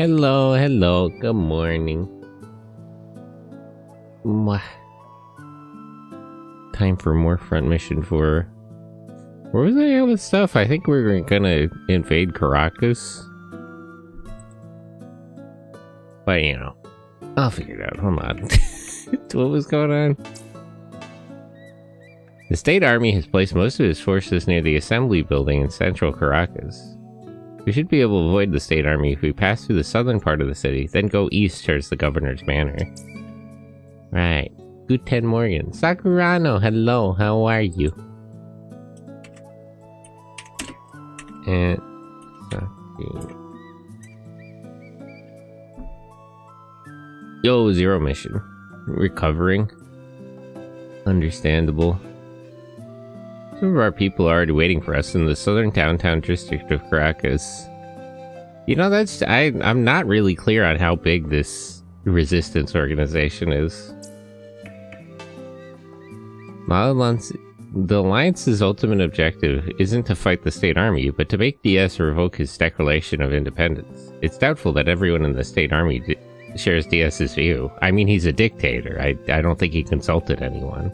Hello, hello, good morning. Mwah. Time for more front mission for... Where was I at with stuff? I think we were gonna invade Caracas. But, you know, I'll figure it out. Hold on. What was going on? The state army has placed most of its forces near the assembly building in central Caracas. We should be able to avoid the state army if we pass through the southern part of the city, then go east towards the governor's manor. Right. Guten Morgen. Sakurano, hello, how are you? And... Yo, zero mission. Recovering. Understandable. Some of our people are already waiting for us in the southern downtown district of Caracas. You know, I'm not really clear on how big this resistance organization is. The Alliance's ultimate objective isn't to fight the state army, but to make DS revoke his declaration of independence. It's doubtful that everyone in the state army shares DS's view. I mean, he's a dictator. I don't think he consulted anyone.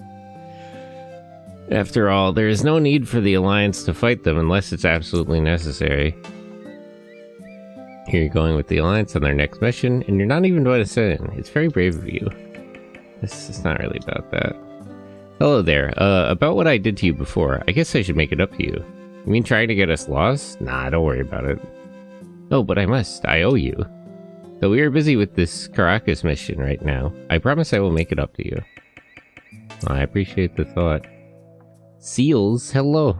After all, there is no need for the Alliance to fight them unless it's absolutely necessary. Here you're going with the Alliance on their next mission, and you're not even going to sit in. It's very brave of you. This is not really about that. Hello there. About what I did to you before, I guess I should make it up to you. You mean trying to get us lost? Nah, don't worry about it. Oh, but I must. I owe you. Though we are busy with this Caracas mission right now, I promise I will make it up to you. Well, I appreciate the thought. Seals, hello.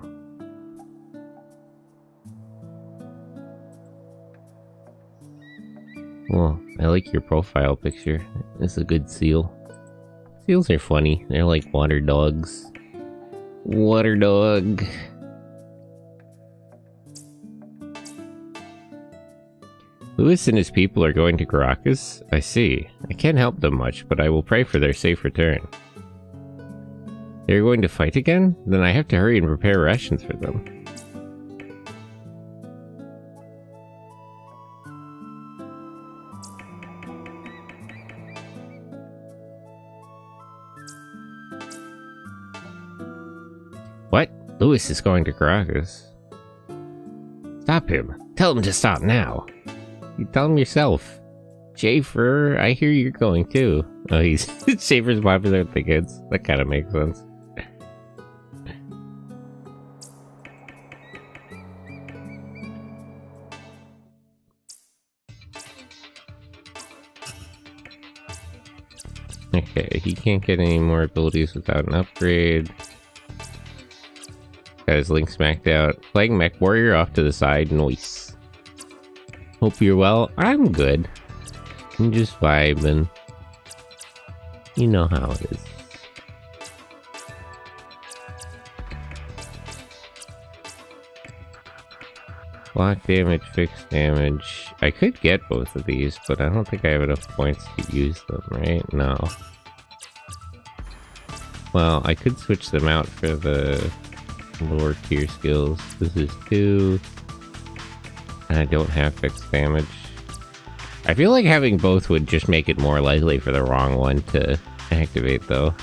Well, I like your profile picture. It's a good seal. Seals are funny. They're like water dogs. Water dog. Lewis and his people are going to Caracas? I see. I can't help them much, but I will pray for their safe return. They're going to fight again? Then I have to hurry and prepare rations for them. What? Lewis is going to Caracas. Stop him. Tell him to stop now. You tell him yourself. Schaefer, I hear you're going too. Oh, Schaefer's popular with the kids. That kind of makes sense. Okay, he can't get any more abilities without an upgrade. Got his link smacked out. Playing Mech Warrior off to the side. Nice. Hope you're well. I'm good. I'm just vibing. You know how it is. Block damage, fixed damage. I could get both of these, but I don't think I have enough points to use them, right? No. Well, I could switch them out for the lower tier skills. This is 2. And I don't have fixed damage. I feel like having both would just make it more likely for the wrong one to activate, though.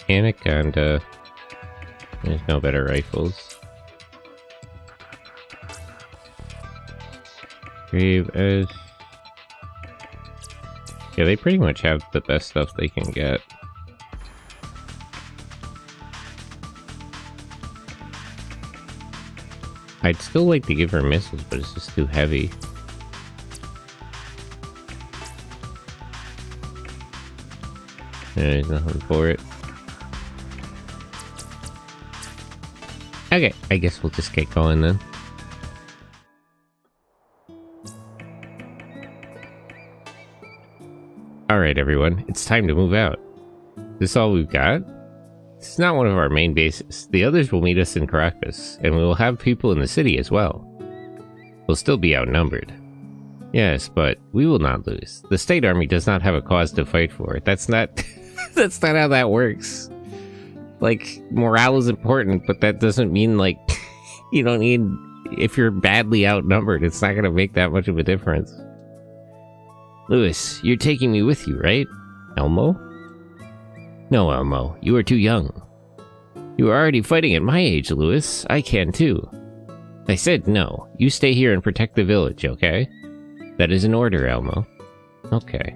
Anaconda. There's no better rifles. Grave as... Yeah, they pretty much have the best stuff they can get. I'd still like to give her missiles, but it's just too heavy. There's nothing for it. Okay, I guess we'll just get going then. Alright everyone, it's time to move out. Is this all we've got? This is not one of our main bases. The others will meet us in Caracas, and we will have people in the city as well. We'll still be outnumbered. Yes, but we will not lose. The state army does not have a cause to fight for. That's not... that's not how that works. Like, morale is important, but that doesn't mean, like, you don't need... If you're badly outnumbered, it's not gonna make that much of a difference. Louis, you're taking me with you, right? Elmo? No, Elmo, you are too young. You are already fighting at my age, Louis. I can too. I said no. You stay here and protect the village, okay? That is an order, Elmo. Okay.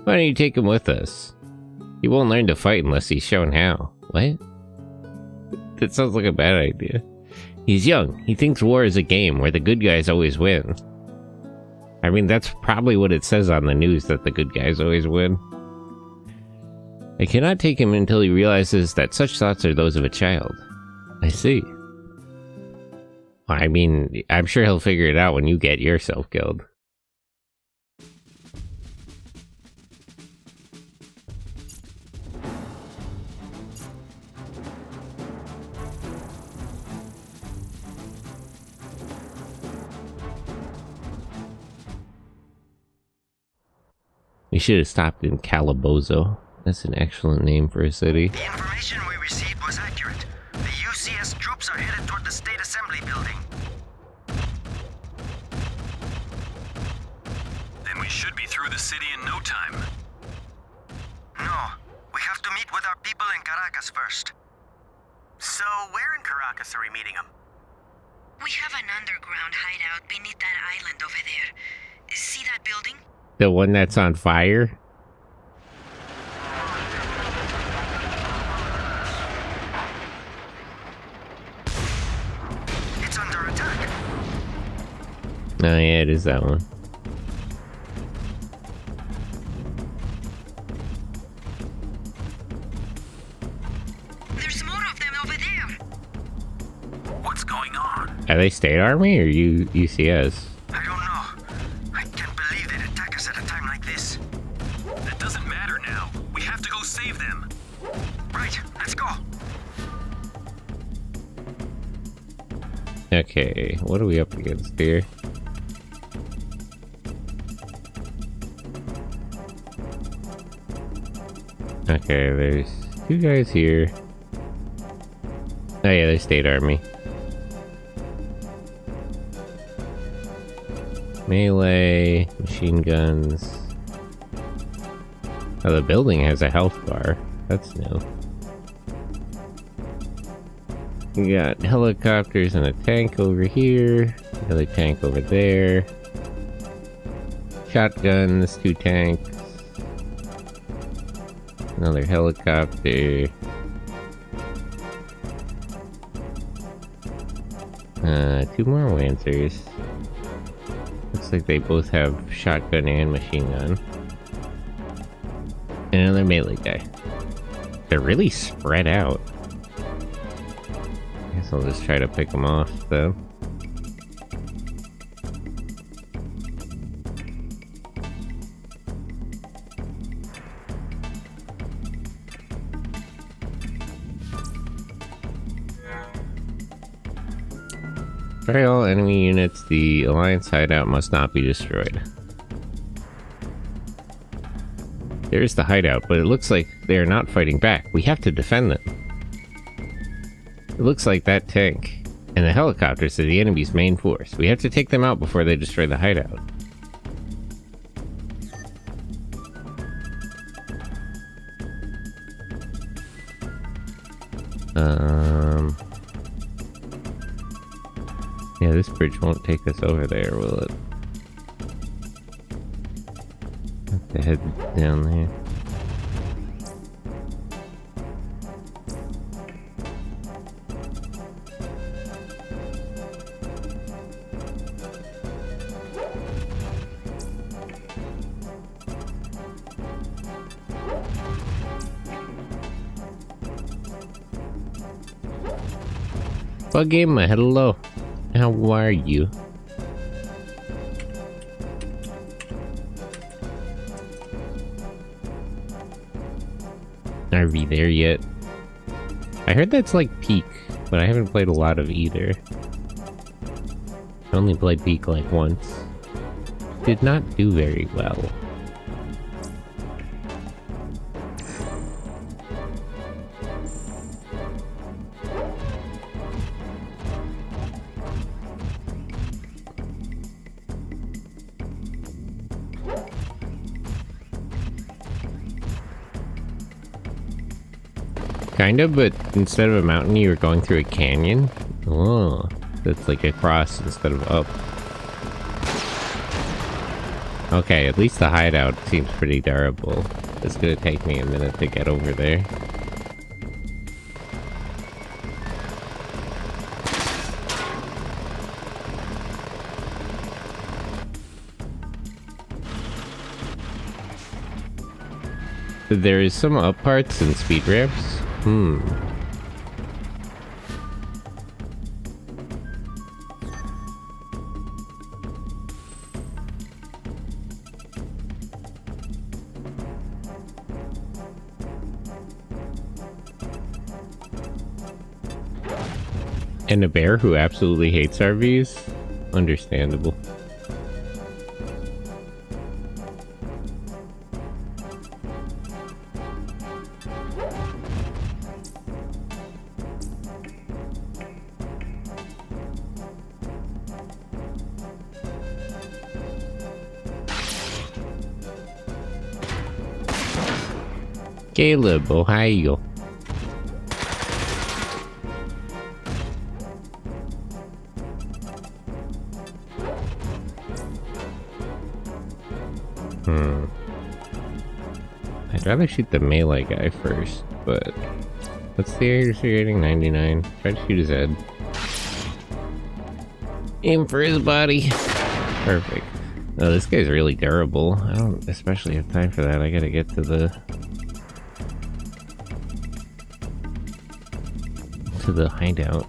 Why don't you take him with us? He won't learn to fight unless he's shown how. What? That sounds like a bad idea. He's young. He thinks war is a game where the good guys always win. I mean, that's probably what it says on the news, that the good guys always win. I cannot take him until he realizes that such thoughts are those of a child. I see. I mean, I'm sure he'll figure it out when you get yourself killed. We should have stopped in Calabozo. That's an excellent name for a city. The information we received was accurate. The UCS troops are headed toward the State Assembly building. Then we should be through the city in no time. No, we have to meet with our people in Caracas first. So, where in Caracas are we meeting them? We have an underground hideout beneath that island over there. See that building? The one that's on fire? It's under attack. Oh yeah, it is that one. There's more of them over there. What's going on? Are they state army or UCS? I don't know. I can't believe they'd attack us at a time like this. That doesn't matter now. We have to go save them. Right, let's go. Okay, what are we up against here? Okay, there's two guys here. Oh yeah, they're state army. Melee, machine guns. Oh, the building has a health bar. That's new. We got helicopters and a tank over here. Another tank over there. Shotguns, 2 tanks. Another helicopter. 2 more Lancers. Looks like they both have shotgun and machine gun. And another melee guy. They're really spread out. I guess I'll just try to pick them off, though. Destroy all enemy units. The Alliance hideout must not be destroyed. There's the hideout, but it looks like they are not fighting back. We have to defend them. It looks like that tank and the helicopters are the enemy's main force. We have to take them out before they destroy the hideout. Yeah, this bridge won't take us over there, will it? Have to head down there. Bug Gamer, hello. How are you? Are we there yet? I heard that's like Peak, but I haven't played a lot of either. I only played Peak like once. Did not do very well. Kind of, but instead of a mountain, you were going through a canyon. Oh, that's like across instead of up. Okay, at least the hideout seems pretty durable. It's gonna take me a minute to get over there. There is some up parts and speed ramps. And a bear who absolutely hates RVs? Understandable. Caleb, Ohio. I'd rather shoot the melee guy first, but what's the accuracy rating? 99. Try to shoot his head. Aim for his body. Perfect. Oh, this guy's really durable. I don't especially have time for that. I gotta get to the hideout.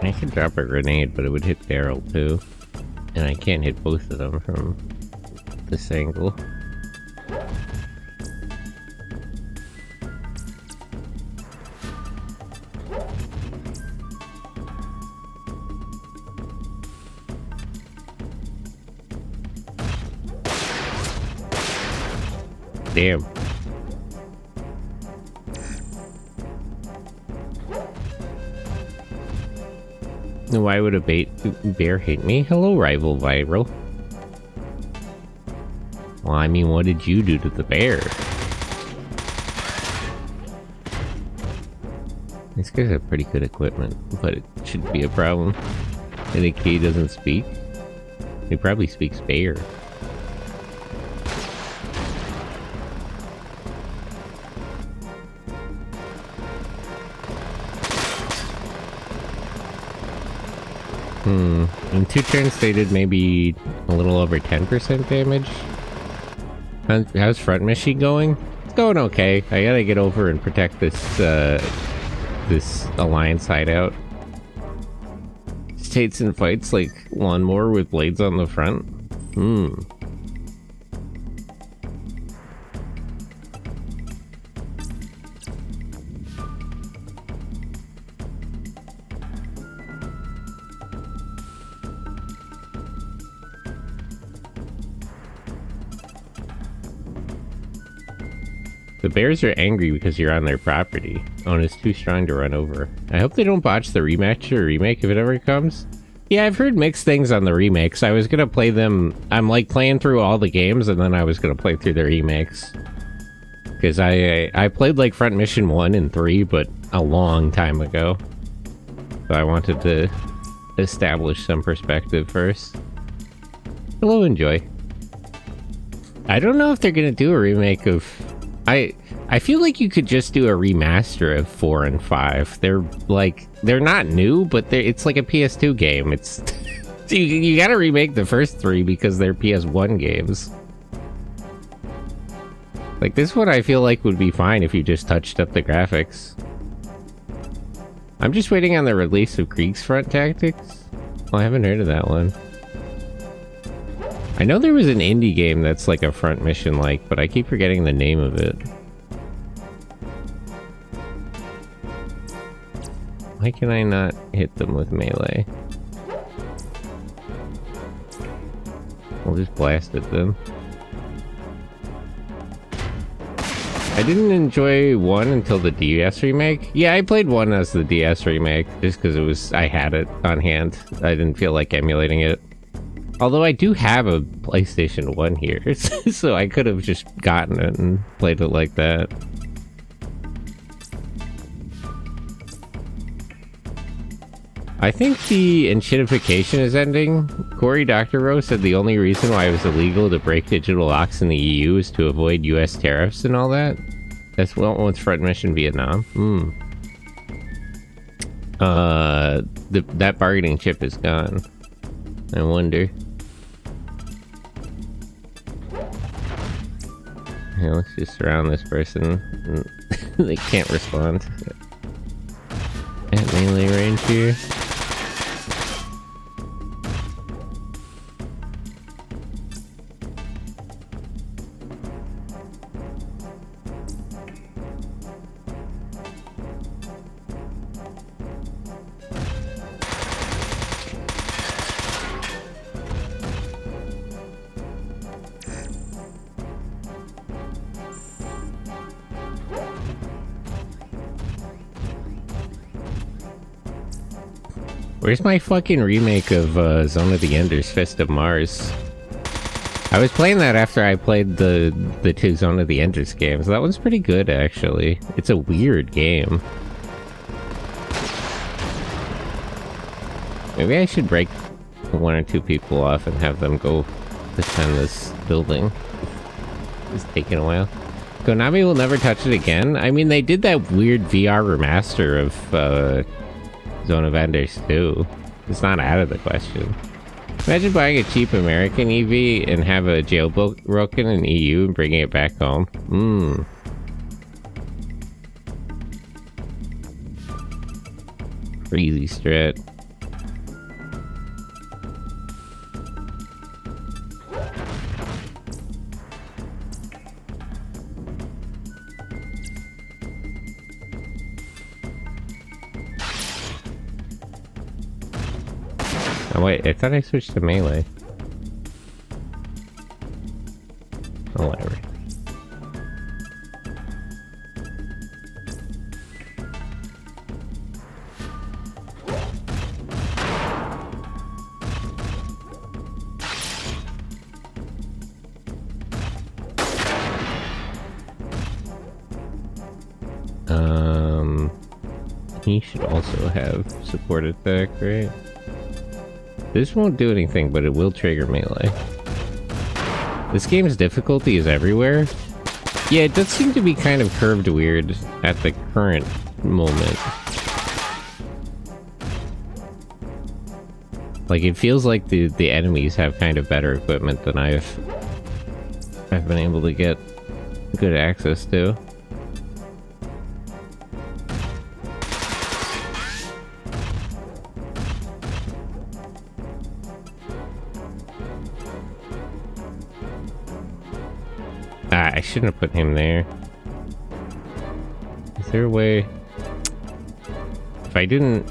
I could drop a grenade, but it would hit Daryl too. And I can't hit both of them from this angle. Damn. Why would a bear hate me? Hello, rival viral. Well, I mean, what did you do to the bear? These guys have pretty good equipment, but it shouldn't be a problem. I think he doesn't speak. He probably speaks bear. In 2 turns they did maybe a little over 10% damage. How's front mission going? It's going okay. I gotta get over and protect this this alliance hideout. States and fights like lawnmower with blades on the front. The bears are angry because you're on their property. Oh, and it's too strong to run over. I hope they don't botch the rematch or remake if it ever comes. Yeah, I've heard mixed things on the remakes. I was gonna play them... I'm like playing through all the games and then I was gonna play through the remakes. Because I played like Front Mission 1 and 3, but a long time ago. So I wanted to establish some perspective first. Hello, Enjoy. I don't know if they're gonna do a remake of... I feel like you could just do a remaster of 4 and 5. They're not new, but it's like a PS2 game. It's you gotta remake the first 3 because they're PS1 games. Like this one I feel like would be fine if you just touched up the graphics. I'm just waiting on the release of Kriegsfront Tactics. Oh, I haven't heard of that one. I know there was an indie game that's like a front mission like, but I keep forgetting the name of it. Why can I not hit them with melee? I'll just blast at them. I didn't enjoy 1 until the DS remake. Yeah, I played 1 as the DS remake just because I had it on hand. I didn't feel like emulating it. Although I do have a PlayStation 1 here, so I could have just gotten it and played it like that. I think the enshittification is ending. Cory Doctorow said the only reason why it was illegal to break digital locks in the EU is to avoid US tariffs and all that. That's what with Front Mission Vietnam. That bargaining chip is gone. I wonder. Yeah, let's just surround this person. They can't respond. At melee range here. Where's my fucking remake of Zone of the Enders, Fist of Mars? I was playing that after I played the 2 Zone of the Enders games. That one's pretty good, actually. It's a weird game. Maybe I should break 1 or 2 people off and have them go defend this building. It's taking a while. Konami will never touch it again? I mean, they did that weird VR remaster of Zone of Enders too. It's not out of the question. Imagine buying a cheap American EV and have a jailbroken in EU and bringing it back home. Crazy strat. Oh wait, I thought I switched to melee. Oh, whatever. He should also have support attack, right? This won't do anything, but it will trigger melee. This game's difficulty is everywhere. Yeah, it does seem to be kind of curved weird at the current moment. Like, it feels like the enemies have kind of better equipment than I've been able to get good access to. I shouldn't have put him there. Is there a way? If I didn't,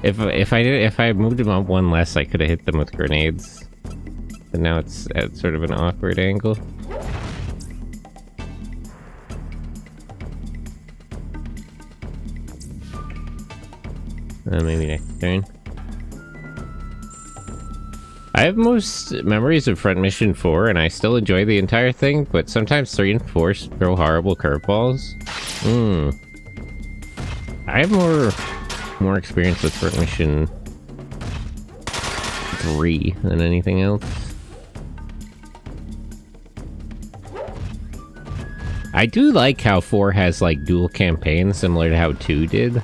if I moved him up 1 less, I could have hit them with grenades. But now it's at sort of an awkward angle. Maybe next turn. I have most memories of Front Mission 4, and I still enjoy the entire thing, but sometimes 3 and 4 throw horrible curveballs. I have more experience with Front Mission 3 than anything else. I do like how 4 has like dual campaigns similar to how 2 did.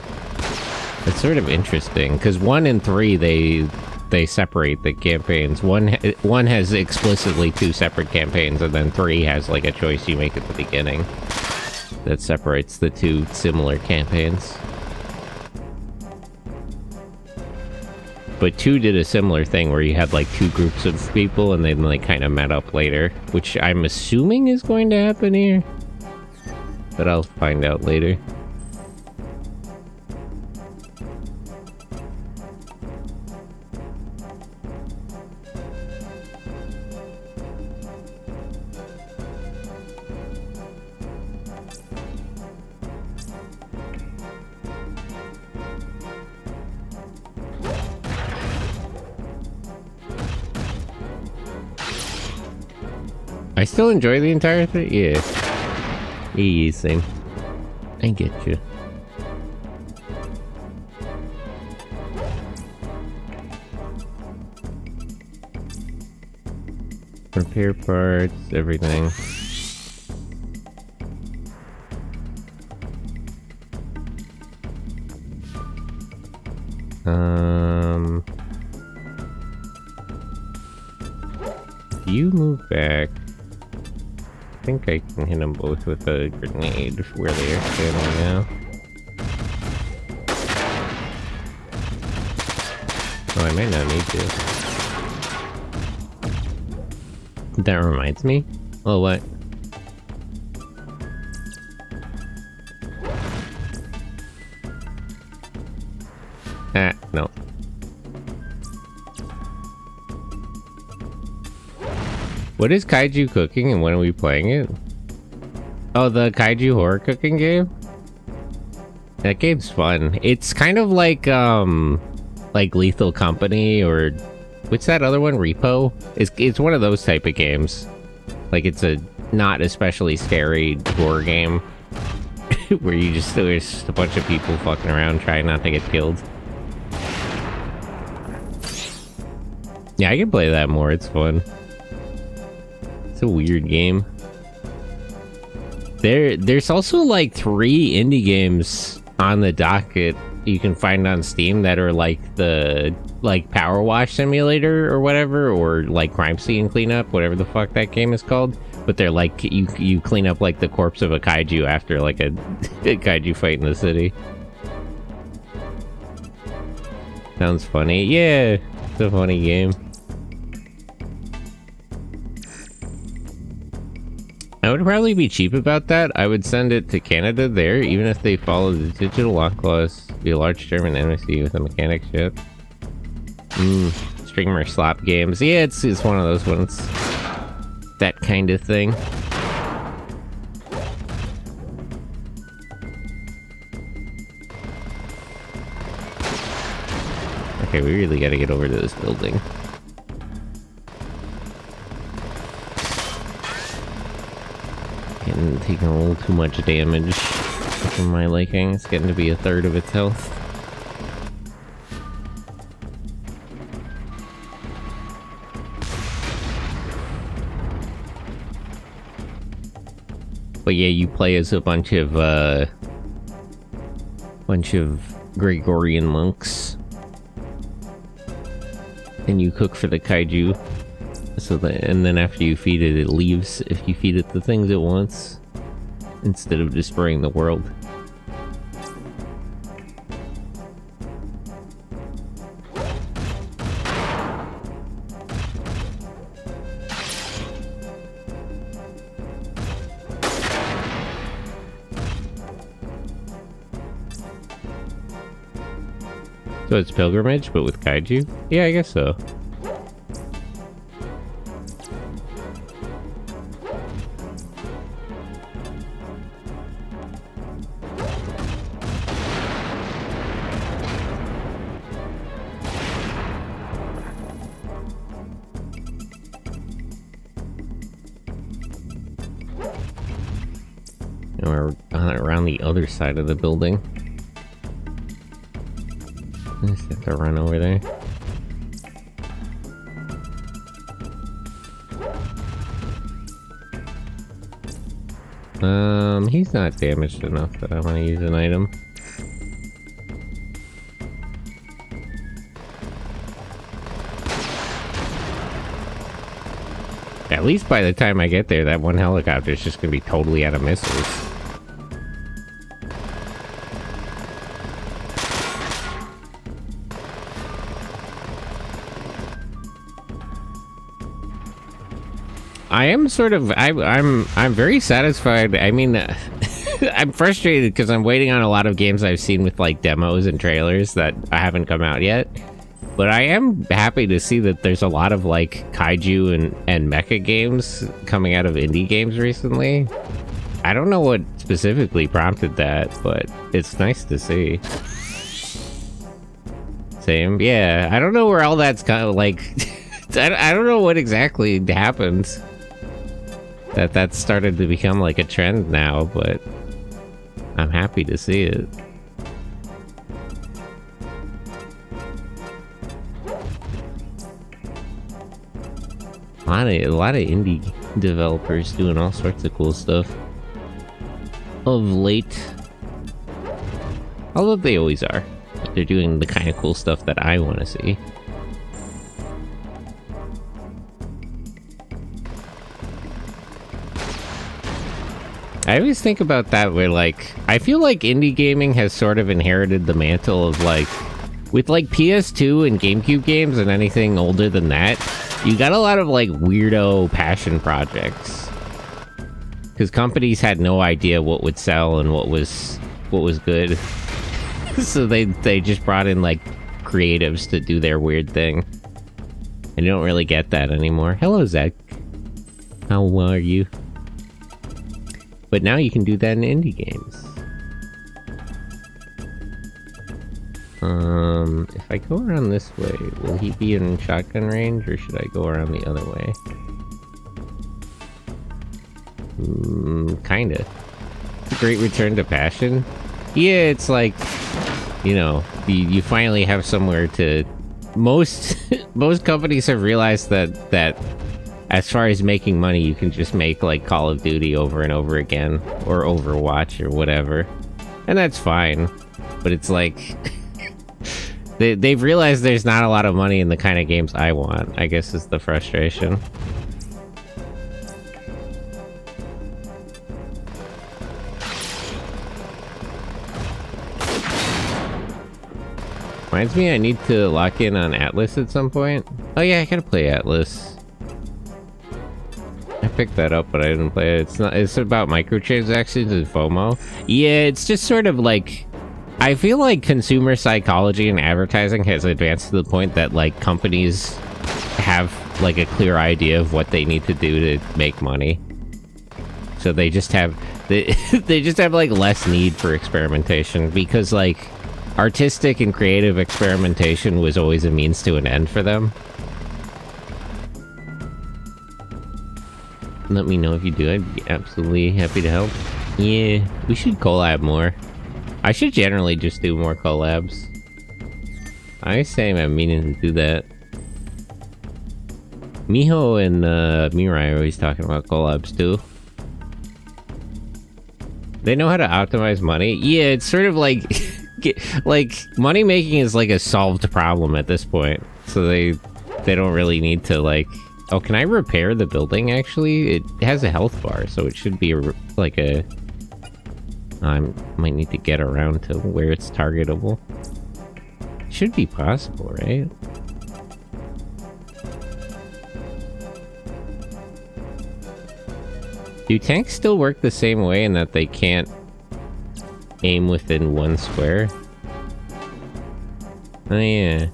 It's sort of interesting because 1 and 3 they separate the campaigns. One has explicitly 2 separate campaigns, and then 3 has like a choice you make at the beginning that separates the 2 similar campaigns. But 2 did a similar thing where you had like 2 groups of people and then like kind of met up later, which I'm assuming is going to happen here, but I'll find out later. I still enjoy the entire thing? Yeah. Easy. I get you. Repair parts, everything. You move back. I think I can hit them both with a grenade where they are standing now. Oh, I might not need to. That reminds me. Oh, what? Ah, no. What is Kaiju Cooking and when are we playing it? Oh, the Kaiju horror cooking game? That game's fun. It's kind of like Lethal Company or what's that other one? Repo? It's one of those type of games. Like it's a not especially scary horror game where there's just a bunch of people fucking around trying not to get killed. Yeah, I can play that more. It's fun. It's a weird game. There's also like 3 indie games on the docket you can find on Steam that are like the Power Wash Simulator or whatever, or like Crime Scene Cleanup, whatever the fuck that game is called. But they're like you clean up like the corpse of a kaiju after like a kaiju fight in the city. Sounds funny. Yeah, it's a funny game. I would probably be cheap about that. I would send it to Canada there, even if they follow the digital law clause. Be a large German embassy with a mechanic ship. Streamer slop games. Yeah, it's one of those ones. That kind of thing. Okay, we really gotta get over to this building. Getting taking a little too much damage for my liking. It's getting to be 1/3 of its health. But yeah, you play as a bunch of Gregorian monks, and you cook for the kaiju. And then after you feed it, it leaves if you feed it the things it wants, instead of destroying the world. So it's pilgrimage, but with kaiju? Yeah, I guess so. And we're around the other side of the building. I just have to run over there. He's not damaged enough that I want to use an item. At least by the time I get there, that one helicopter is just gonna be totally out of missiles. I am sort of, I'm very satisfied. I mean, I'm frustrated because I'm waiting on a lot of games I've seen with like demos and trailers that haven't come out yet. But I am happy to see that there's a lot of like kaiju and mecha games coming out of indie games recently. I don't know what specifically prompted that, but it's nice to see. Same, yeah. I don't know where all that's kind of like. I don't know what exactly happened. That started to become like a trend now, but I'm happy to see it. A lot of indie developers doing all sorts of cool stuff of late. Although they always are. But they're doing the kind of cool stuff that I want to see. I always think about that where, like, I feel like indie gaming has sort of inherited the mantle of, like, with, like, PS2 and GameCube games and anything older than that, you got a lot of, like, weirdo passion projects. Because companies had no idea what would sell and what was good. So they just brought in, like, creatives to do their weird thing. And you don't really get that anymore. Hello, Zach. How are you? But now you can do that in indie games. If I go around this way, will he be in shotgun range, or should I go around the other way? Kinda. It's a great return to passion. Yeah, it's like, you know, you finally have somewhere to... Most companies have realized that as far as making money, you can just make, like, Call of Duty over and over again, or Overwatch, or whatever. And that's fine. But it's like... they've realized there's not a lot of money in the kind of games I want, I guess is the frustration. Reminds me I need to lock in on Atlas at some point. Oh yeah, I gotta play Atlas. I picked that up, but I didn't play it. It's about microtransactions and FOMO. Yeah, it's just sort of like... I feel like consumer psychology and advertising has advanced to the point that, like, companies have, like, a clear idea of what they need to do to make money. So they just have... They just have, like, less need for experimentation, because, like, artistic and creative experimentation was always a means to an end for them. Let me know if you do. I'd be absolutely happy to help. Yeah, we should collab more. I should generally just do more collabs. I say I'm meaning to do that. Miho and Mirai are always talking about collabs too. They know how to optimize money. Yeah, it's sort of like... like, money making is like a solved problem at this point. So they don't really need to, like... Oh, can I repair the building, actually? It has a health bar, so it should be like a... I might need to get around to where it's targetable. Should be possible, right? Do tanks still work the same way in that they can't aim within one square? Oh yeah.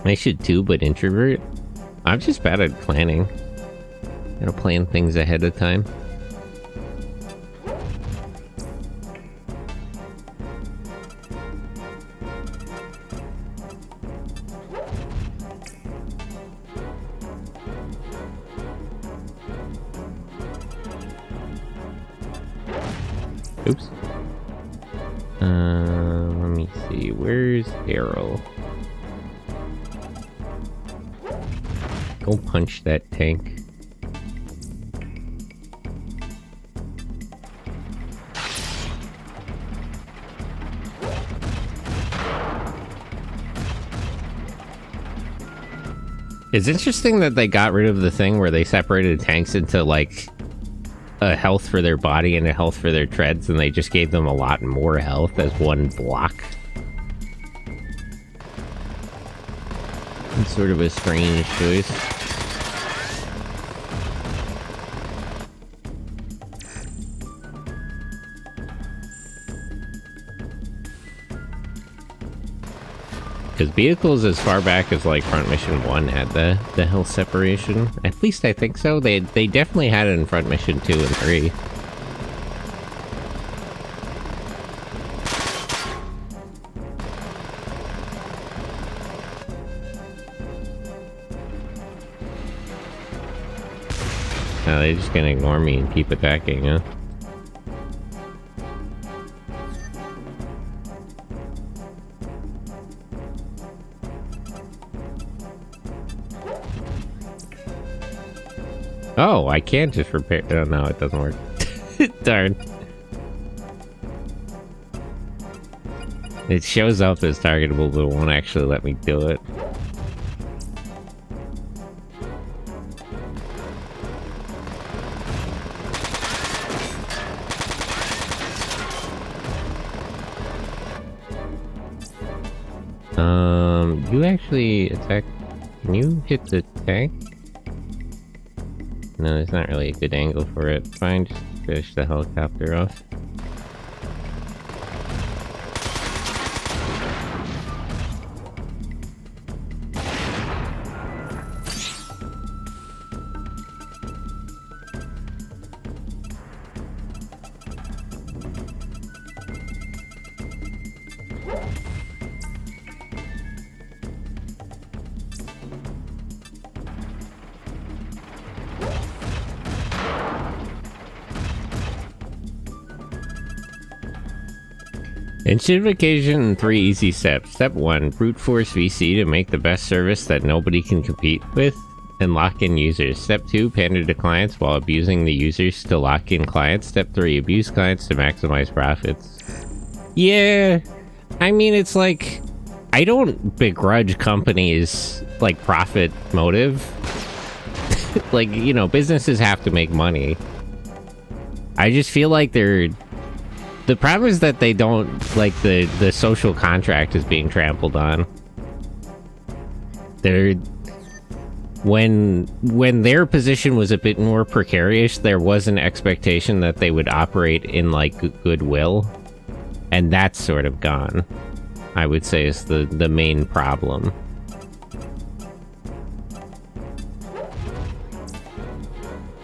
I should too, but introvert. I'm just bad at planning. Gotta plan things ahead of time. Oops. Let me see. Where's Daryl? Go punch that tank. It's interesting that they got rid of the thing where they separated tanks into, like, a health for their body and a health for their treads, and they just gave them a lot more health as one block. It's sort of a strange choice. Because vehicles as far back as like Front Mission 1 had the health separation. At least I think so. They definitely had it in Front Mission 2 and 3. Oh, they're just gonna ignore me and keep attacking, huh? Oh, I can't just repair. Oh, no, it doesn't work. Darn. It shows up as targetable, but it won't actually let me do it. You actually attack. Can you hit the tank? No, there's not really a good angle for it. Fine, just finish the helicopter off. Initiation 3 easy steps. Step 1. Brute force VC to make the best service that nobody can compete with and lock in users. Step 2. Pander to clients while abusing the users to lock in clients. Step 3. Abuse clients to maximize profits. Yeah, I mean, it's like, I don't begrudge companies, like, profit motive. Like, you know, businesses have to make money. I just feel like they're... The problem is that they don't, like, the social contract is being trampled on. They're... When their position was a bit more precarious, there was an expectation that they would operate in, like, goodwill. And that's sort of gone, I would say, is the main problem.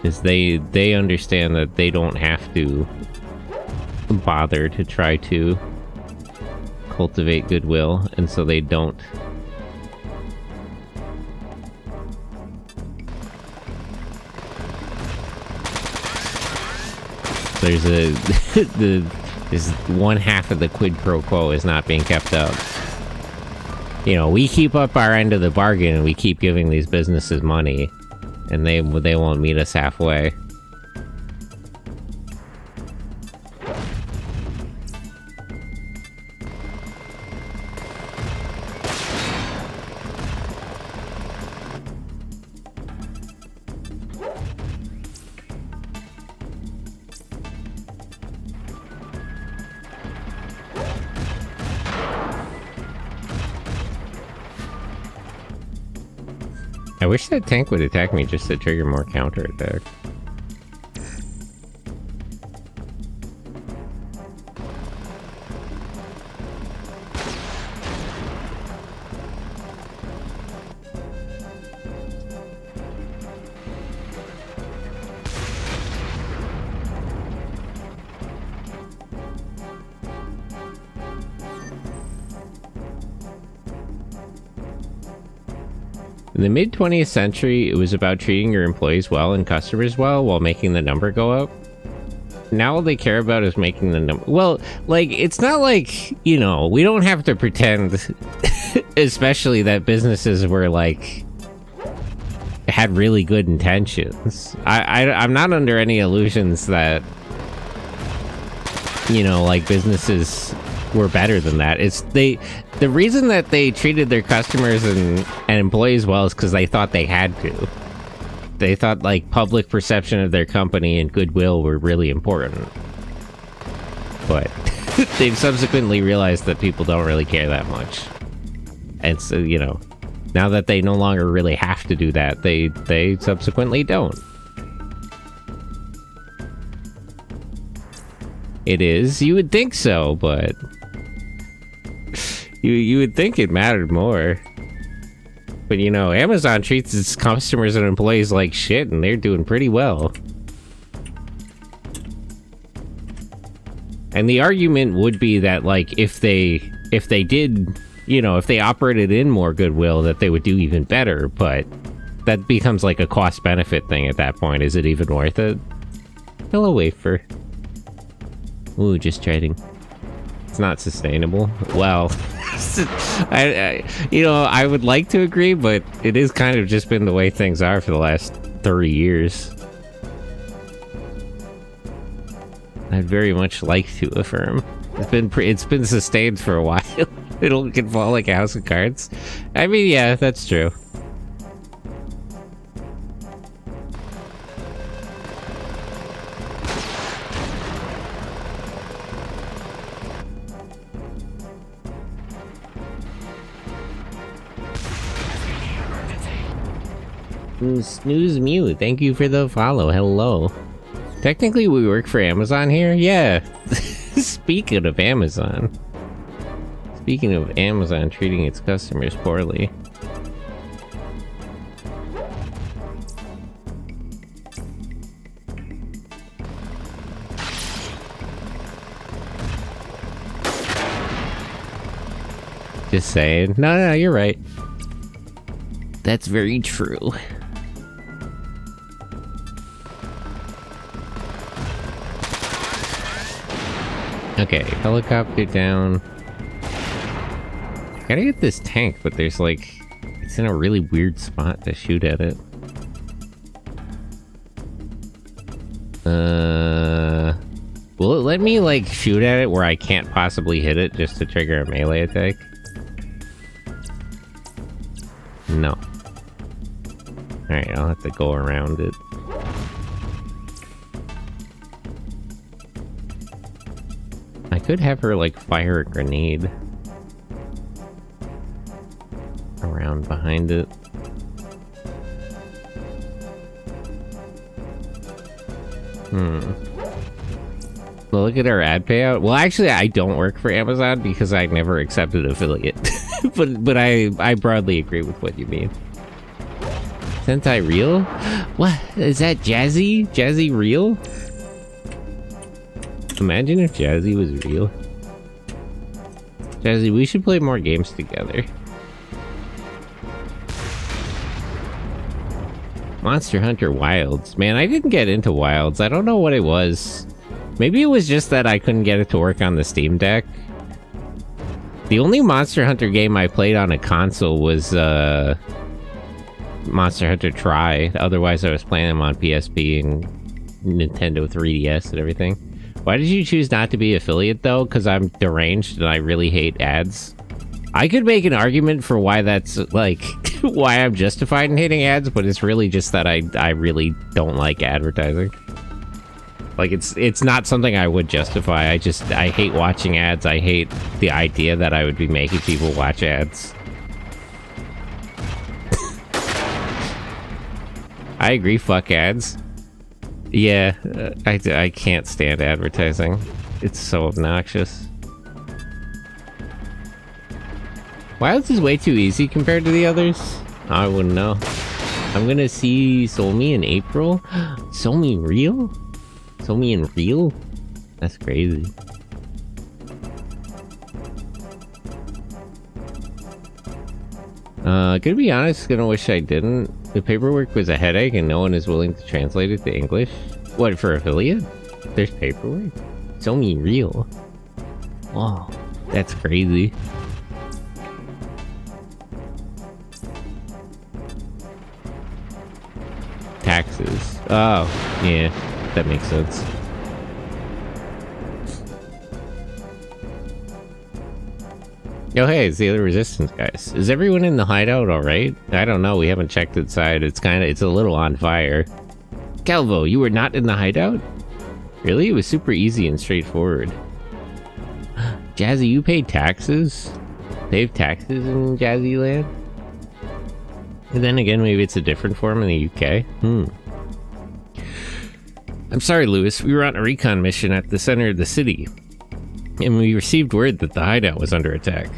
Is they understand that they don't have to bother to try to cultivate goodwill, and so they don't. There's this one half of the quid pro quo is not being kept up. You know, we keep up our end of the bargain and we keep giving these businesses money, and they won't meet us halfway. I wish that tank would attack me just to trigger more counterattack. In the mid-20th century, it was about treating your employees well and customers well while making the number go up. Now all they care about is making the number... Well, like, it's not like, you know, we don't have to pretend, especially that businesses were, like, had really good intentions. I'm not under any illusions that, you know, like, businesses were better than that. It's The reason that they treated their customers and employees well is because they thought they had to. They thought, like, public perception of their company and goodwill were really important. But they've subsequently realized that people don't really care that much. And so, you know, now that they no longer really have to do that, they subsequently don't. It is. You would think so, but you would think it mattered more. But you know, Amazon treats its customers and employees like shit, and they're doing pretty well. And the argument would be that, like, if they did, you know, if they operated in more goodwill, that they would do even better. But that becomes like a cost-benefit thing at that point. Is it even worth it? Hello, wafer. Ooh, just trading. It's not sustainable. Well, you know, I would like to agree, but it is kind of just been the way things are for the last 30 years. I'd very much like to affirm. It's been sustained for a while. It can fall like a house of cards. I mean, yeah, that's true. Snooze Mew, thank you for the follow. Hello. Technically, we work for Amazon here? Yeah. Speaking of Amazon treating its customers poorly. Just saying. No, you're right. That's very true. Okay, helicopter down. Gotta get this tank, but there's like... It's in a really weird spot to shoot at it. Will it let me, like, shoot at it where I can't possibly hit it just to trigger a melee attack? No. Alright, I'll have to go around it. I could have her, like, fire a grenade around behind it. Well, look at our ad payout. Well, actually, I don't work for Amazon because I never accepted affiliate. but I broadly agree with what you mean. Sentai real? What? Is that Jazzy? Jazzy real? Imagine if Jazzy was real. Jazzy, we should play more games together. Monster Hunter Wilds. Man, I didn't get into Wilds. I don't know what it was. Maybe it was just that I couldn't get it to work on the Steam Deck. The only Monster Hunter game I played on a console was Monster Hunter Tri. Otherwise, I was playing them on PSP and Nintendo 3DS and everything. Why did you choose not to be affiliate, though? Because I'm deranged and I really hate ads. I could make an argument for why that's, like, why I'm justified in hating ads, but it's really just that I really don't like advertising. Like, it's not something I would justify. I hate watching ads. I hate the idea that I would be making people watch ads. I agree, fuck ads. Yeah, I can't stand advertising. It's so obnoxious. Wilds is way too easy compared to the others. I wouldn't know. I'm gonna see Solmi in April. Solmi real? Solmi in real? That's crazy. Gonna be honest, gonna wish I didn't. The paperwork was a headache and no one is willing to translate it to English. What, for affiliate? There's paperwork? Solmi real? Wow, that's crazy. Taxes. Oh, yeah, that makes sense. Oh hey, it's the other resistance guys. Is everyone in the hideout alright? I don't know, we haven't checked inside. It's a little on fire. Calvo, you were not in the hideout? Really? It was super easy and straightforward. Jazzy, you paid taxes? They have taxes in Jazzy Land? And then again, maybe it's a different form in the UK? I'm sorry, Lewis. We were on a recon mission at the center of the city, and we received word that the hideout was under attack.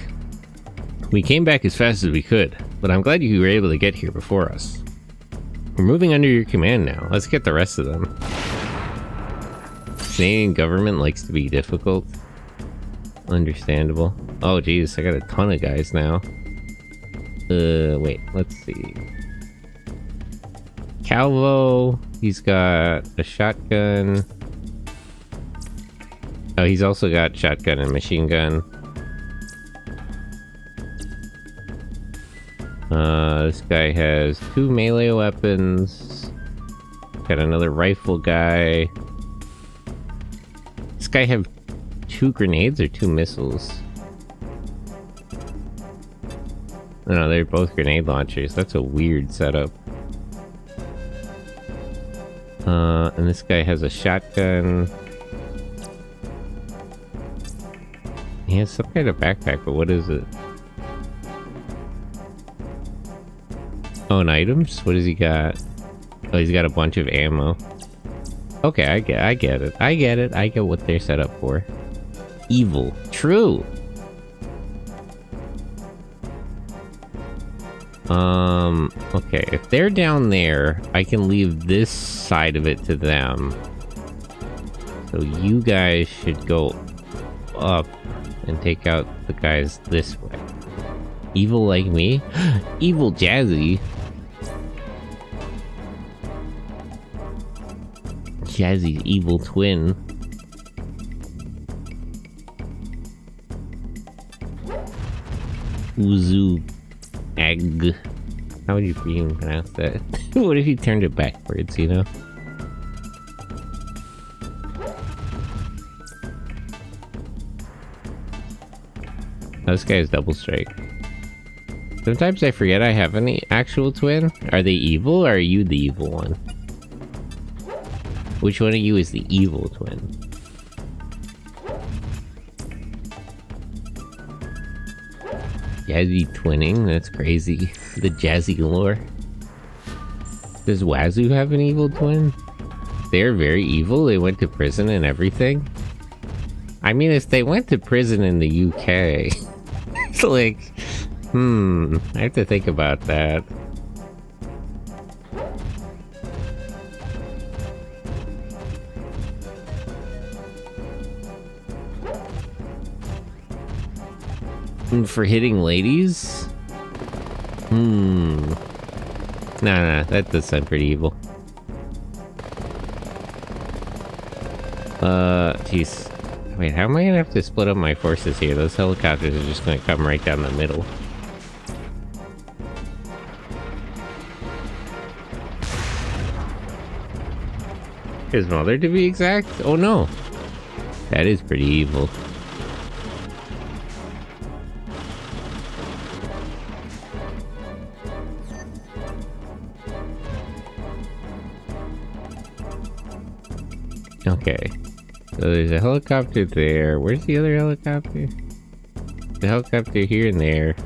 We came back as fast as we could, but I'm glad you were able to get here before us. We're moving under your command now. Let's get the rest of them. Canadian government likes to be difficult. Understandable. Oh geez, I got a ton of guys now. Wait, let's see. Calvo, he's got a shotgun. Oh, he's also got shotgun and machine gun. This guy has 2 melee weapons. Got another rifle guy. This guy have 2 grenades or 2 missiles? No, they're both grenade launchers. That's a weird setup. And this guy has a shotgun. He has some kind of backpack, but what is it? Oh, and items? What has he got? Oh, he's got a bunch of ammo. Okay, I get it. I get what they're set up for. Evil. True! Okay, if they're down there, I can leave this side of it to them. So you guys should go up and take out the guys this way. Evil like me? Evil Jazzy. Jazzy's evil twin. Uzu Ag. How would you even pronounce that? What if you turned it backwards, you know? Oh, this guy is double strike. Sometimes I forget I have any actual twin. Are they evil or are you the evil one? Which one of you is the evil twin? Jazzy twinning? That's crazy. The Jazzy lore. Does Wazoo have an evil twin? They're very evil? They went to prison and everything? I mean, if they went to prison in the UK... it's like... I have to think about that. For hitting ladies? Nah, that does sound pretty evil. Jeez. Wait, how am I gonna have to split up my forces here? Those helicopters are just gonna come right down the middle. His mother, to be exact? Oh no! That is pretty evil. Okay, so there's a helicopter there. Where's the other helicopter? The helicopter here and there.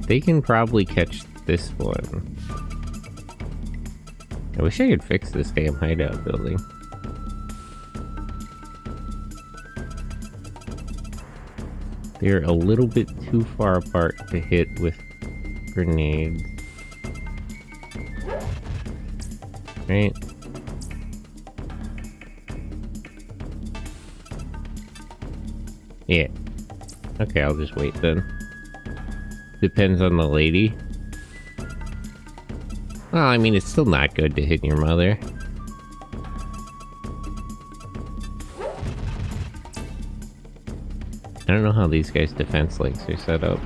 They can probably catch this one. I wish I could fix this damn hideout building. They're a little bit too far apart to hit with grenades. Right? Yeah. Okay, I'll just wait then. Depends on the lady. Well, I mean, it's still not good to hit your mother. I don't know how these guys' defense links are set up.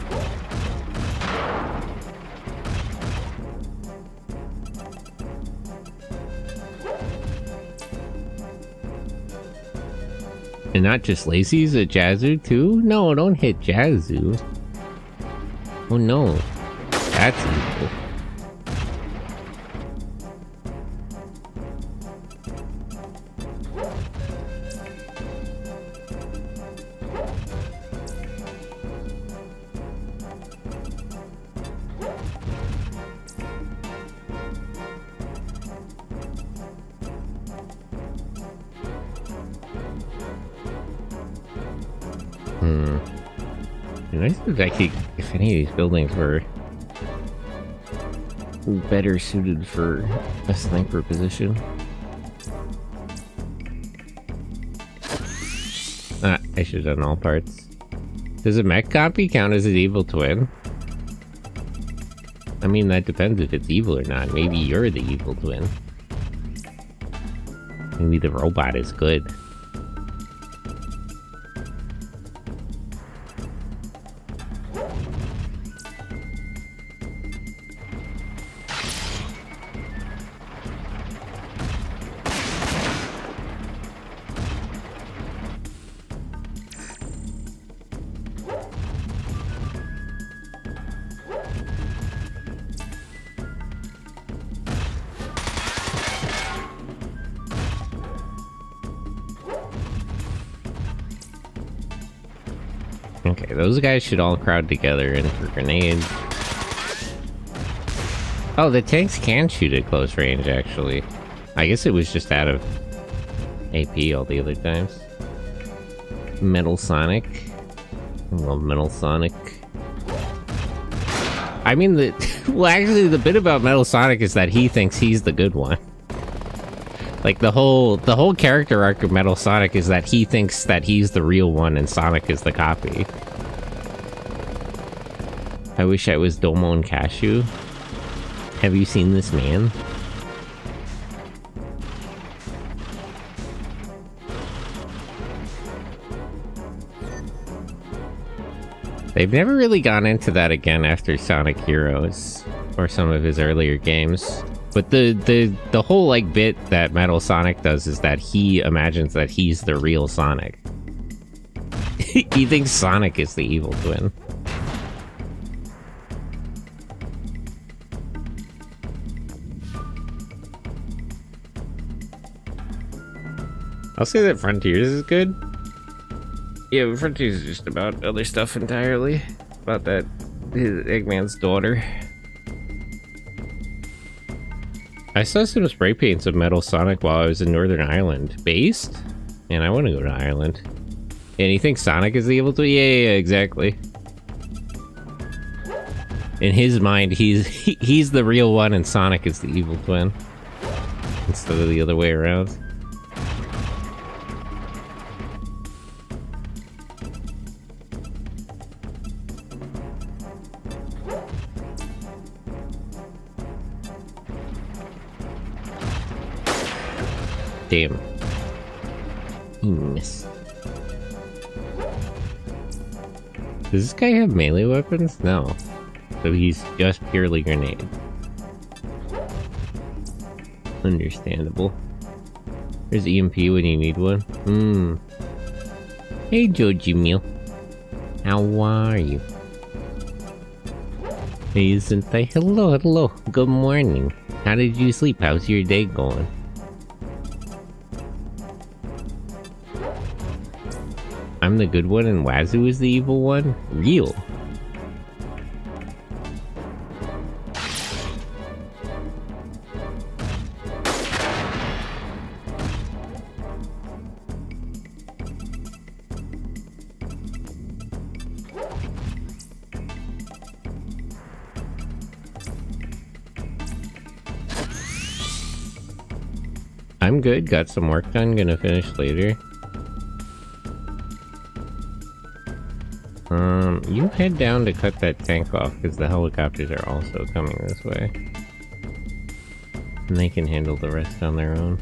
And not just Lacey's, a Jazzu too? No, don't hit Jazzu. Oh no. That's evil. Nice if actually, if any of these buildings were better suited for a sniper position. Ah, I should have done all parts. Does a mech copy count as an evil twin? I mean, that depends if it's evil or not. Maybe you're the evil twin. Maybe the robot is good. Okay, those guys should all crowd together in for grenades. Oh, the tanks can shoot at close range, actually. I guess it was just out of AP all the other times. Metal Sonic. I love Metal Sonic. I mean, well, actually, the bit about Metal Sonic is that he thinks he's the good one. Like, the whole character arc of Metal Sonic is that he thinks that he's the real one and Sonic is the copy. I wish I was Domon Cashew. Have you seen this man? They've never really gone into that again after Sonic Heroes or some of his earlier games. But the whole like bit that Metal Sonic does is that he imagines that he's the real Sonic. He thinks Sonic is the evil twin. I'll say that Frontiers is good. Yeah, but Frontiers is just about other stuff entirely. About that Eggman's daughter. I saw some spray paints of Metal Sonic while I was in Northern Ireland. Based? Man, I want to go to Ireland. And you think Sonic is the evil twin? Yeah, exactly. In his mind, he's the real one and Sonic is the evil twin. Instead of the other way around. Damn. He missed. Does this guy have melee weapons? No. So he's just purely grenade. Understandable. There's EMP when you need one. Hey Joji Meal. How are you? Hey Sentai. Hello, hello. Good morning. How did you sleep? How's your day going? I'm the good one and Wazoo is the evil one? Real. I'm good, got some work done, gonna finish later. You head down to cut that tank off, because the helicopters are also coming this way. And they can handle the rest on their own.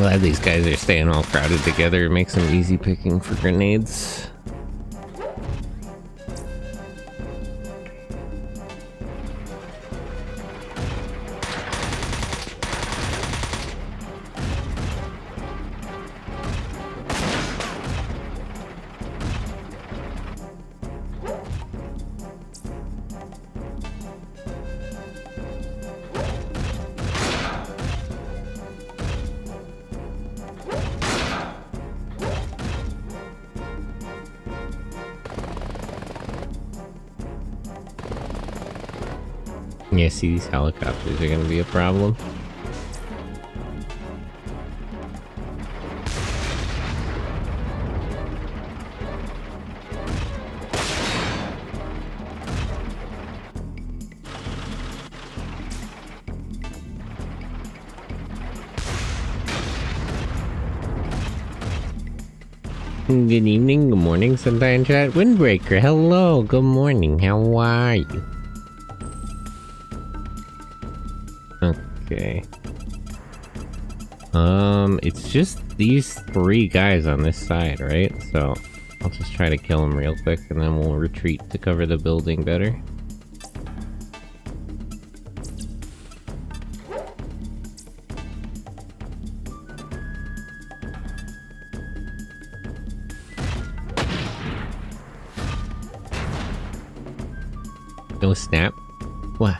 glad these guys are staying all crowded together. It makes them easy picking for grenades. Yeah, see, these helicopters are gonna be a problem. Good evening, good morning, Sunshine Chat. Windbreaker, hello, good morning, how are you? Okay. It's just these 3 guys on this side, right? So, I'll just try to kill them real quick and then we'll retreat to cover the building better. No snap? What?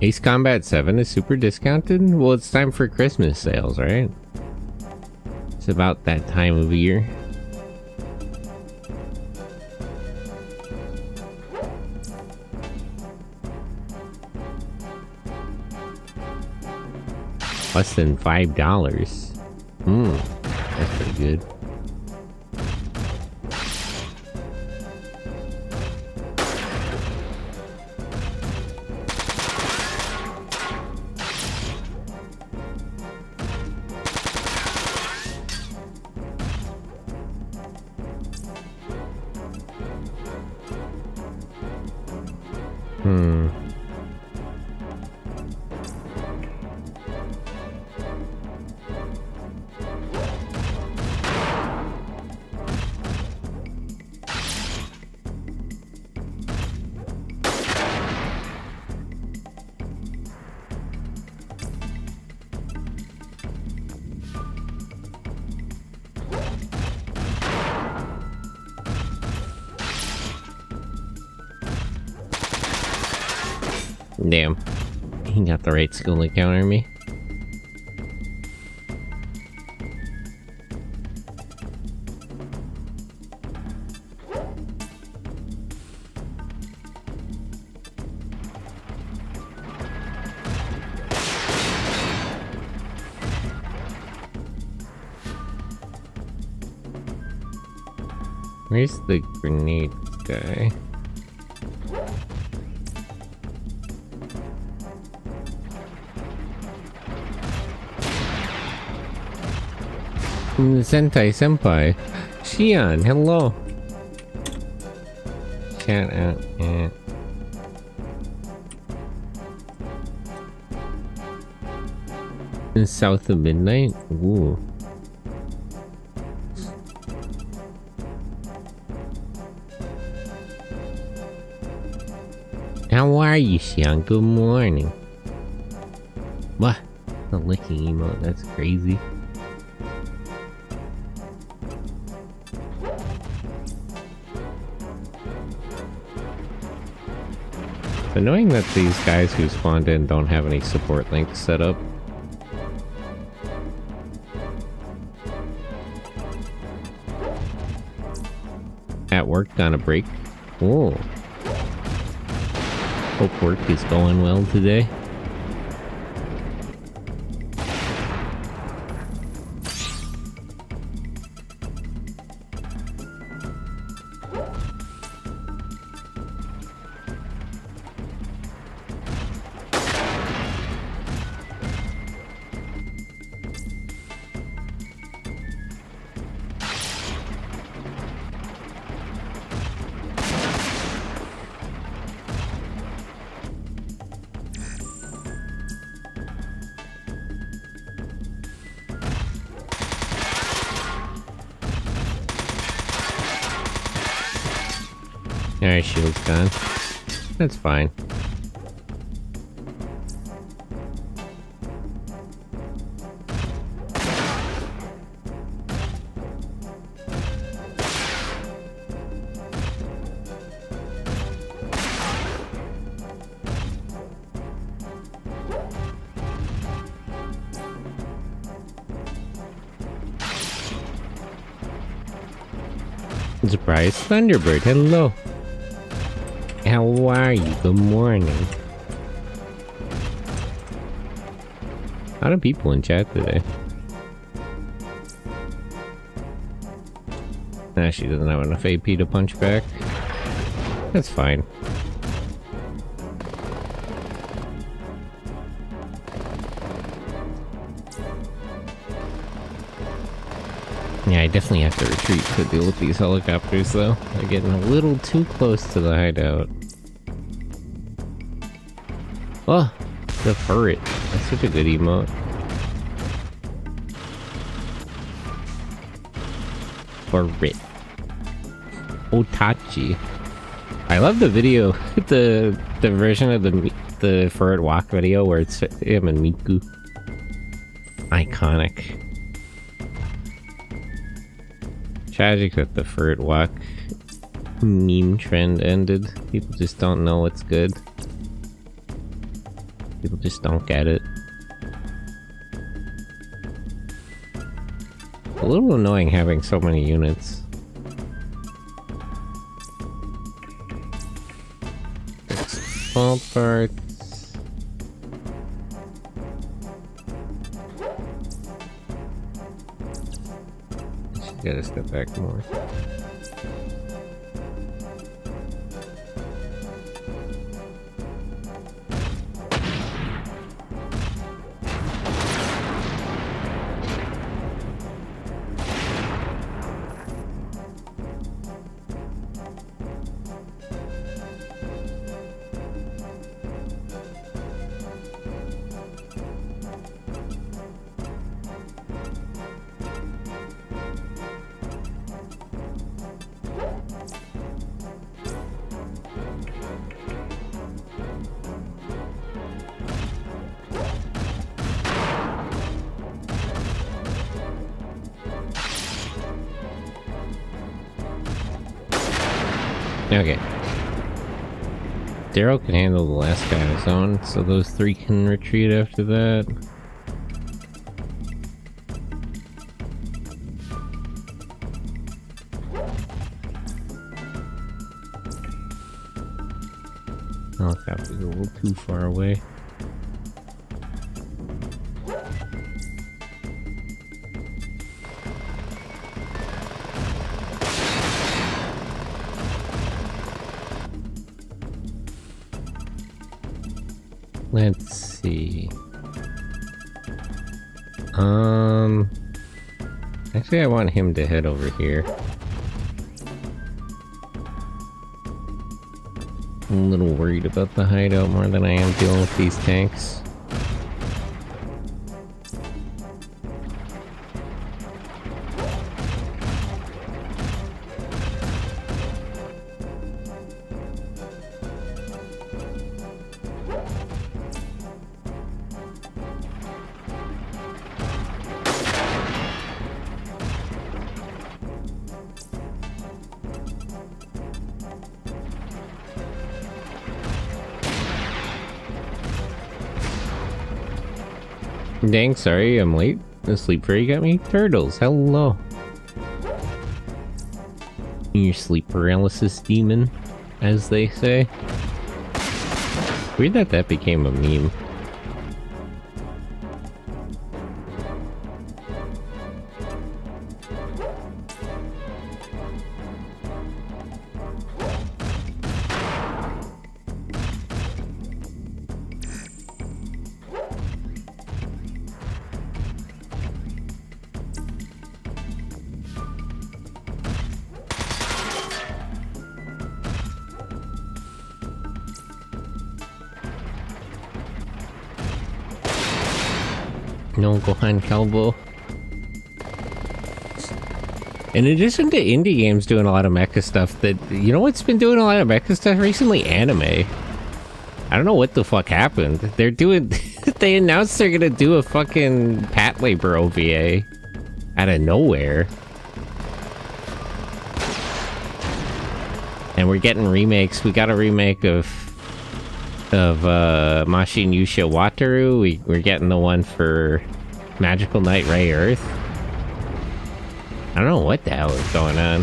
Ace Combat 7 is super discounted? Well, it's time for Christmas sales, right? It's about that time of year. Less than $5. That's pretty good. Damn. He got the right skill to counter me. Where's the grenade guy? Sentai Senpai. Shion, hello. Shout out. In south of midnight? Ooh. How are you, Shion? Good morning. What? The licking emote, that's crazy. Annoying that these guys who spawned in don't have any support links set up. At work on a break. Whoa. Hope work is going well today. Alright, shield's gone. That's fine. Surprise Thunderbird, hello. How are you? Good morning. A lot of people in chat today. Nah, she doesn't have enough AP to punch back. That's fine. Yeah, I definitely have to retreat to deal with these helicopters, though. They're getting a little too close to the hideout. Oh, the turret. That's such a good emote. Turret. Otachi. I love the video, the version of the Furret Walk video where it's him and Miku. Iconic. Tragic that the Furret Walk meme trend ended. People just don't know what's good. People just don't get it. A little annoying having so many units. Small parts. Gotta step back more. Okay. Daryl can handle the last guy on his own, so those three can retreat after that. Helicopter's a little too far away. Let's see. Actually, I want him to head over here. I'm a little worried about the hideout more than I am dealing with these tanks. Dang, sorry, I'm late. The sleep fairy got me. Turtles, hello. Your sleep paralysis demon, as they say. Weird that that became a meme. No Gohan Calvo. In addition to indie games doing a lot of mecha stuff, that you know what's been doing a lot of mecha stuff recently? Anime. I don't know what the fuck happened. They're doing... they announced they're gonna do a fucking Pat Labor OVA out of nowhere. And we're getting remakes. We got a remake of Mashin Yusha Wataru. We're getting the one for Magical Knight Ray Earth. I don't know what the hell is going on.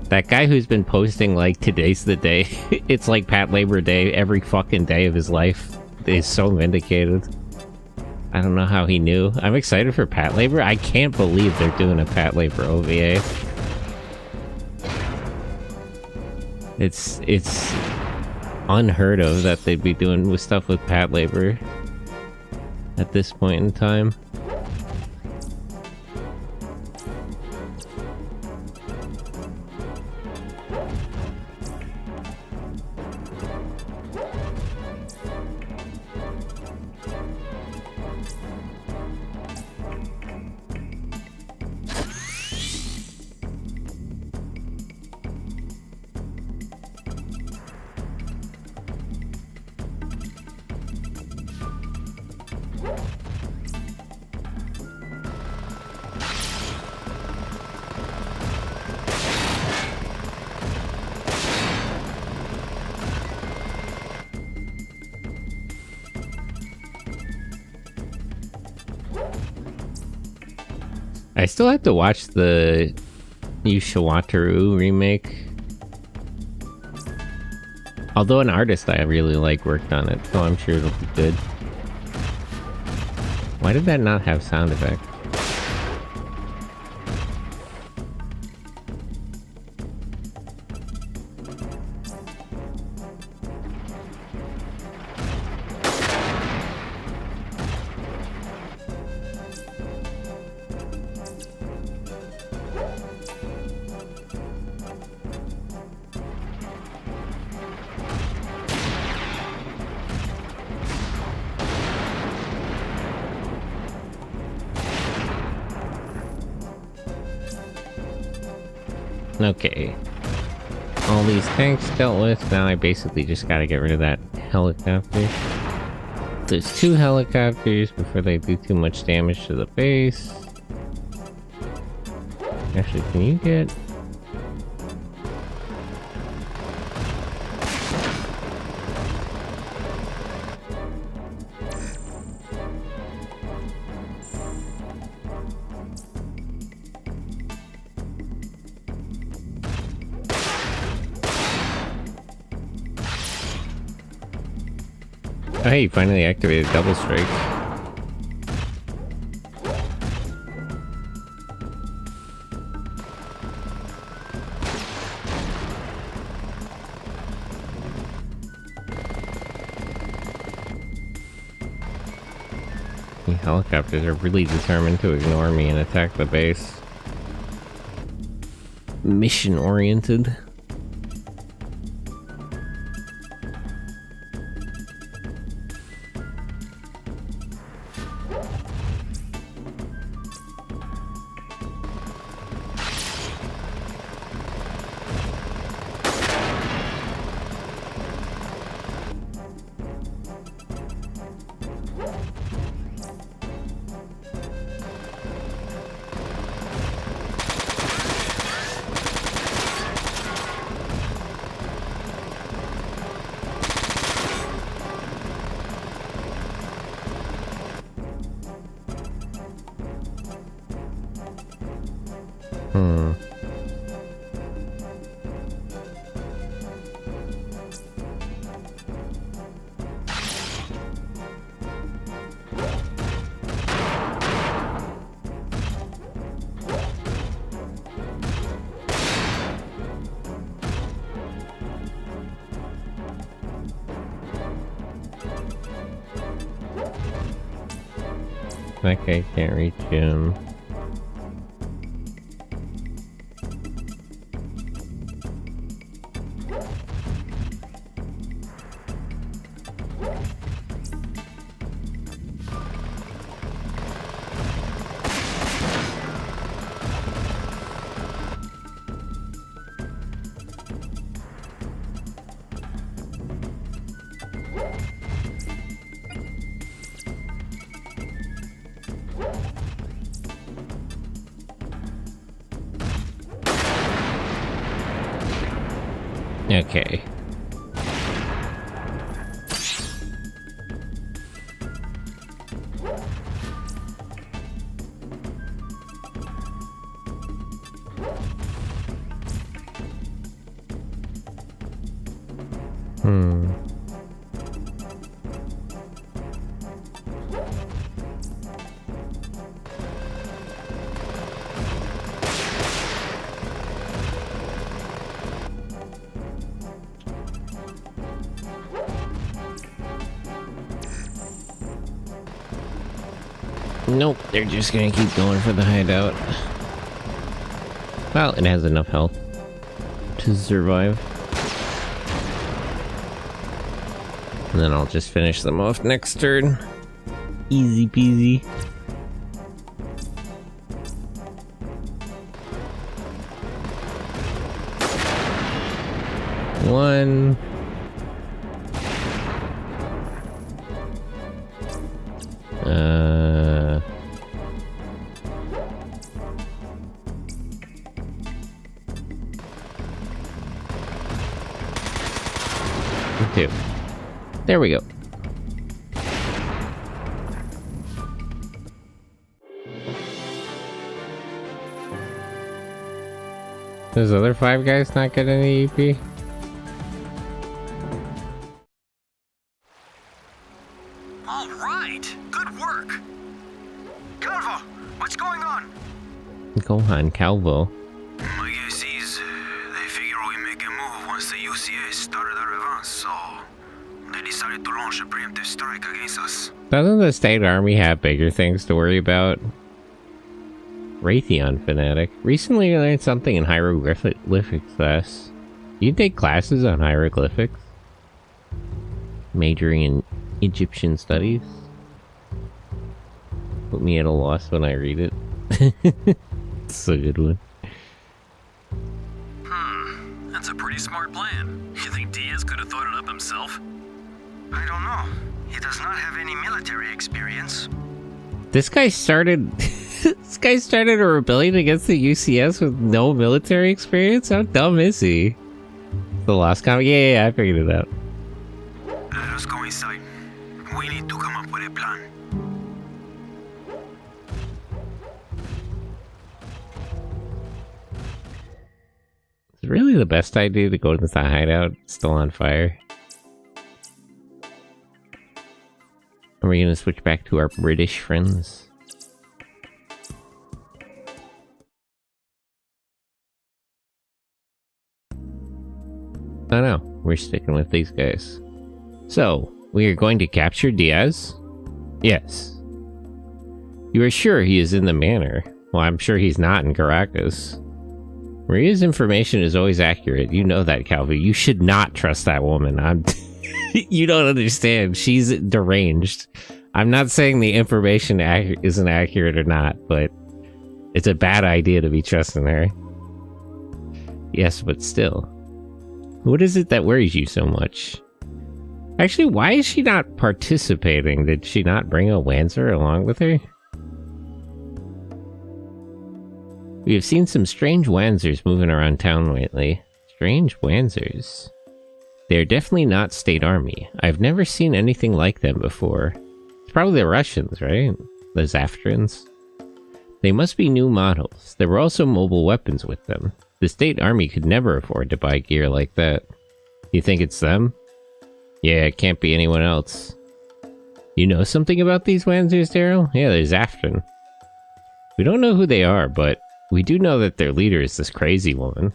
That guy who's been posting like today's the day, it's like Pat Labor Day every fucking day of his life, is so vindicated. I don't know how he knew. I'm excited for Pat Labor. I can't believe they're doing a Pat Labor OVA. It's unheard of that they'd be doing with stuff with Pat Labor at this point in time. I still have to watch the Yushawataru remake. Although an artist I really like worked on it, so I'm sure it'll be good. Why did that not have sound effect? Okay. All these tanks dealt with, now I basically just gotta get rid of that helicopter. There's 2 helicopters before they do too much damage to the base. Actually, can you get... Oh, hey, you finally activated double strike. The helicopters are really determined to ignore me and attack the base. Mission oriented. That guy can't reach him. okay. Nope, they're just gonna keep going for the hideout. Well, it has enough health to survive. And then I'll just finish them off next turn. Easy peasy. One. Two. There we go. Those other 5 guys not get any EP? All right, good work. Calvo, what's going on? Go on, Calvo. My guess is they figure we make a move once the UCA started our advance, so they decided to launch a preemptive strike against us. Doesn't the state army have bigger things to worry about? Raytheon fanatic. Recently I learned something in hieroglyphics class. You can take classes on hieroglyphics? Majoring in Egyptian studies? Put me at a loss when I read it. It's a good one. That's a pretty smart plan. You think Diaz could have thought it up himself? I don't know. He does not have any military experience. This guy started... this guy started a rebellion against the UCS with no military experience? How dumb is he? The last comic? Yeah, I figured it out. Let us go inside. We need to come up with a plan. It's really the best idea to go into the hideout still on fire. Are we gonna switch back to our British friends? Oh no, we're sticking with these guys. So, we are going to capture Diaz? Yes. You are sure he is in the manor? Well, I'm sure he's not in Caracas. Maria's information is always accurate. You know that, Calvi. You should not trust that woman. You don't understand. She's deranged. I'm not saying the information isn't accurate or not, but it's a bad idea to be trusting her. Yes, but still. What is it that worries you so much? Actually, why is she not participating? Did she not bring a Wanzer along with her? We have seen some strange Wanzers moving around town lately. Strange Wanzers? They are definitely not state army. I've never seen anything like them before. It's probably the Russians, right? The Zaftrans? They must be new models. There were also mobile weapons with them. The state army could never afford to buy gear like that. You think it's them? Yeah, it can't be anyone else. You know something about these Wanzers, Daryl? Yeah, they're Zaftran. We don't know who they are, but we do know that their leader is this crazy woman.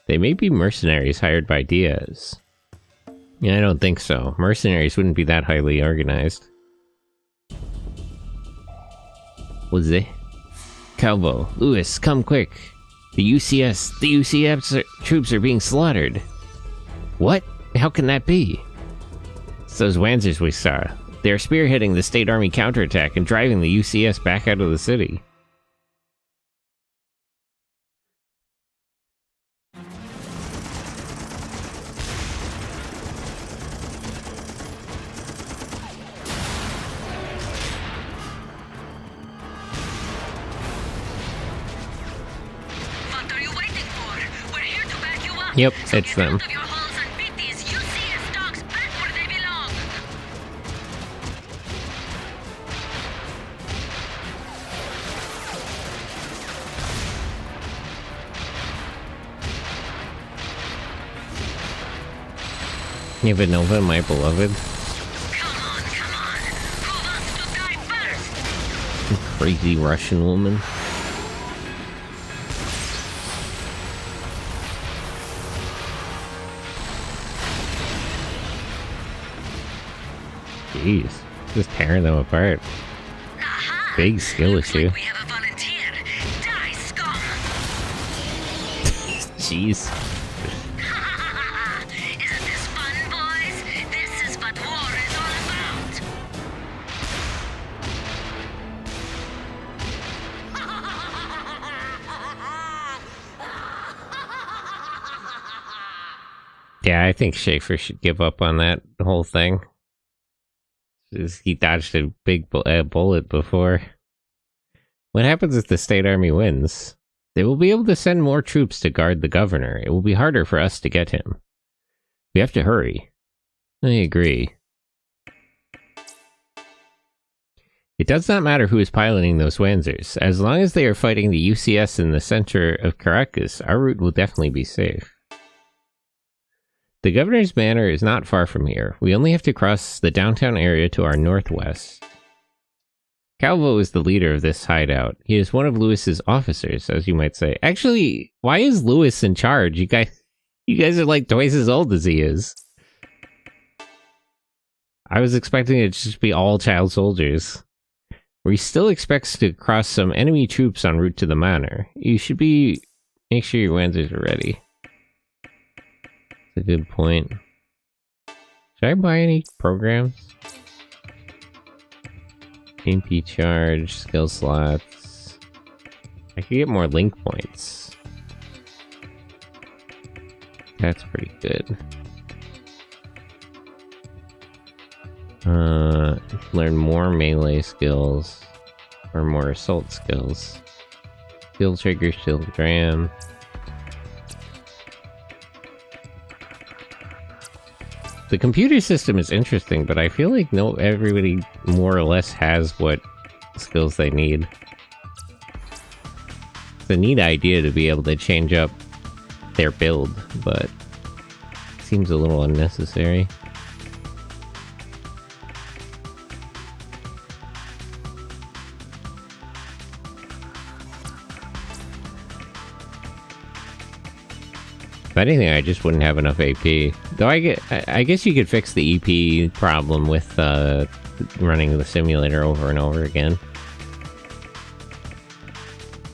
They may be mercenaries hired by Diaz. Yeah, I don't think so. Mercenaries wouldn't be that highly organized. What's it? Calvo, Lewis, come quick. The UCS troops are being slaughtered. What? How can that be? It's those Wanzers we saw. They're spearheading the state army counterattack and driving the UCS back out of the city. What are you waiting for? We're here to back you up. Yep, it's them. Out of your holes and beat these UCS dogs back where they belong. Yeah, but Nova, my beloved. Come on, come on. Who wants to die first? Crazy Russian woman. Jeez, just tearing them apart. Aha! Big skill Looks issue. like we have a volunteer. Die, scum! Jeez. Isn't this fun, boys? This is what war is all about. Yeah, I think Schaefer should give up on that whole thing. He dodged a big bullet before. What happens if the state army wins? They will be able to send more troops to guard the governor. It will be harder for us to get him. We have to hurry. I agree. It does not matter who is piloting those Wanzers. As long as they are fighting the UCS in the center of Caracas, our route will definitely be safe. The governor's manor is not far from here. We only have to cross the downtown area to our northwest. Calvo is the leader of this hideout. He is one of Lewis's officers, as you might say. Actually, why is Lewis in charge? You guys are like twice as old as he is. I was expecting it to just be all child soldiers. He still expects to cross some enemy troops en route to the manor. You should make sure your Wanzers are ready. That's a good point. Should I buy any programs? MP charge, skill slots. I could get more link points. That's pretty good. Learn more melee skills. Or more assault skills. Shield trigger, shield gram. The computer system is interesting, but I feel like everybody more or less has what skills they need. It's a neat idea to be able to change up their build, but it seems a little unnecessary. If anything, I just wouldn't have enough AP. Though I guess you could fix the EP problem with running the simulator over and over again.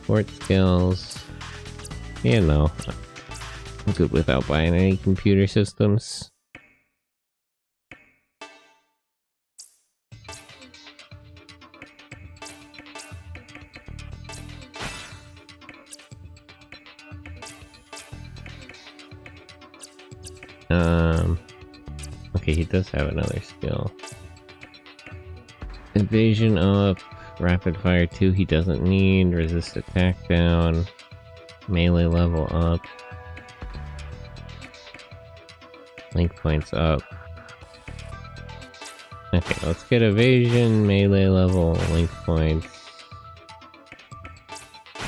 Sport skills. Yeah, no. I'm good without buying any computer systems. Okay, he does have another skill. Evasion up, rapid fire 2 he doesn't need, resist attack down, melee level up, link points up. Okay, let's get evasion, melee level, link points,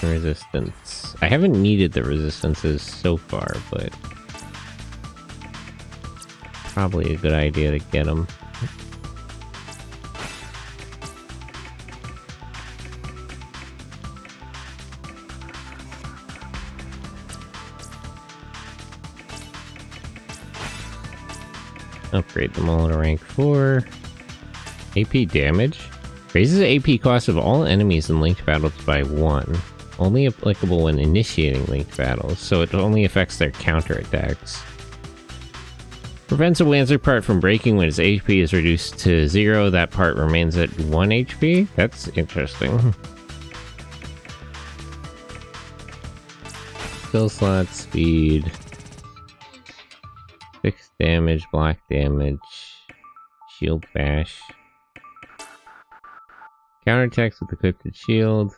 resistance. I haven't needed the resistances so far, but probably a good idea to get them. Upgrade them all to rank 4. AP damage. Raises AP cost of all enemies in linked battles by 1. Only applicable when initiating linked battles, so it only affects their counterattacks. Prevents a Wanzer part from breaking when its HP is reduced to 0. That part remains at 1 HP? That's interesting. Skill slot, speed. Fixed damage, block damage. Shield bash. Counterattacks with equipped shield.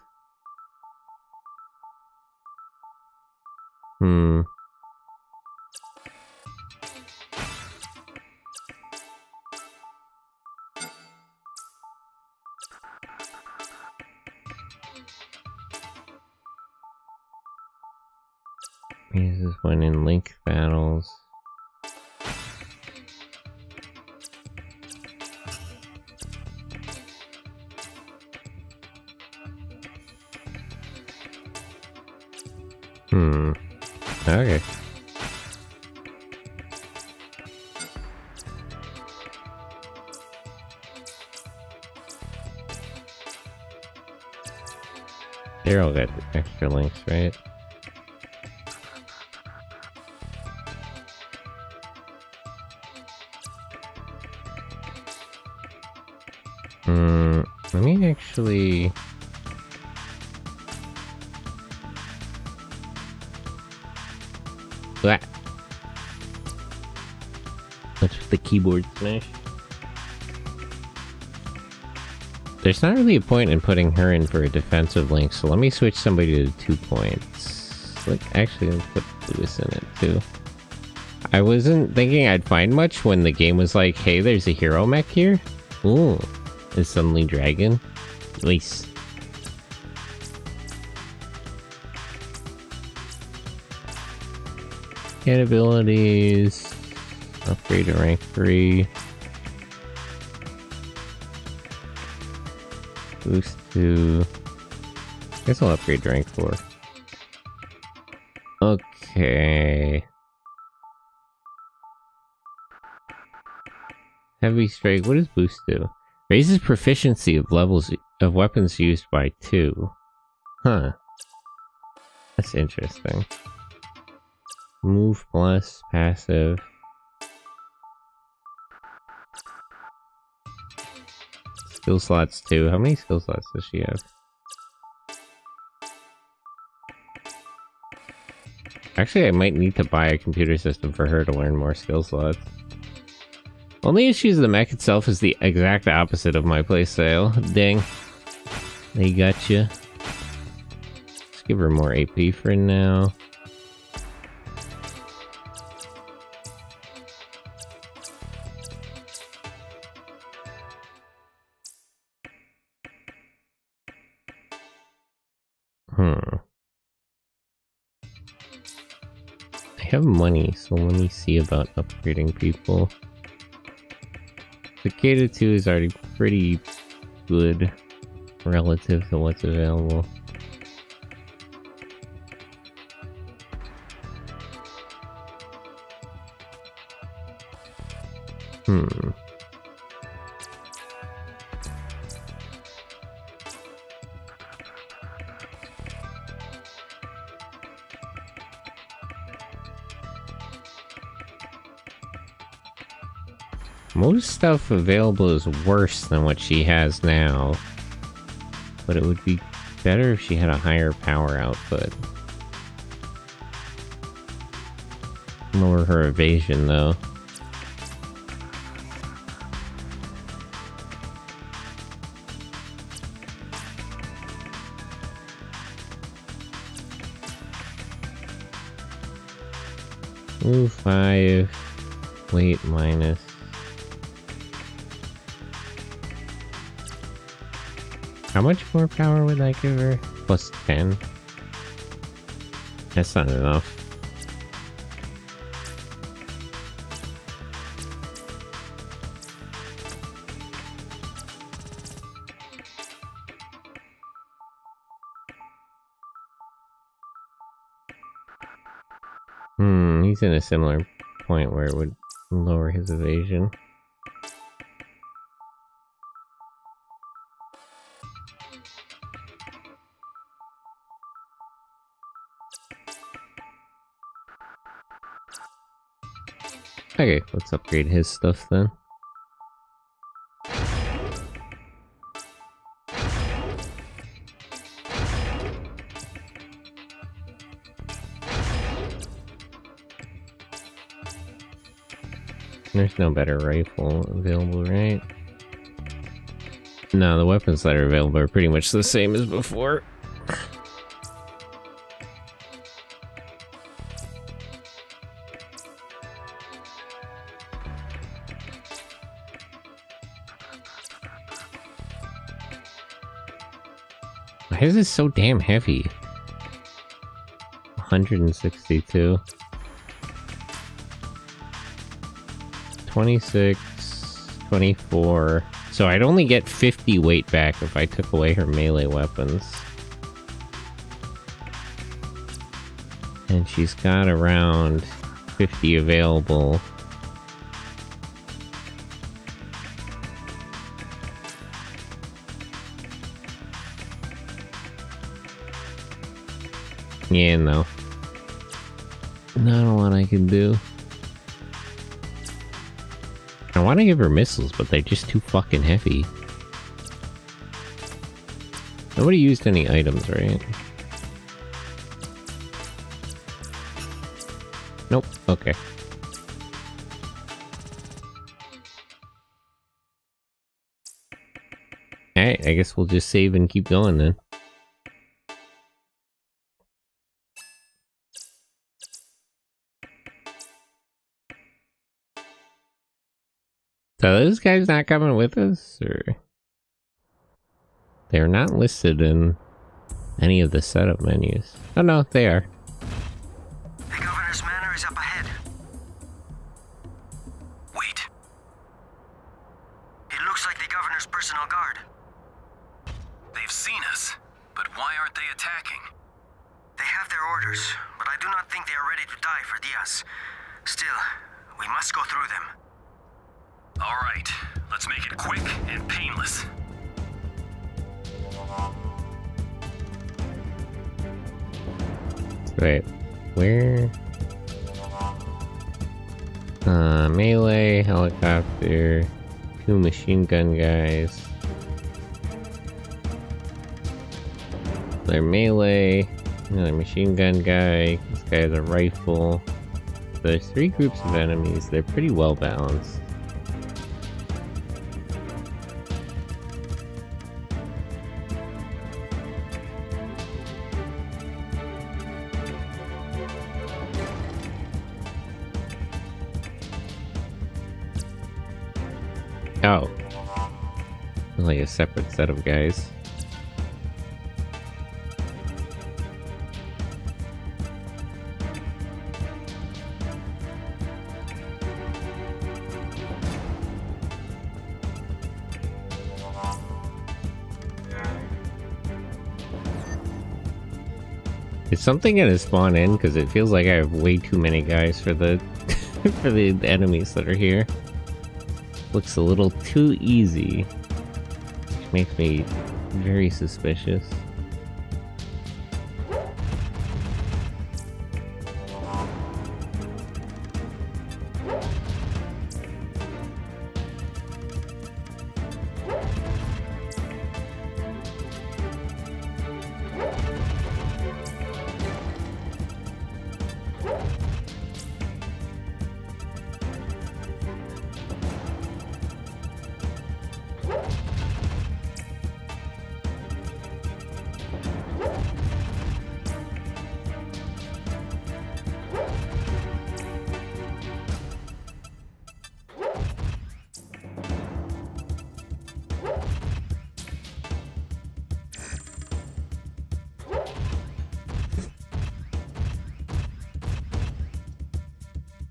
Uses when in link battles. Okay. They're all got extra links, right? Let me actually... Blah. What's with the keyboard smash? There's not really a point in putting her in for a defensive link, so let me switch somebody to 2 points. Like, actually, let's put Lewis in it too. I wasn't thinking I'd find much when the game was like, hey, there's a hero mech here. Ooh, it's suddenly dragon. Nice. Get abilities. Upgrade to rank 3. Boost to... I guess I'll upgrade to rank 4. Okay. Heavy strike. What does boost do? Raises proficiency of levels of weapons used by 2. Huh. That's interesting. Move plus passive. Skill slots 2. How many skill slots does she have? Actually, I might need to buy a computer system for her to learn more skill slots. Only issue is the mech itself is the exact opposite of my playstyle. Dang. They gotcha. Let's give her more AP for now. I have money, so let me see about upgrading people. Cicada 2 is already pretty good relative to what's available. Most stuff available is worse than what she has now, but it would be better if she had a higher power output. Lower her evasion, though. Move 5, weight minus. How much more power would I give her? Plus 10? That's not enough. He's in a similar point where it would lower his evasion. Okay, let's upgrade his stuff then. There's no better rifle available, right? No, the weapons that are available are pretty much the same as before. Why is this so damn heavy? 162. 26, 24. So I'd only get 50 weight back if I took away her melee weapons. And she's got around 50 available. Yeah, no. Not a lot I can do. I want to give her missiles, but they're just too fucking heavy. Nobody used any items, right? Nope. Okay. Alright, I guess we'll just save and keep going then. So those guys not coming with us, or they're not listed in any of the setup menus? Oh no, they are. The governor's manor is up ahead. Wait. It looks like the governor's personal guard. They've seen us, but why aren't they attacking? They have their orders, but I do not think they are ready to die for Diaz. Still, we must go through them. All right, let's make it quick and painless. Wait, where? Melee, helicopter, 2 machine gun guys. They're melee, another machine gun guy, this guy has a rifle. There's 3 groups of enemies, they're pretty well balanced. Oh. Like a separate set of guys. Is something gonna spawn in? Because it feels like I have way too many guys for the for the enemies that are here. Looks a little too easy, which makes me very suspicious.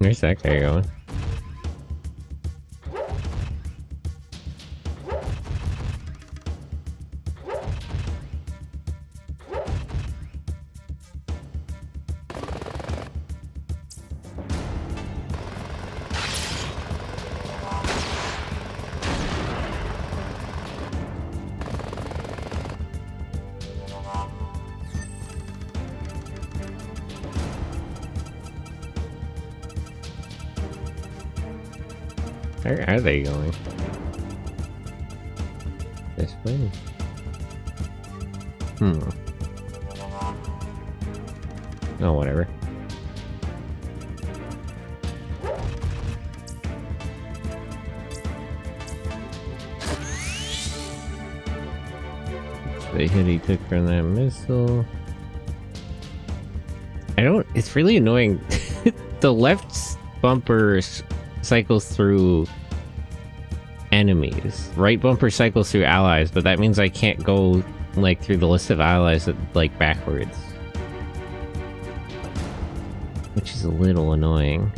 Where's that guy going? Where are they going? This way? Oh, whatever. The hit he took from that missile. It's really annoying. The left bumper cycles through enemies. Right bumper cycles through allies, but that means I can't go like through the list of allies like backwards, which is a little annoying.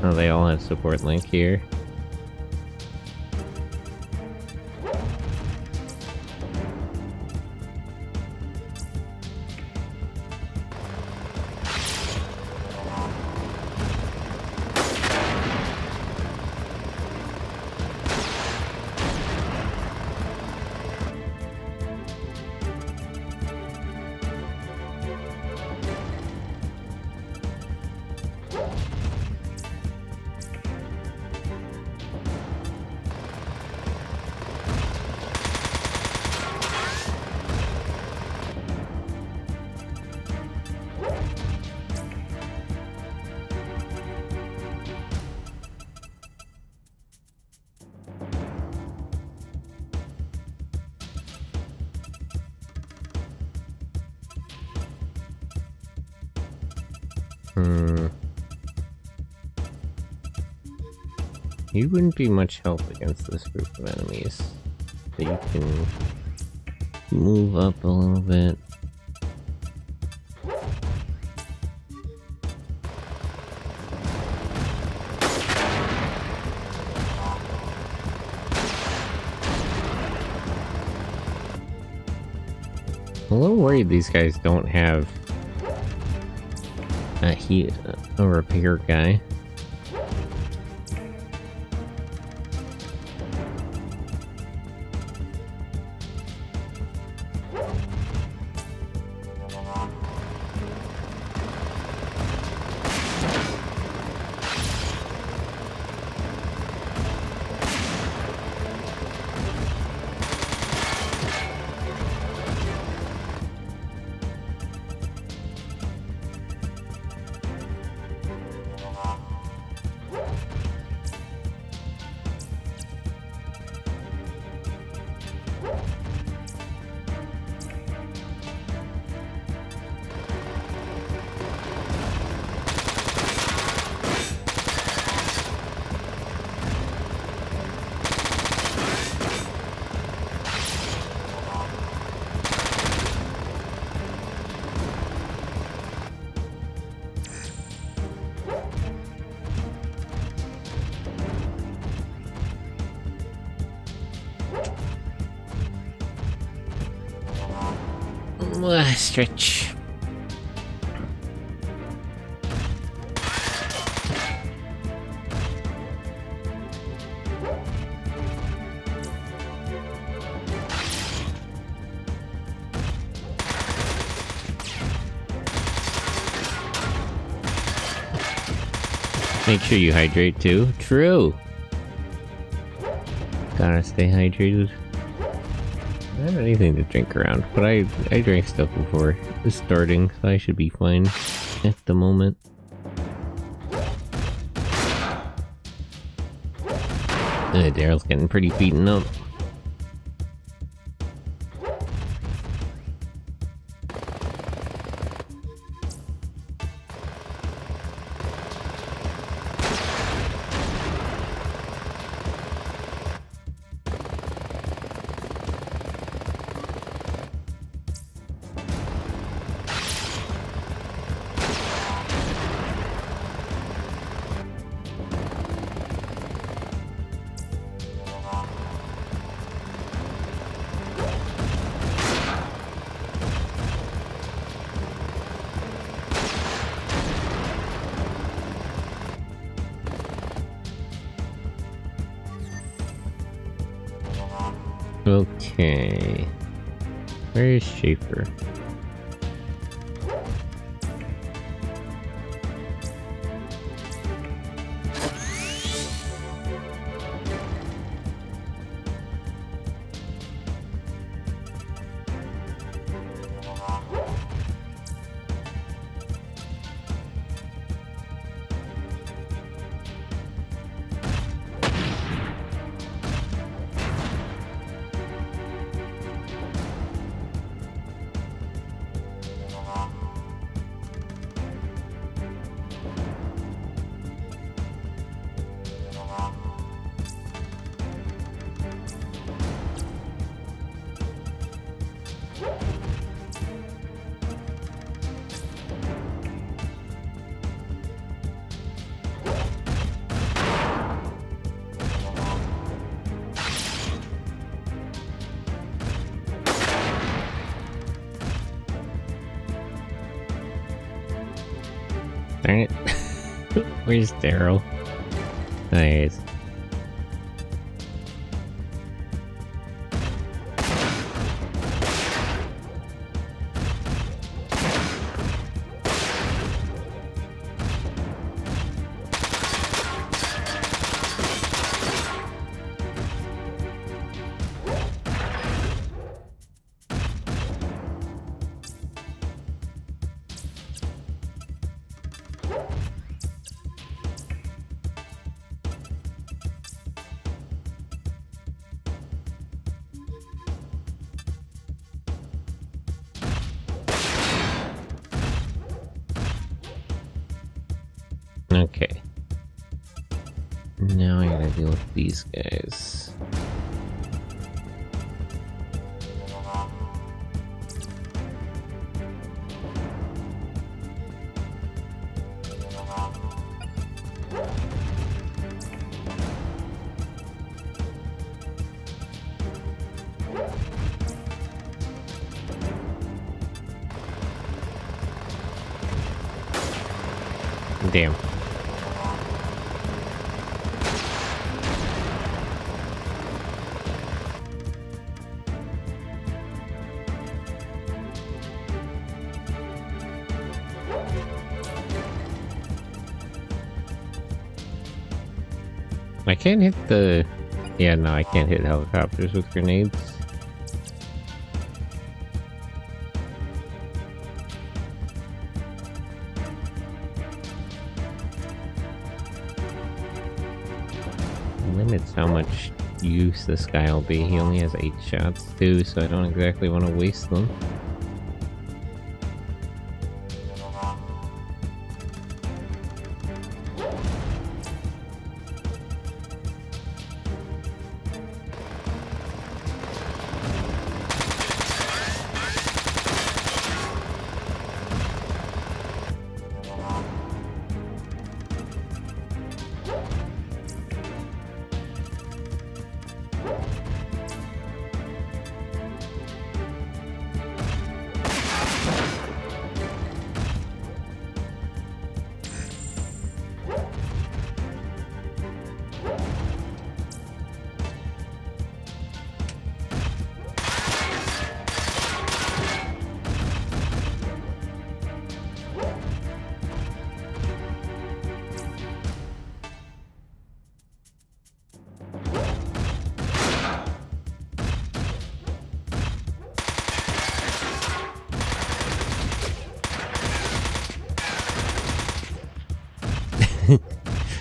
Oh, they all have support link here. You wouldn't be much help against this group of enemies. But you can move up a little bit. I'm a little worried these guys don't have a repair guy. Stretch. Make sure you hydrate too. True. Gotta stay hydrated. I don't have anything to drink around, but I drank stuff before starting, so I should be fine at the moment. Daryl's getting pretty beaten up. Okay. Where is Schaefer? Darn it. Where's Daryl? There he is. Okay. Now I gotta deal with these guys. Damn. I can't hit the... Yeah, no, I can't hit helicopters with grenades. Limits how much use this guy will be. He only has 8 shots too, so I don't exactly want to waste them.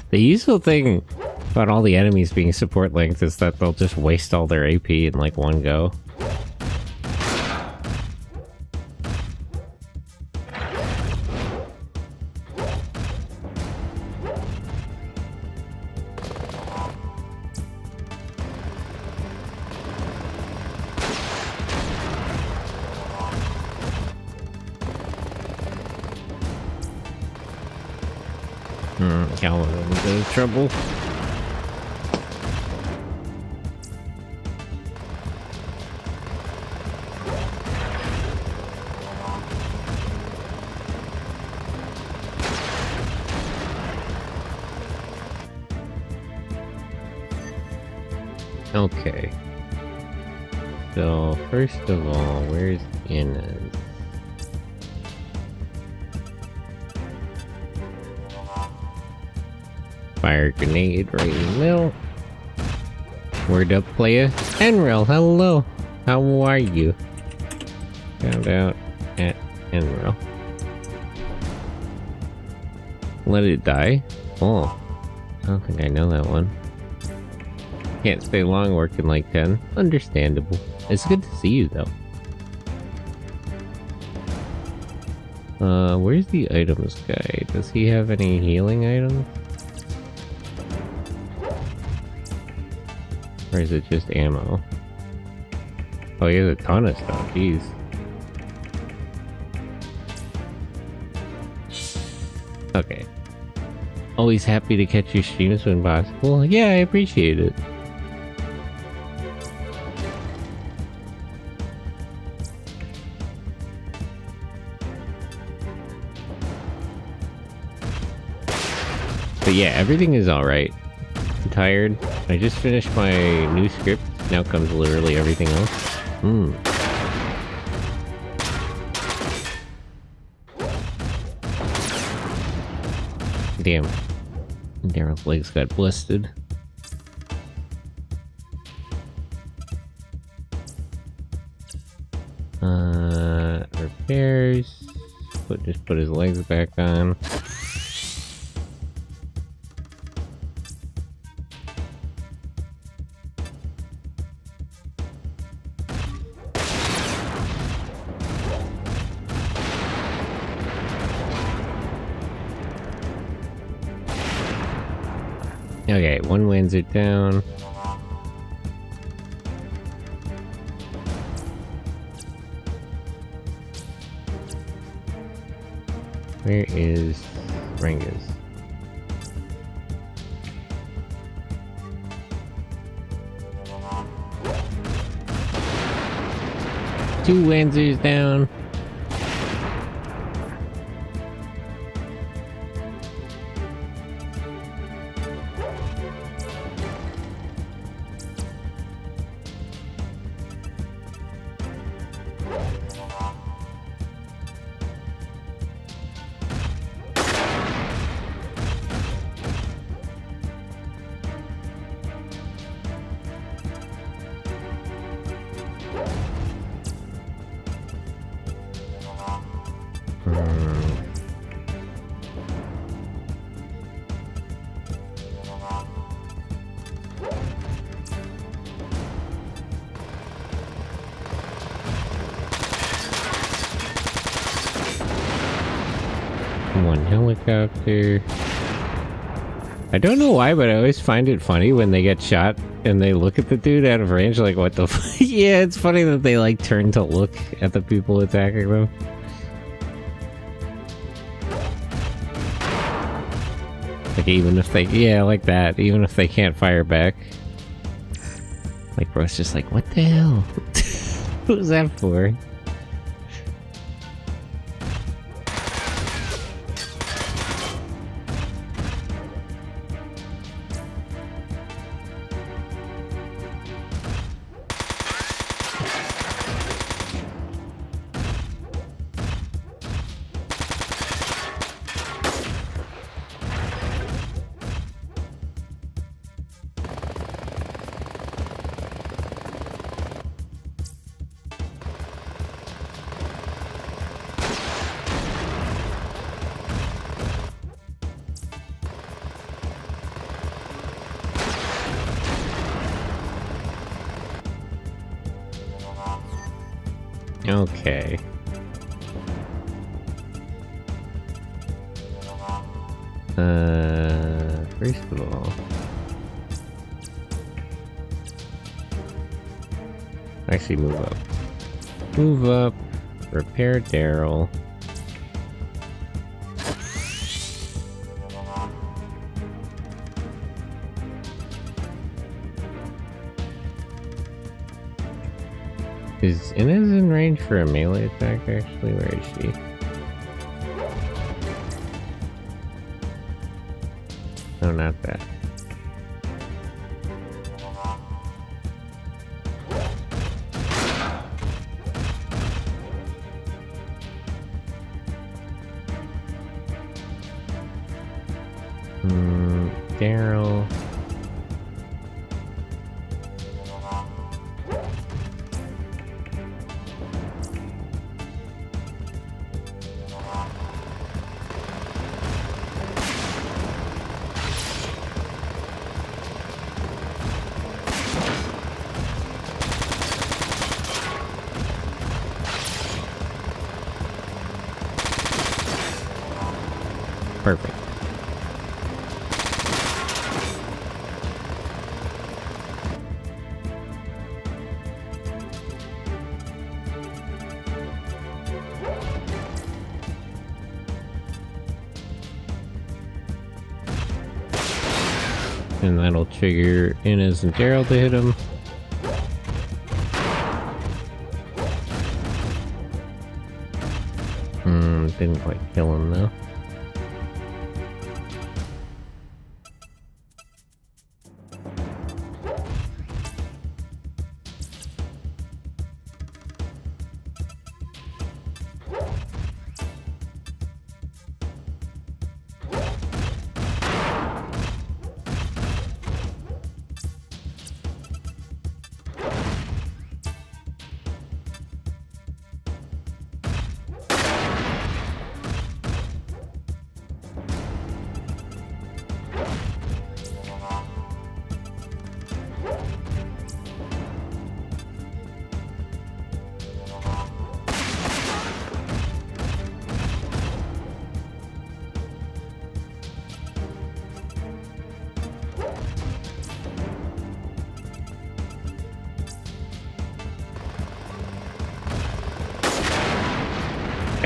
The useful thing about all the enemies being support length is that they'll just waste all their AP in like one go. Calvin in a bit of trouble. Okay. So, first of all, where's Inez? Fire grenade right in the middle. Word up, player. Enrel, hello. How are you? Found out at Enrel. Let it die? Oh. I don't think I know that one. Can't stay long working like 10. Understandable. It's good to see you, though. Where's the items guy? Does he have any healing items? Or is it just ammo? Oh, he has a ton of stuff, jeez. Okay. Always happy to catch your streams when possible. Yeah, I appreciate it. But yeah, everything is alright. I'm tired. I just finished my new script. Now comes literally everything else. Damn. Daryl's legs got blistered. Repairs. Just put his legs back on. Okay, one Windsor down. Where is Rangas? Two Windsors down. One helicopter. I don't know why, but I always find it funny when they get shot and they look at the dude out of range like, what the f— Yeah, it's funny that they like turn to look at the people attacking them. Like even if they— yeah, like that. Even if they can't fire back. Like bro's just like, what the hell? What was that for? Okay. First of all, actually move up. Move up. Repair Daryl. Is Inez in range for a melee attack, actually? Where is she? No, not that. Daryl. Perfect. And that'll trigger Inez and Daryl to hit him. Didn't quite kill him though.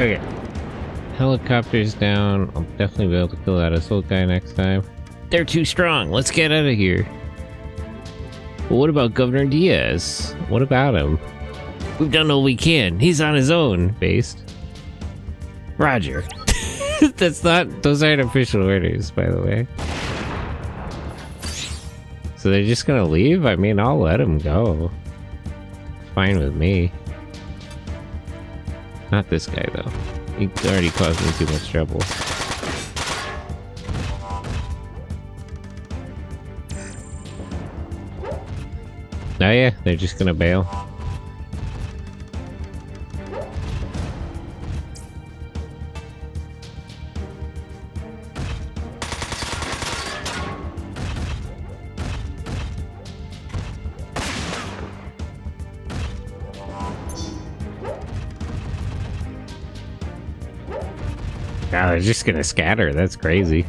Okay. Helicopter's down. I'll definitely be able to kill that assault guy next time. They're too strong. Let's get out of here. But what about Governor Diaz? What about him? We've done all we can. He's on his own, based. Roger. Those aren't official orders, by the way. So they're just gonna leave? I mean, I'll let them go. Fine with me. Not this guy, though. He already caused me too much trouble. Oh yeah, they're just gonna bail. God, they're just gonna scatter. That's crazy.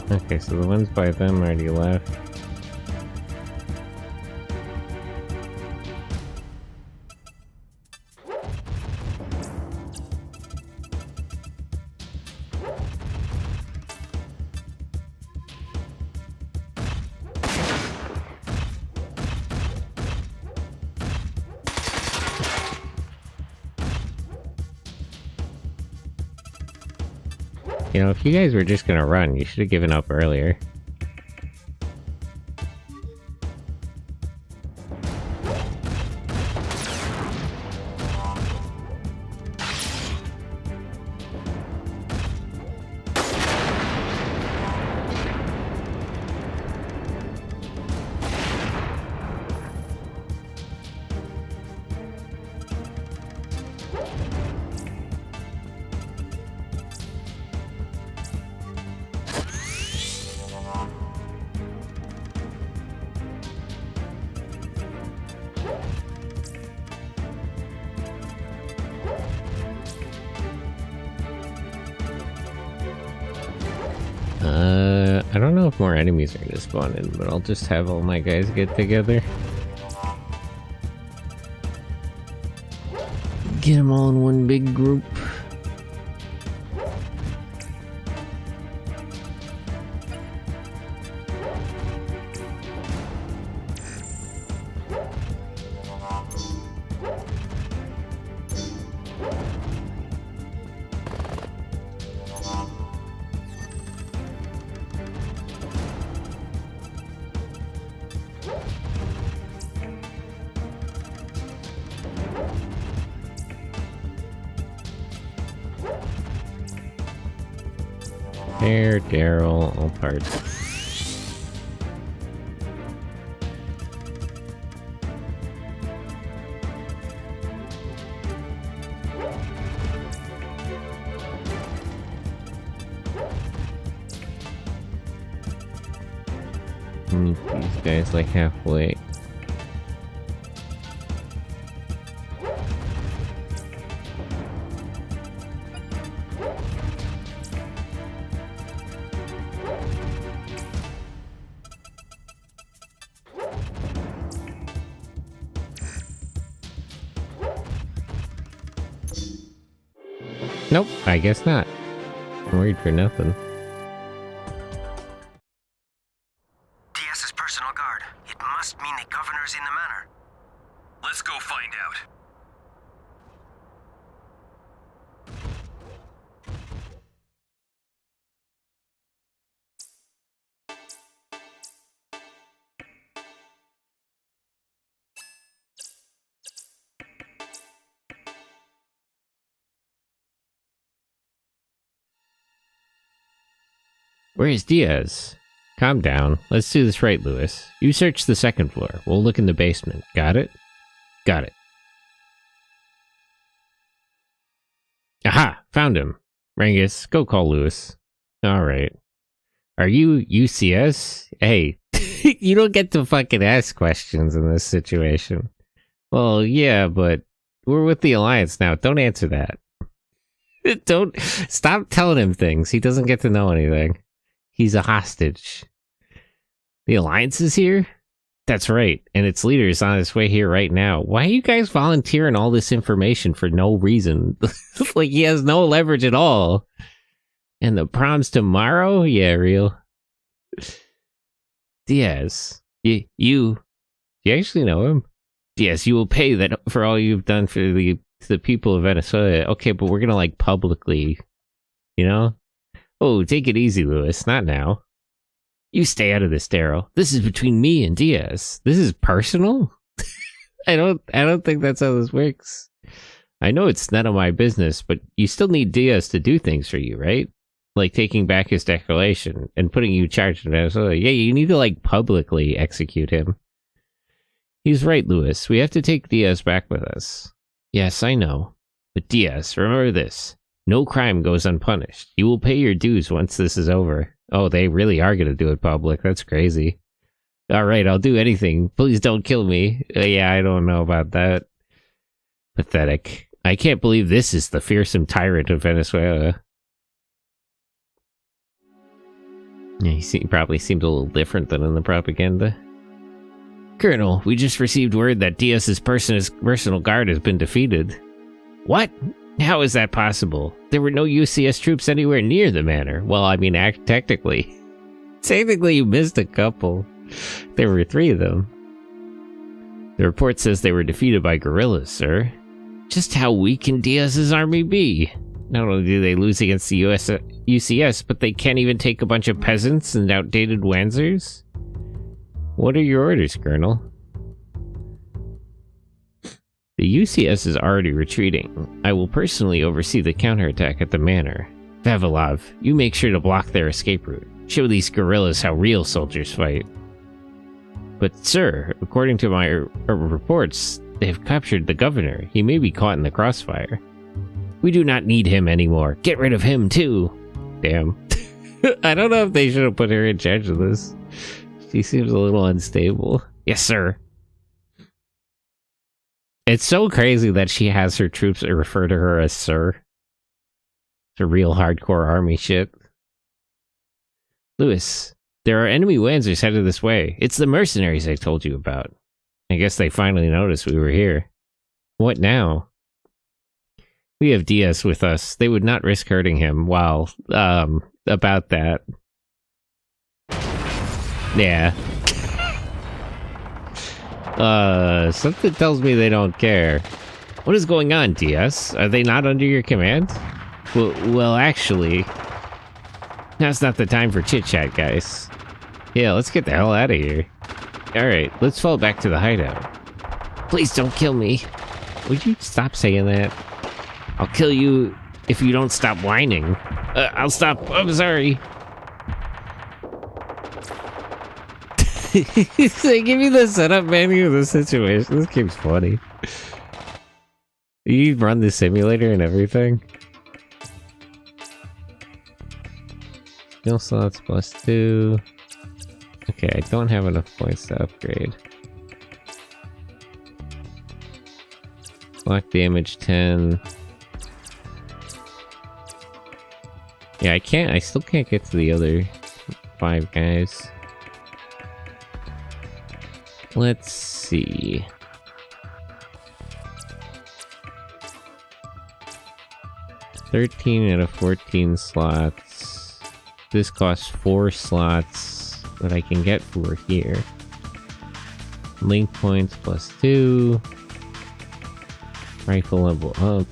Okay, so the ones by them already left. You know, if you guys were just gonna run, you should have given up earlier. I don't know if more enemies are gonna spawn in, but I'll just have all my guys get together. Get them all in one big group. There, Daryl, all parts. Meet these guys like halfway. Nope, I guess not. I'm worried for nothing. Diaz's personal guard. It must mean the governor's in the manor. Let's go find out. Where's Diaz? Calm down. Let's do this right, Lewis. You search the second floor. We'll look in the basement. Got it? Got it. Aha! Found him. Rangus, go call Lewis. Alright. Are you UCS? Hey, you don't get to fucking ask questions in this situation. Well, yeah, but we're with the Alliance now. Don't answer that. Don't stop telling him things. He doesn't get to know anything. He's a hostage. The Alliance is here? That's right, and its leader is on his way here right now. Why are you guys volunteering all this information for no reason? Like, he has no leverage at all. And the prom's tomorrow? Yeah, real. Diaz, you actually know him? Yes, you will pay that for all you've done for the people of Venezuela. Okay, but we're gonna, like, publicly, you know? Oh, take it easy, Lewis. Not now. You stay out of this, Daryl. This is between me and Diaz. This is personal? I don't think that's how this works. I know it's none of my business, but you still need Diaz to do things for you, right? Like taking back his declaration and putting you charged in Venezuela. Yeah, you need to, like, publicly execute him. He's right, Lewis. We have to take Diaz back with us. Yes, I know. But Diaz, remember this. No crime goes unpunished. You will pay your dues once this is over. Oh, they really are going to do it public. That's crazy. All right, I'll do anything. Please don't kill me. Yeah, I don't know about that. Pathetic. I can't believe this is the fearsome tyrant of Venezuela. Yeah, he probably seems a little different than in the propaganda. Colonel, we just received word that Diaz's personal guard has been defeated. What? How is that possible? There were no UCS troops anywhere near the manor. Well, I mean, technically. Technically, you missed a couple. There were 3 of them. The report says they were defeated by guerrillas, sir. Just how weak can Diaz's army be? Not only do they lose against the UCS, but they can't even take a bunch of peasants and outdated Wanzers? What are your orders, Colonel? The UCS is already retreating. I will personally oversee the counterattack at the manor. Vavilov, you make sure to block their escape route. Show these guerrillas how real soldiers fight. But sir, according to my reports, they have captured the governor. He may be caught in the crossfire. We do not need him anymore. Get rid of him too. Damn. I don't know if they should have put her in charge of this. She seems a little unstable. Yes, sir. It's so crazy that she has her troops refer to her as sir. It's a real hardcore army shit. Lewis, there are enemy Wanzers headed this way. It's the mercenaries I told you about. I guess they finally noticed we were here. What now? We have Diaz with us. They would not risk hurting him. Wow. About that. Yeah. Something tells me they don't care. What is going on, Diaz? Are they not under your command? Well, actually, now's not the time for chit-chat, guys. Yeah, let's get the hell out of here. Alright, let's fall back to the hideout. Please don't kill me. Would you stop saying that? I'll kill you if you don't stop whining. I'll stop. I'm sorry. They give you the setup menu of the situation. This game's funny. You run the simulator and everything. Skill slots +2. Okay, I don't have enough points to upgrade. Block damage 10. Yeah, I still can't get to the other 5 guys. Let's see. $13 out of 14 slots. This costs 4 slots, but I can get 4 here. Link points +2. Rifle level up.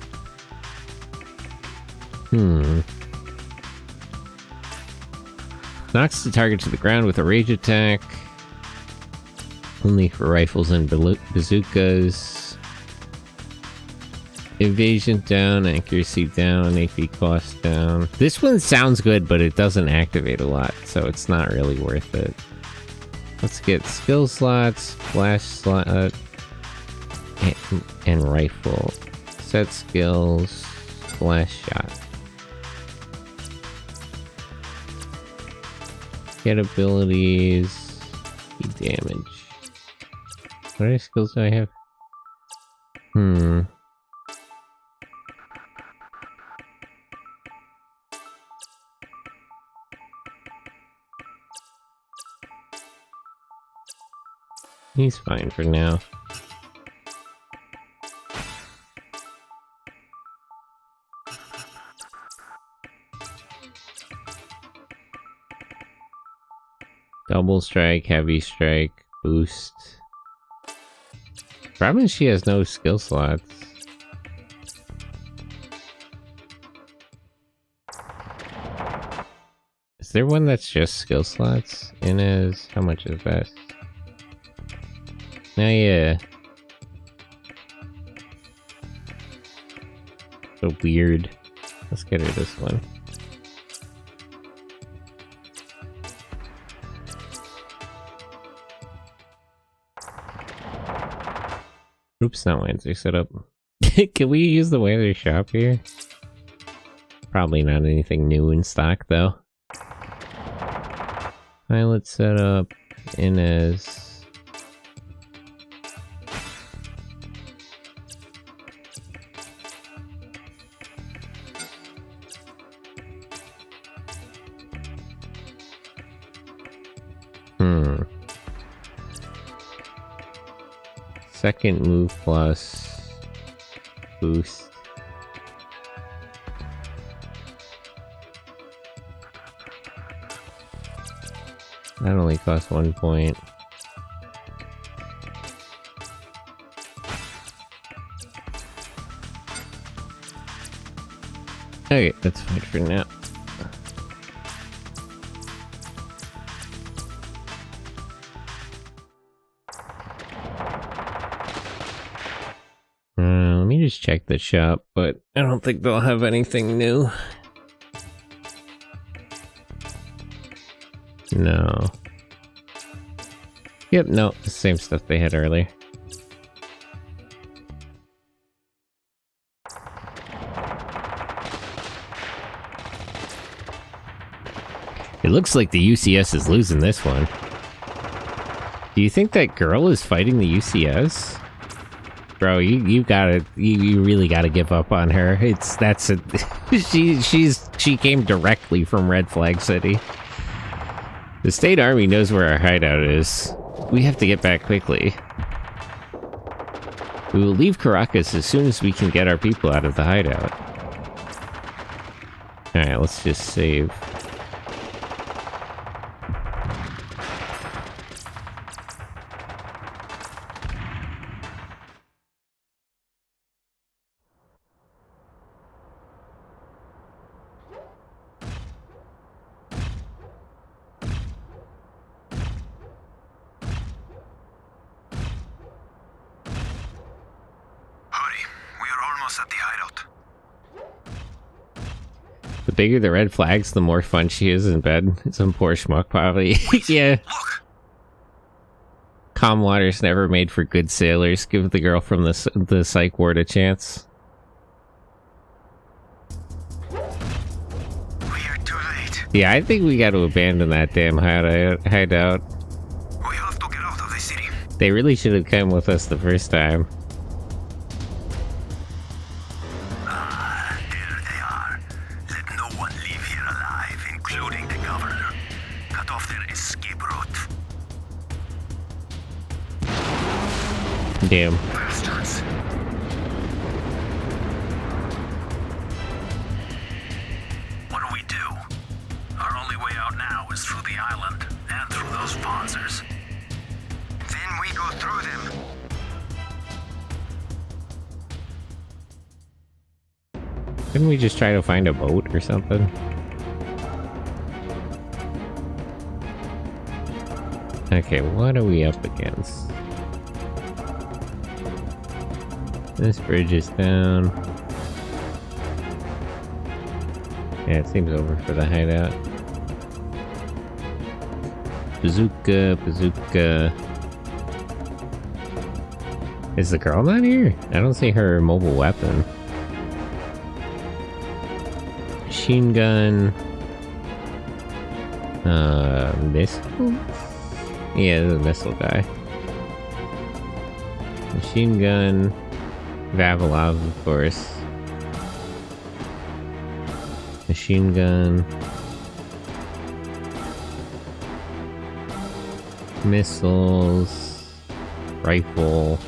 Knocks the target to the ground with a rage attack. Only for rifles and bazookas. Evasion down, accuracy down, AP cost down. This one sounds good, but it doesn't activate a lot, so it's not really worth it. Let's get skill slots, flash slot, and rifle. Set skills, flash shot. Get abilities, damage. What other skills do I have? He's fine for now. Double strike, heavy strike, boost. Problem is she has no skill slots. Is there one that's just skill slots? Inez, how much is that? Oh yeah. So weird. Let's get her this one. Oops, not Wednesday setup. Can we use the weather shop here? Probably not anything new in stock though. Pilot setup, Inez. Second move plus boost. That only costs 1 point. Okay, that's fine for now. Let me just check the shop, but I don't think they'll have anything new. No. Yep, no, the same stuff they had earlier. It looks like the UCS is losing this one. Do you think that girl is fighting the UCS? Bro, you gotta, you really gotta give up on her. She came directly from Red Flag City. The state army knows where our hideout is. We have to get back quickly. We will leave Caracas as soon as we can get our people out of the hideout. Alright, let's just save. At the hideout. The bigger the red flags, the more fun she is in bed. Some poor schmuck probably. Yeah. Look. Calm water's never made for good sailors. Give the girl from the psych ward a chance. We are too late. Yeah, I think we got to abandon that damn hideout. We have to get out of the city. They really should have come with us the first time. Damn. Bastards. What do we do? Our only way out now is through the island and through those sponsors. Then we go through them. Couldn't we just try to find a boat or something? Okay, what are we up against? This bridge is down. Yeah, it seems over for the hideout. Bazooka, bazooka. Is the girl not here? I don't see her mobile weapon. Machine gun. Missile? Yeah, this is a missile guy. Machine gun. Vavilov, of course. Machine gun. Missiles. Rifle.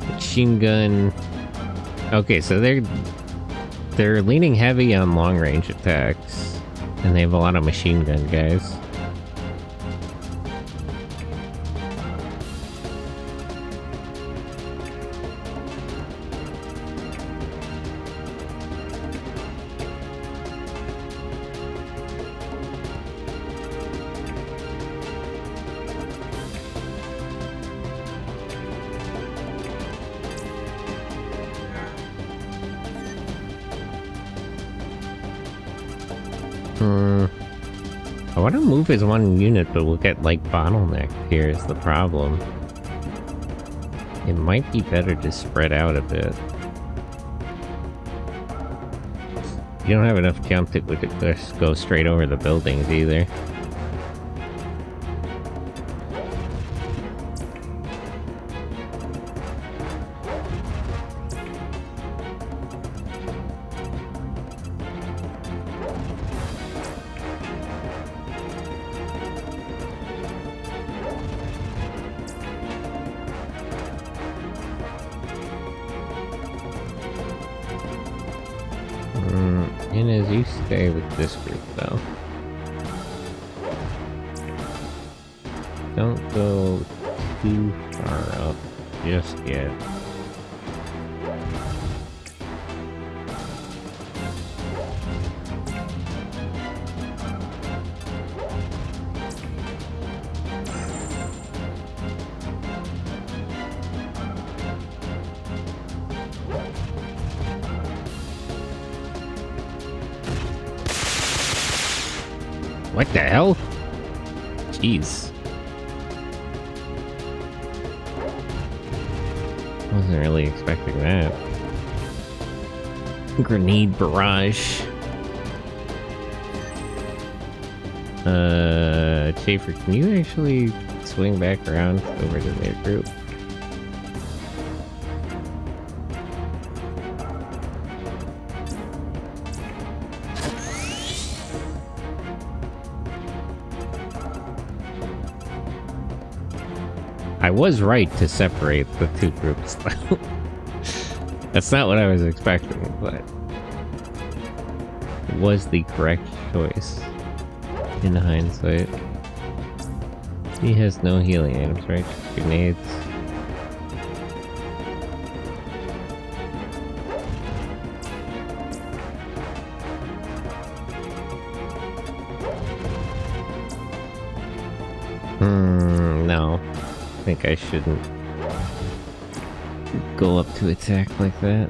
Machine gun. Okay, so they're leaning heavy on long range attacks. And they have a lot of machine gun guys. I want to move as one unit, but we'll get like bottlenecked here is the problem. It might be better to spread out a bit. You don't have enough jump to just go straight over the buildings either. Inez, you stay with this group though. Don't go too far up just yet. What the hell? Jeez. Wasn't really expecting that. Grenade barrage. Schaefer, can you actually swing back around over to their group? I was right to separate the two groups, though. That's not what I was expecting, but it was the correct choice in hindsight. He has no healing items, right? Just grenades. No. I think I shouldn't go up to attack like that.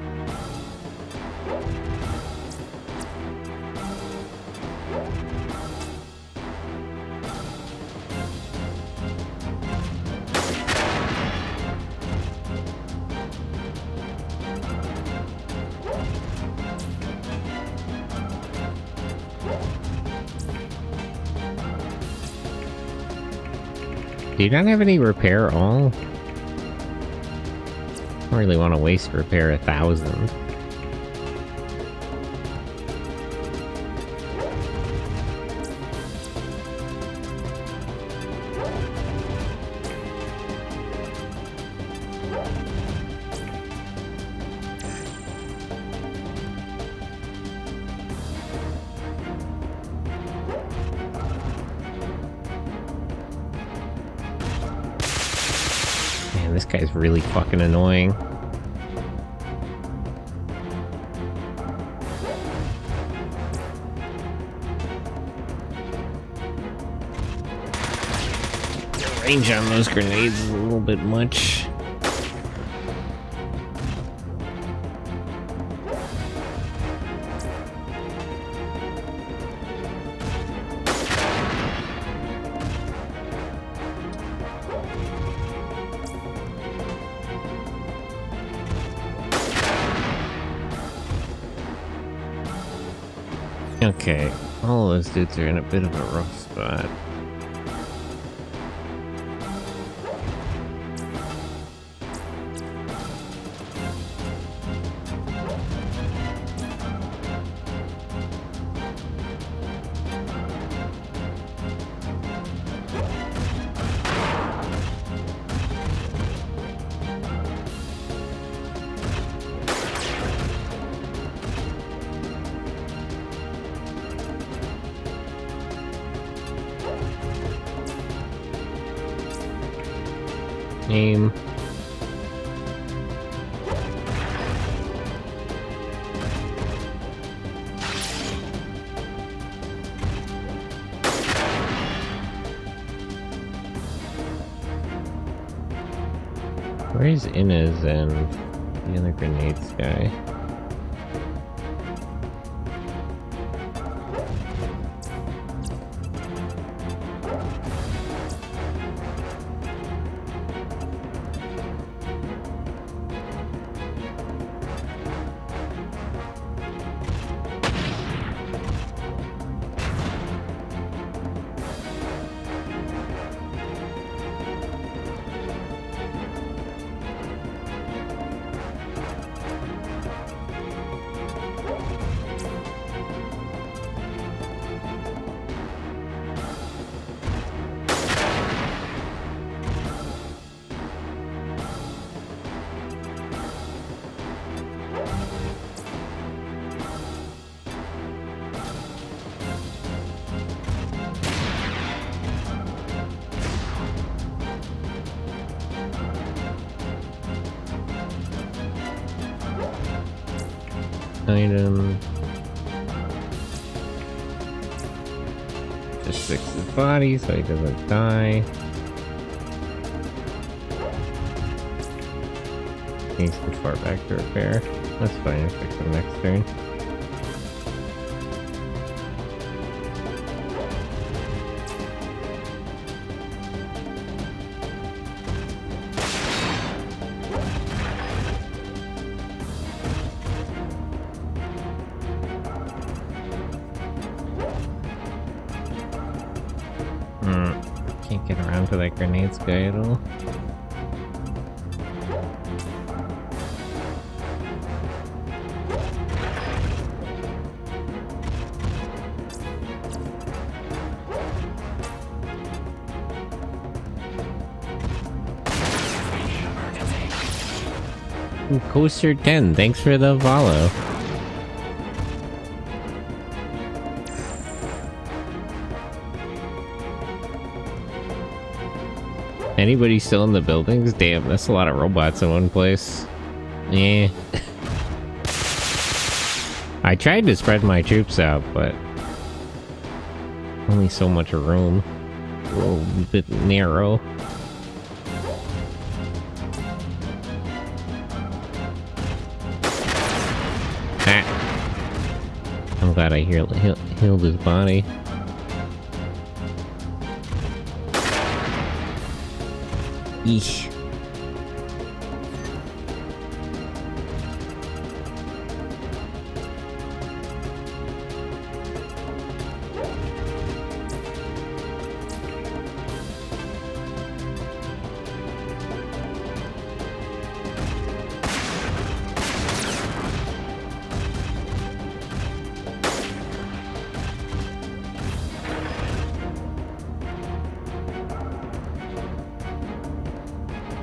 Do you not have any repair all? I don't really want to waste repair 1,000. This guy's really fucking annoying. The range on those grenades is a little bit much. Okay, all those dudes are in a bit of a rough spot. Aim. Where's Inez and the other grenades guy? Item. Just fix his body so he doesn't die. He's too far back to repair. That's fine, I'll fix him next turn. Can't get around to that grenades guy at all. Ooh, Coaster 10, thanks for the follow. Anybody still in the buildings? Damn, that's a lot of robots in one place. Yeah. I tried to spread my troops out, but only so much room. A little bit narrow. Ah. I'm glad I healed his body. Eesh.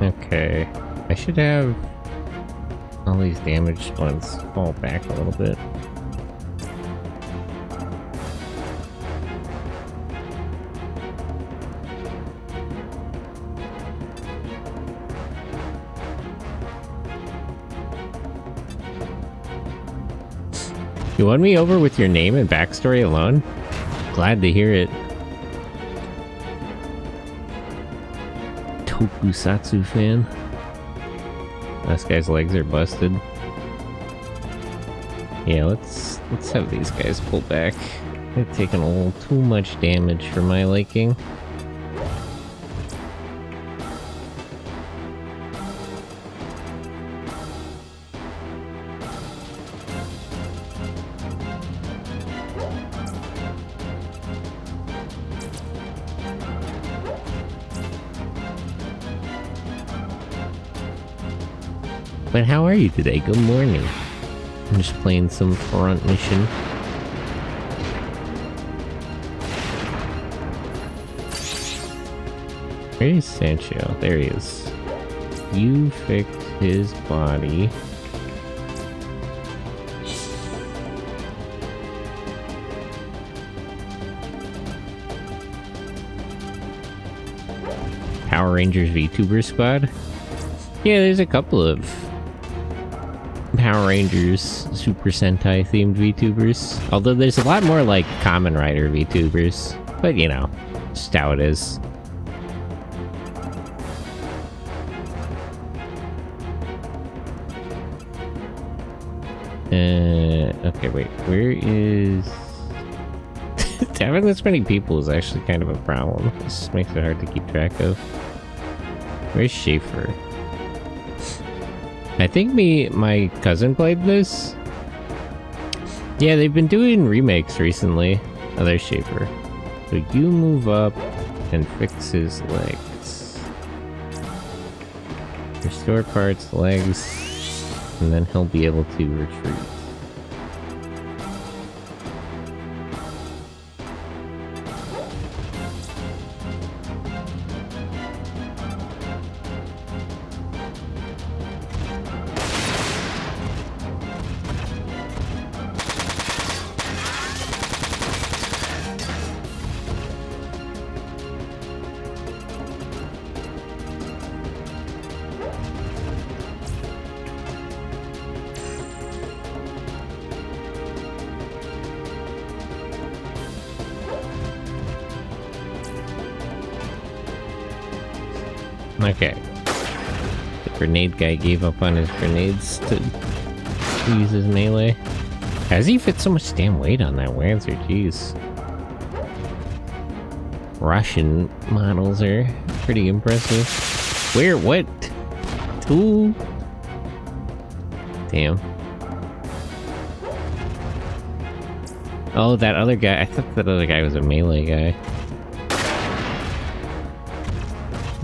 Okay, I should have all these damaged ones fall back a little bit. You won me over with your name and backstory alone? Glad to hear it. Tokusatsu fan. This guy's legs are busted. Yeah, let's have these guys pull back. They've taken a little too much damage for my liking. But how are you today? Good morning. I'm just playing some front mission. Where is Sancho? There he is. You fixed his body. Power Rangers VTuber squad. Yeah, there's a couple of Power Rangers Super Sentai themed VTubers. Although there's a lot more like Kamen Rider VTubers. But you know, just how it is. Okay, wait, where is... Having this many people is actually kind of a problem. This makes it hard to keep track of. Where's Schaefer? I think my cousin played this. Yeah, they've been doing remakes recently. Oh, there's Schaefer. So you move up and fix his legs. Restore parts, legs, and then he'll be able to retreat. Okay. The grenade guy gave up on his grenades to use his melee. How does he fit so much damn weight on that Lancer? Jeez. Russian models are pretty impressive. Where? What? Two? Damn. Oh, that other guy. I thought that other guy was a melee guy.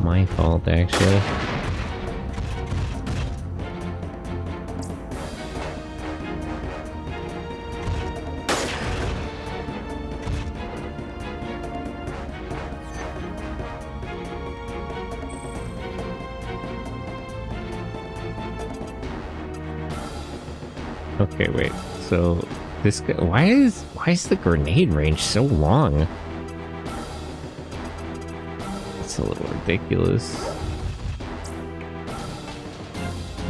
My fault, actually. Okay, wait. So this guy, why is the grenade range so long? It's a little ridiculous.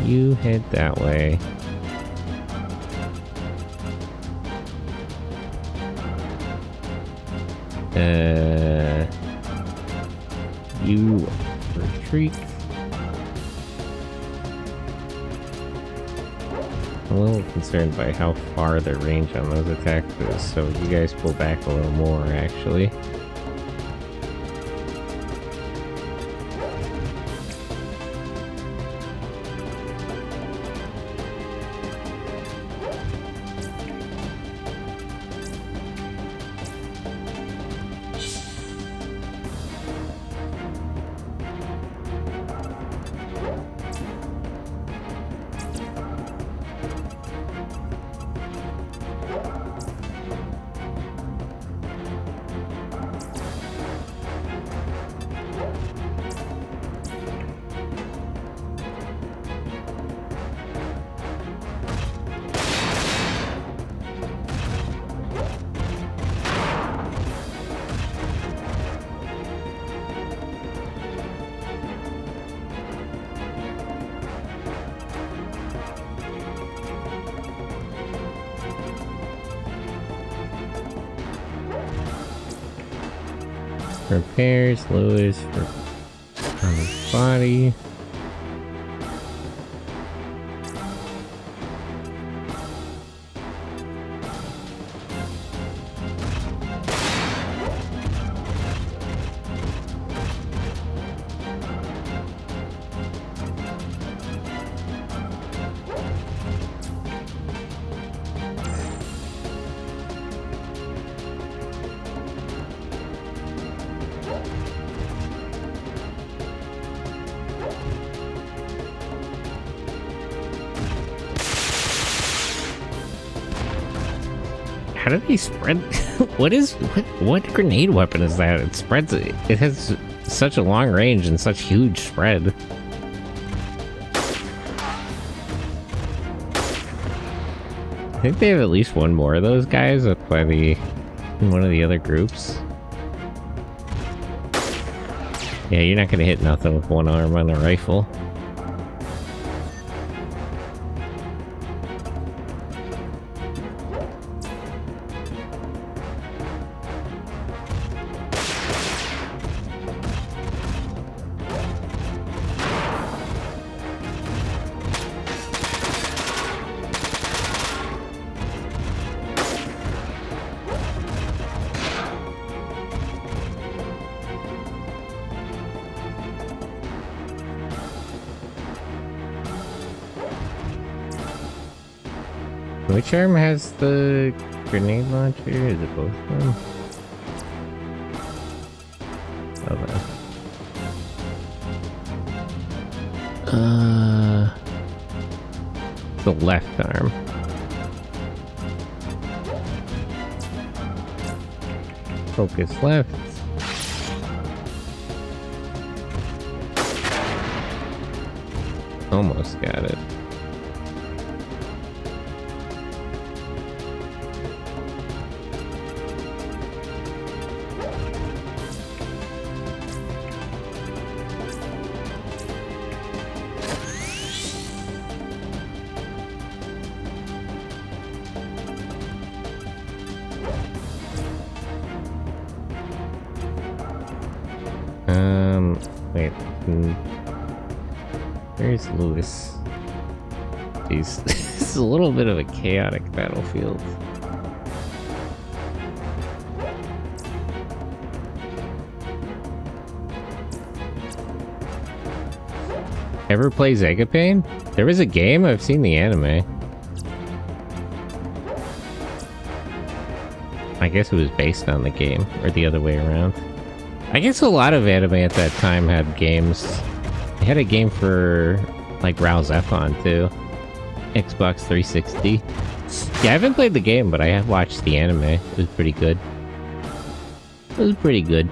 You head that way. You retreat. I'm a little concerned by how far the range on those attacks is, so you guys pull back a little more, actually. Repairs, lowers for on his body. How do they spread? What grenade weapon is that? It spreads. It has such a long range and such huge spread. I think they have at least one more of those guys up by in one of the other groups. Yeah, you're not gonna hit nothing with one arm on a rifle. Which arm has the grenade launcher? Is it both of them? Oh, the left arm. Focus left. Almost got it. Wait. Where's Lewis? Jeez, this is a little bit of a chaotic battlefield. Ever play Zegapane? There was a game, I've seen the anime. I guess it was based on the game, or the other way around. I guess a lot of anime at that time had games. They had a game for, like, Rao's F-On, too. Xbox 360. Yeah, I haven't played the game, but I have watched the anime. It was pretty good. It was pretty good.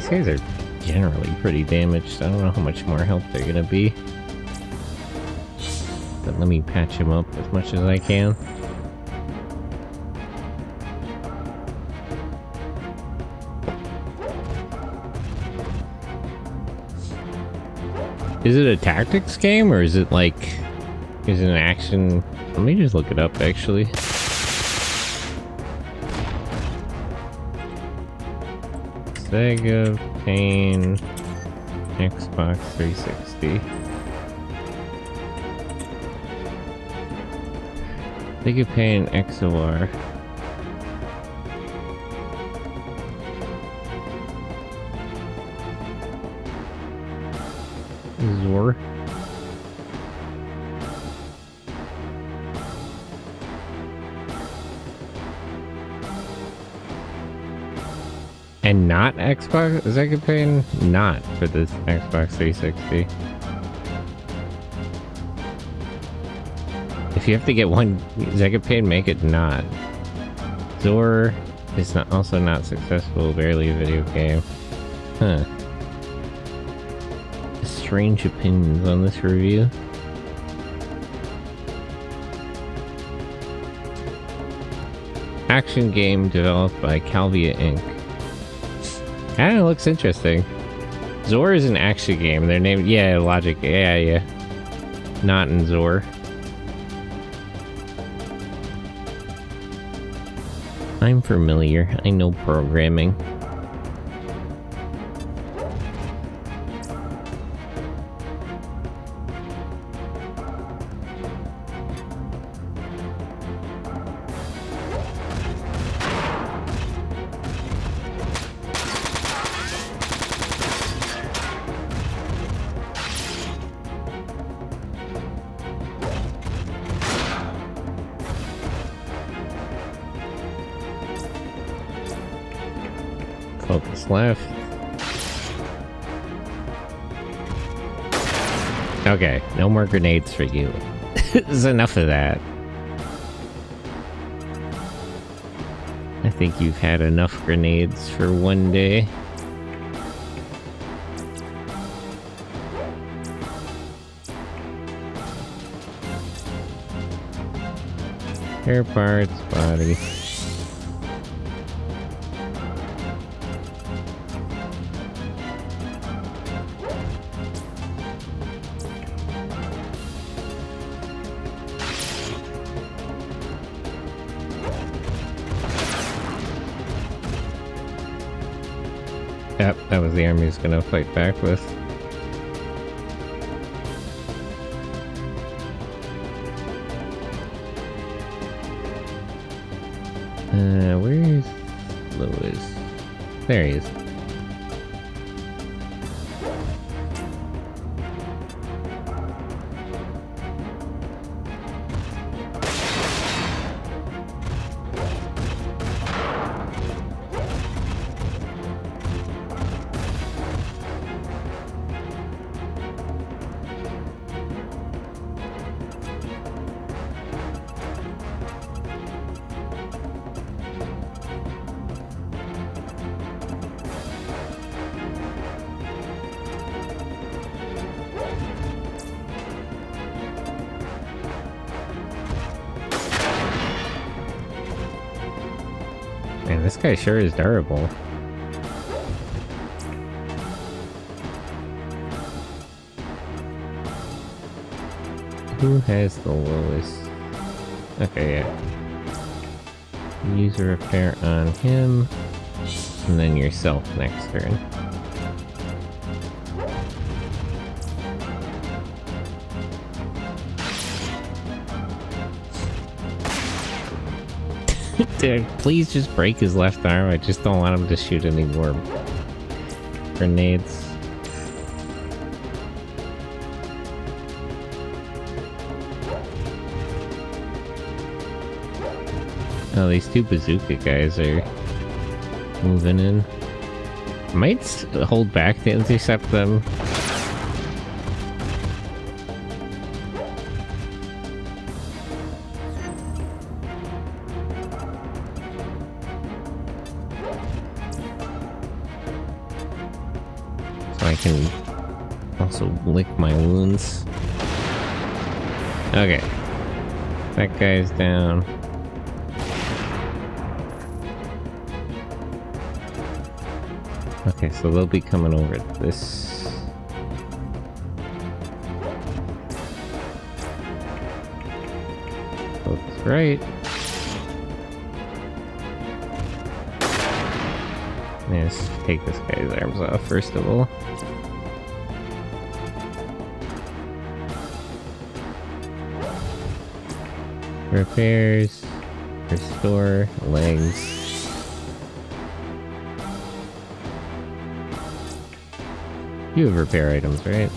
These guys are generally pretty damaged. I don't know how much more help they're gonna be. But let me patch him up as much as I can. Is it a tactics game, or is it like... is it an action... Let me just look it up, actually. Zegapane Xbox 360. Zegapane XOR. Zor. And not Xbox Zegapane? Not for this Xbox 360. If you have to get one Zegapane, make it not. Zor is not, also not successful, barely a video game. Huh. Strange opinions on this review. Action game developed by Calvia Inc. I don't know, it looks interesting. Zor is an action game. They're named... yeah, Logic. Yeah. Not in Zor. I'm familiar. I know programming. Focus left. Okay, no more grenades for you. There's enough of that. I think you've had enough grenades for one day. Spare parts, body. Yep, that was the army he's gonna fight back with. Where's Lois? There he is. Man, this guy sure is durable. Who has the lowest? Okay, yeah. Use a repair on him, and then yourself next turn. Dude, please just break his left arm. I just don't want him to shoot any more grenades. Oh, these two bazooka guys are moving in. Might hold back to intercept them. I can also lick my wounds. Okay. That guy's down. Okay, so they'll be coming over this. Focus right. Let's take this guy's arms off first of all. Repairs, restore, legs. You have repair items, right?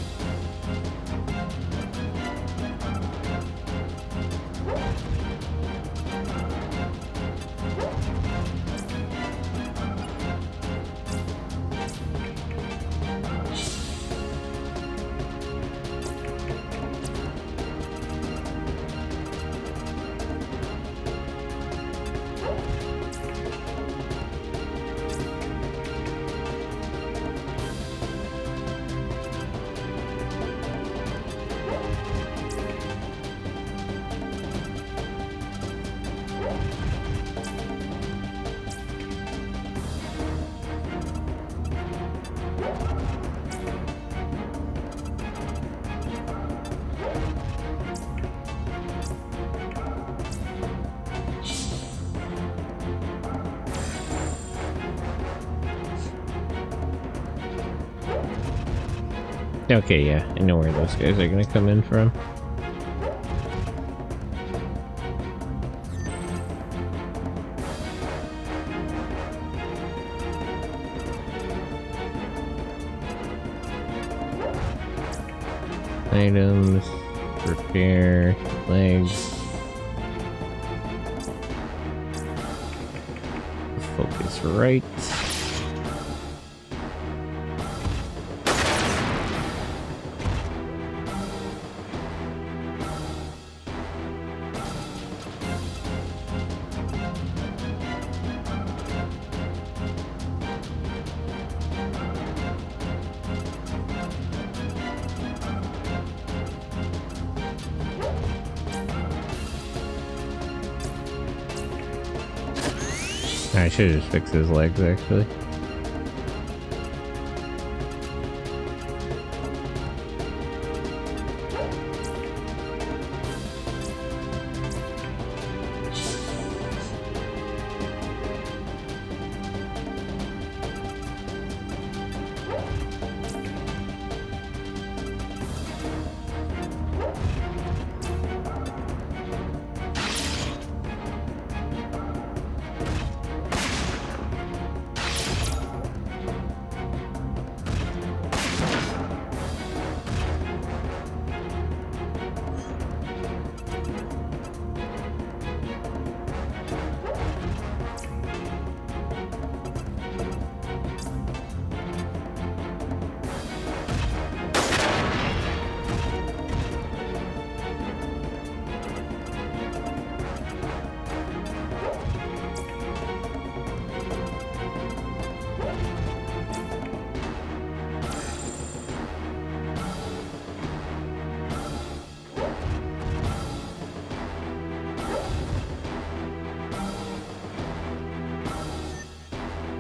Okay, yeah, I know where those guys are gonna come in from. Items, repair, legs. Focus right. should have just fixed his legs, actually.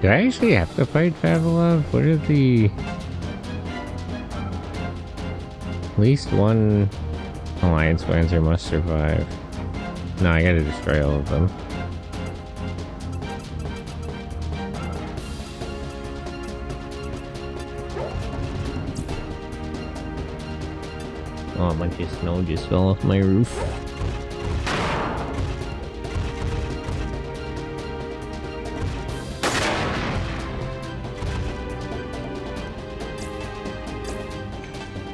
Do I actually have to fight Vavilov? What are the... At least one Alliance Lancer must survive. No, I gotta destroy all of them. Oh, a bunch of snow just fell off my roof.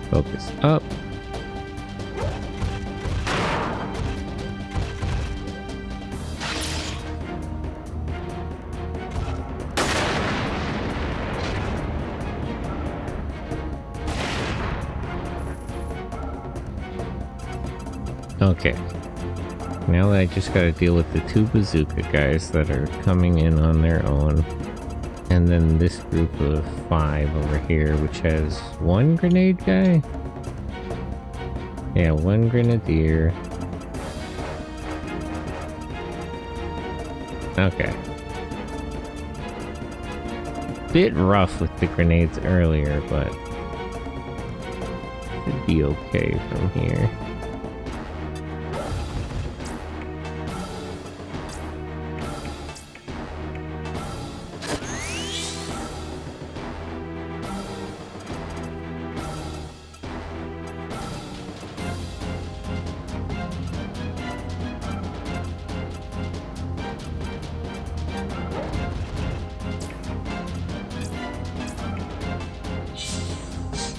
Focus up. Okay. Now I just gotta deal with the two bazooka guys that are coming in on their own. And then this group of 5 over here, which has 1 grenade guy? Yeah, 1 grenadier. Okay. Bit rough with the grenades earlier, but should be okay from here.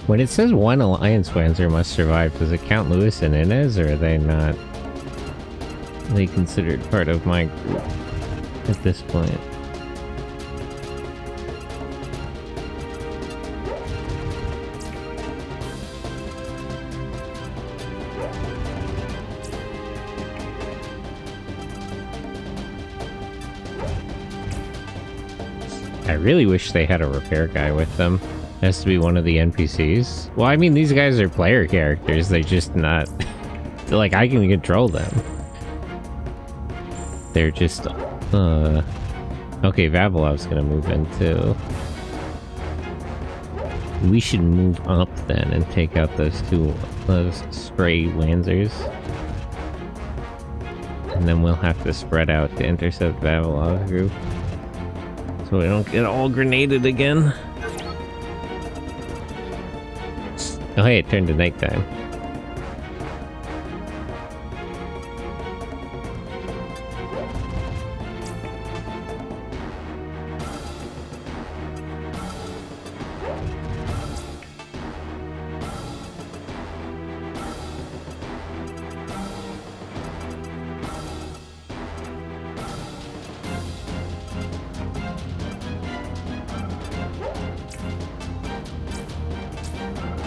When it says 1 Alliance Lancer must survive, does it count Lewis and Inez, or are they not? Are they considered part of my group at this point? I really wish they had a repair guy with them. Has to be one of the NPCs. Well, I mean, these guys are player characters. They're just not... like, I can control them. They're just... Okay, Vavilov's gonna move in, too. We should move up, then, and take out those stray Lancers. And then we'll have to spread out to intercept Vavilov's group. So we don't get all grenaded again. Oh hey, it turned to nighttime.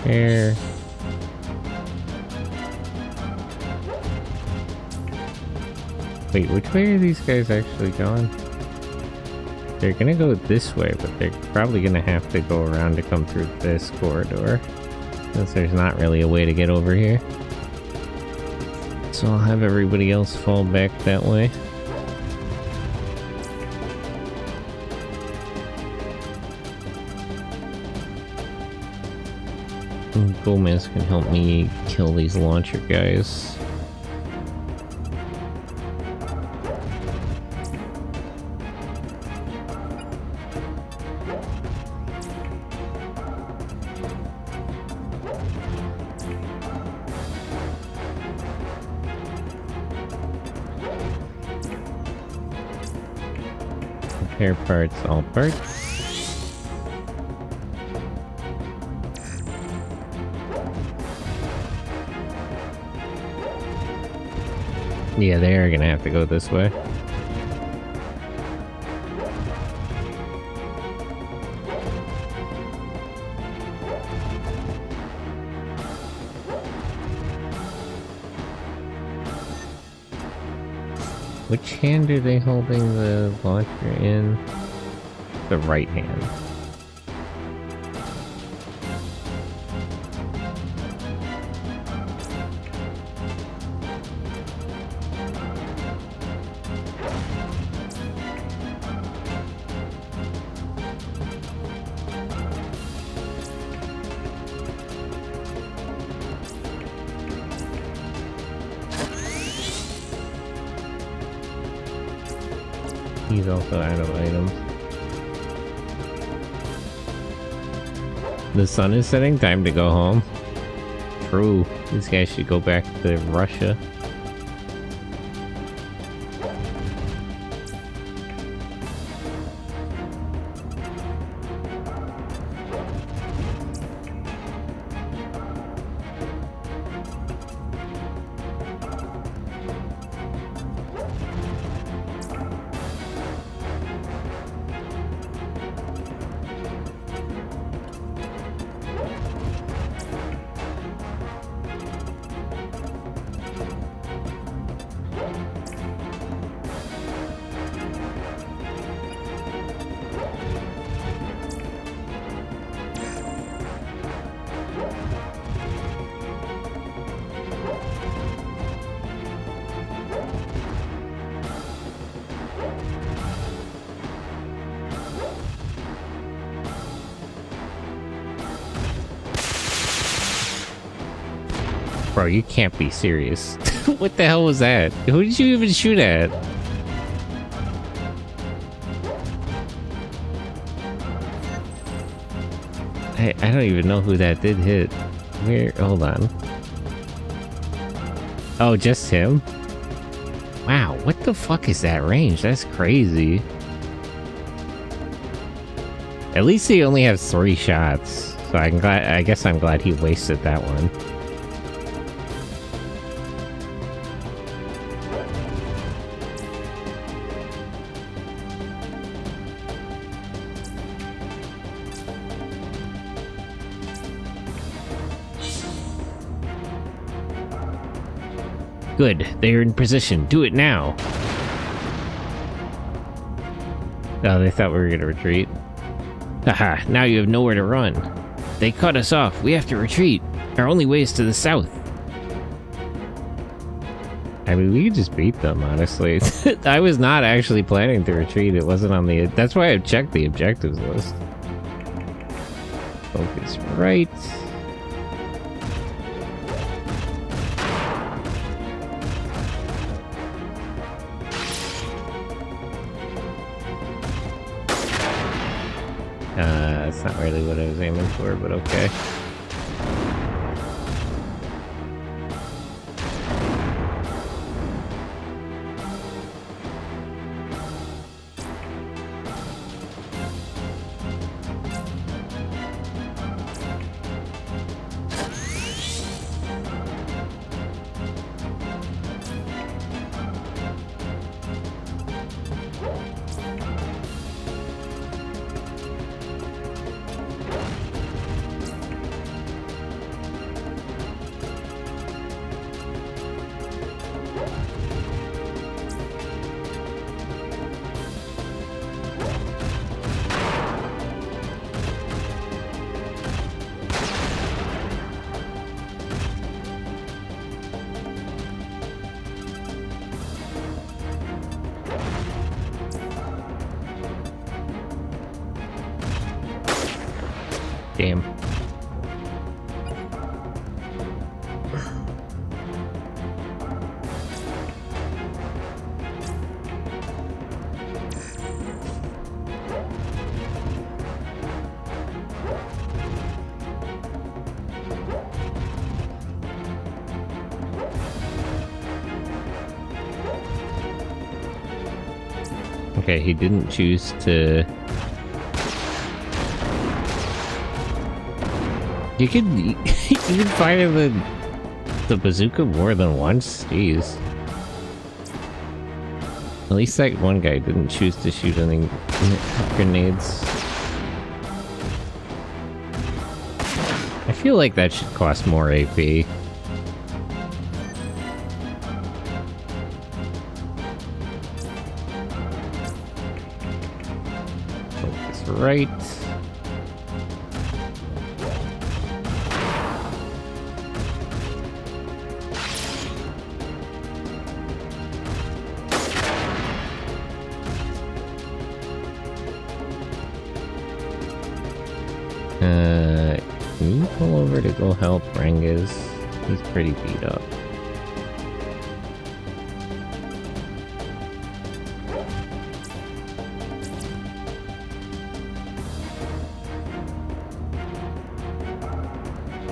Here. Wait, which way are these guys actually going? They're gonna go this way, but they're probably gonna have to go around to come through this corridor, since there's not really a way to get over here. So I'll have everybody else fall back that way. Gomez can help me kill these launcher guys. Repair parts, all parts. Yeah, they are gonna have to go this way. Which hand are they holding the launcher in? The right hand. He's also out of items. The sun is setting, time to go home. True, these guys should go back to Russia. Bro, you can't be serious. What the hell was that? Who did you even shoot at? I don't even know who that did hit. Where? Hold on. Oh, just him? Wow, what the fuck is that range? That's crazy. At least he only has 3 shots. So I guess I'm glad he wasted that one. Good, they're in position. Do it now. Oh, they thought we were gonna retreat. Haha, now you have nowhere to run. They cut us off. We have to retreat. Our only way is to the south. I mean, we could just beat them, honestly. I was not actually planning to retreat. It wasn't on the... That's why I checked the objectives list. Focus right. That's not really what I was aiming for, but okay. Damn. Okay, he didn't choose to... You could fire the bazooka more than once? Jeez. At least that one guy didn't choose to shoot any grenades. I feel like that should cost more AP. Focus right. Can you pull over to go help Rengiz? He's pretty beat up.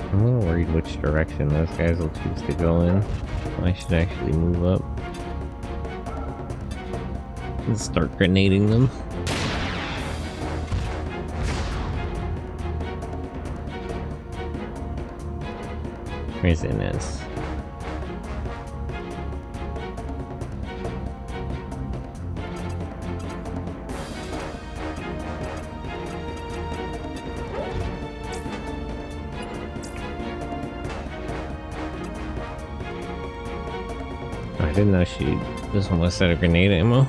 I'm a little worried which direction those guys will choose to go in. I should actually move up and start grenading them. Where's Inez? I didn't know she was almost out of grenade ammo.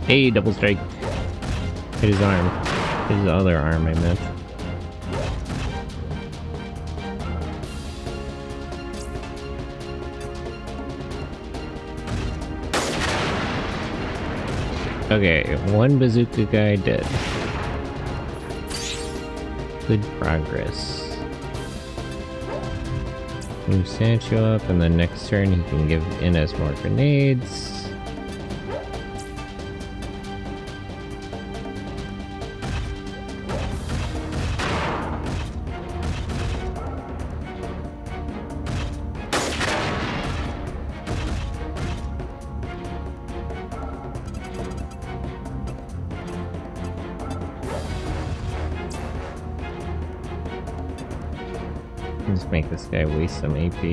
Hey, double strike. Hit his arm. Hit his other arm, I meant. Okay, one bazooka guy dead. Good progress. Move Sancho up, and then next turn he can give Inez more grenades. Just make this guy waste some AP.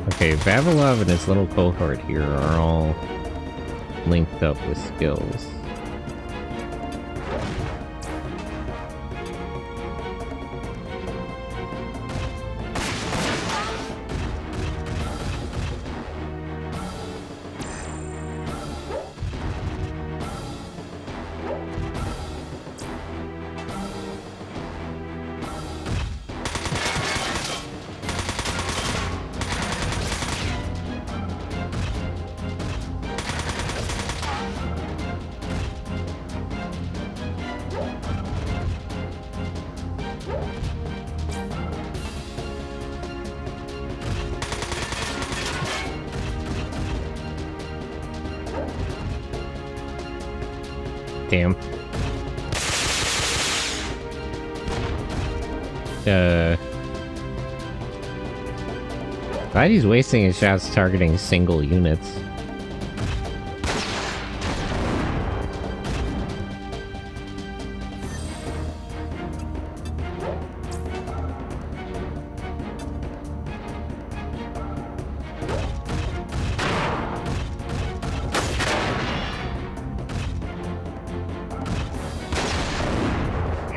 Okay, Vavilov and his little cohort here are all linked up with skills. Damn. Glad he's wasting his shots targeting single units.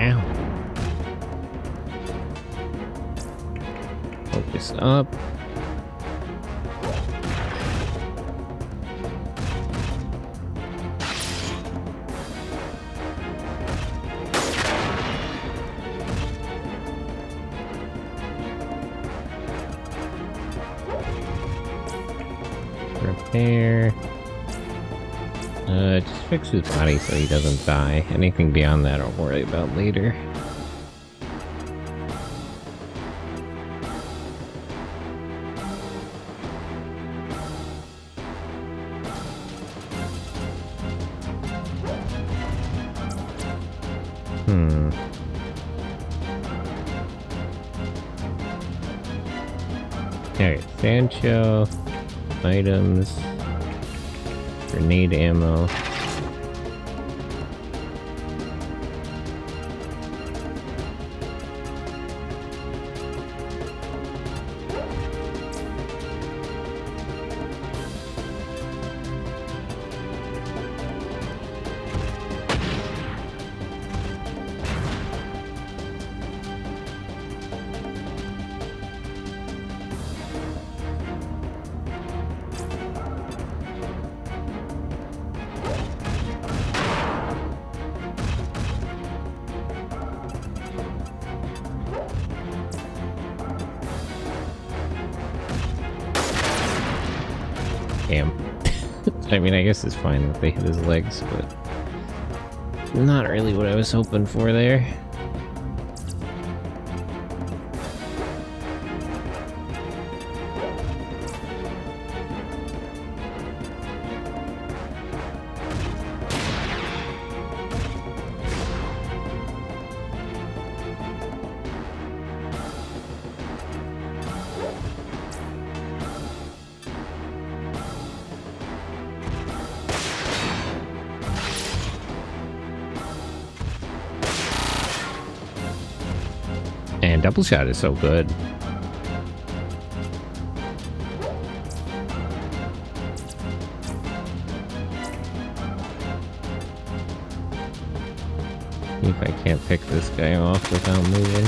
Ow. Focus up. Repair. Just fix his body so he doesn't die. Anything beyond that I'll worry about later. Alright, Sancho, items, grenade ammo. Damn. I mean, I guess it's fine that they hit his legs, but not really what I was hoping for there. And double shot is so good. See if I can't pick this guy off without moving.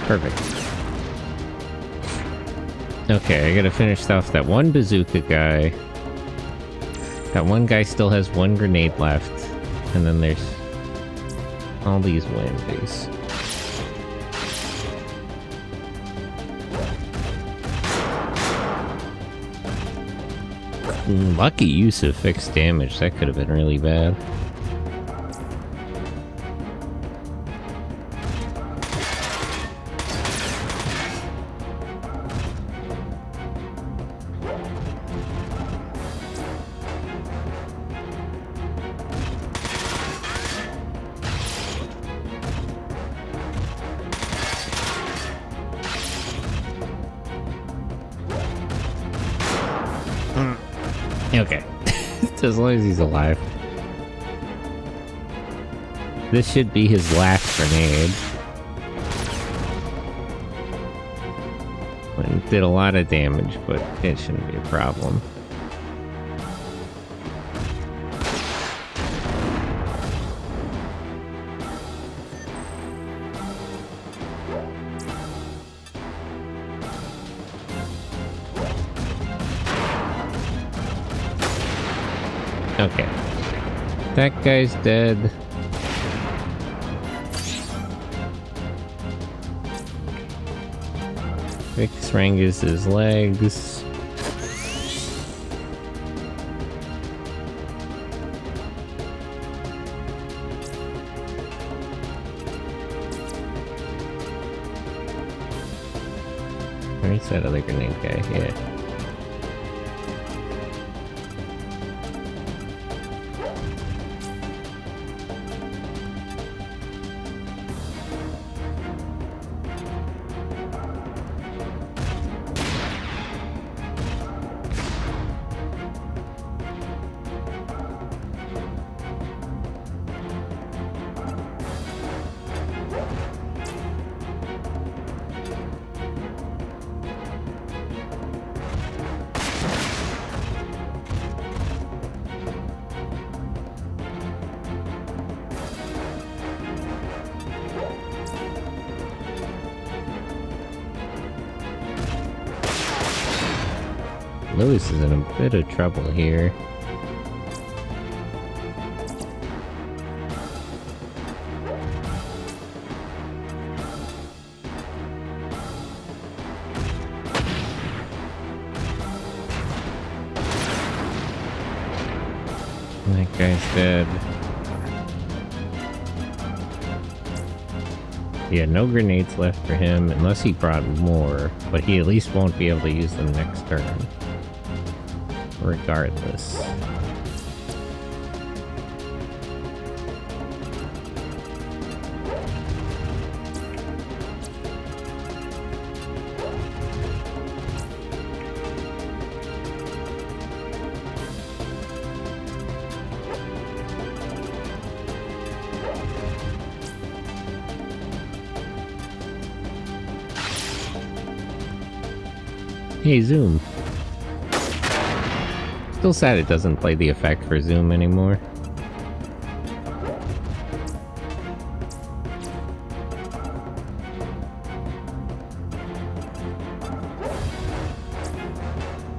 Perfect. Okay, I gotta finish off that one bazooka guy. That one guy still has one grenade left. And then there's all these whammies. Lucky use of fixed damage. That could have been really bad. Okay. As long as he's alive. This should be his last grenade. It did a lot of damage, but it shouldn't be a problem. Okay. That guy's dead. Fix Rangus's legs. Where's that other grenade guy? Yeah. Lewis is in a bit of trouble here. That guy's dead. Yeah, no grenades left for him, unless he brought more, but he at least won't be able to use them next turn. Regardless. Hey, Zoom. Still sad it doesn't play the effect for Zoom anymore.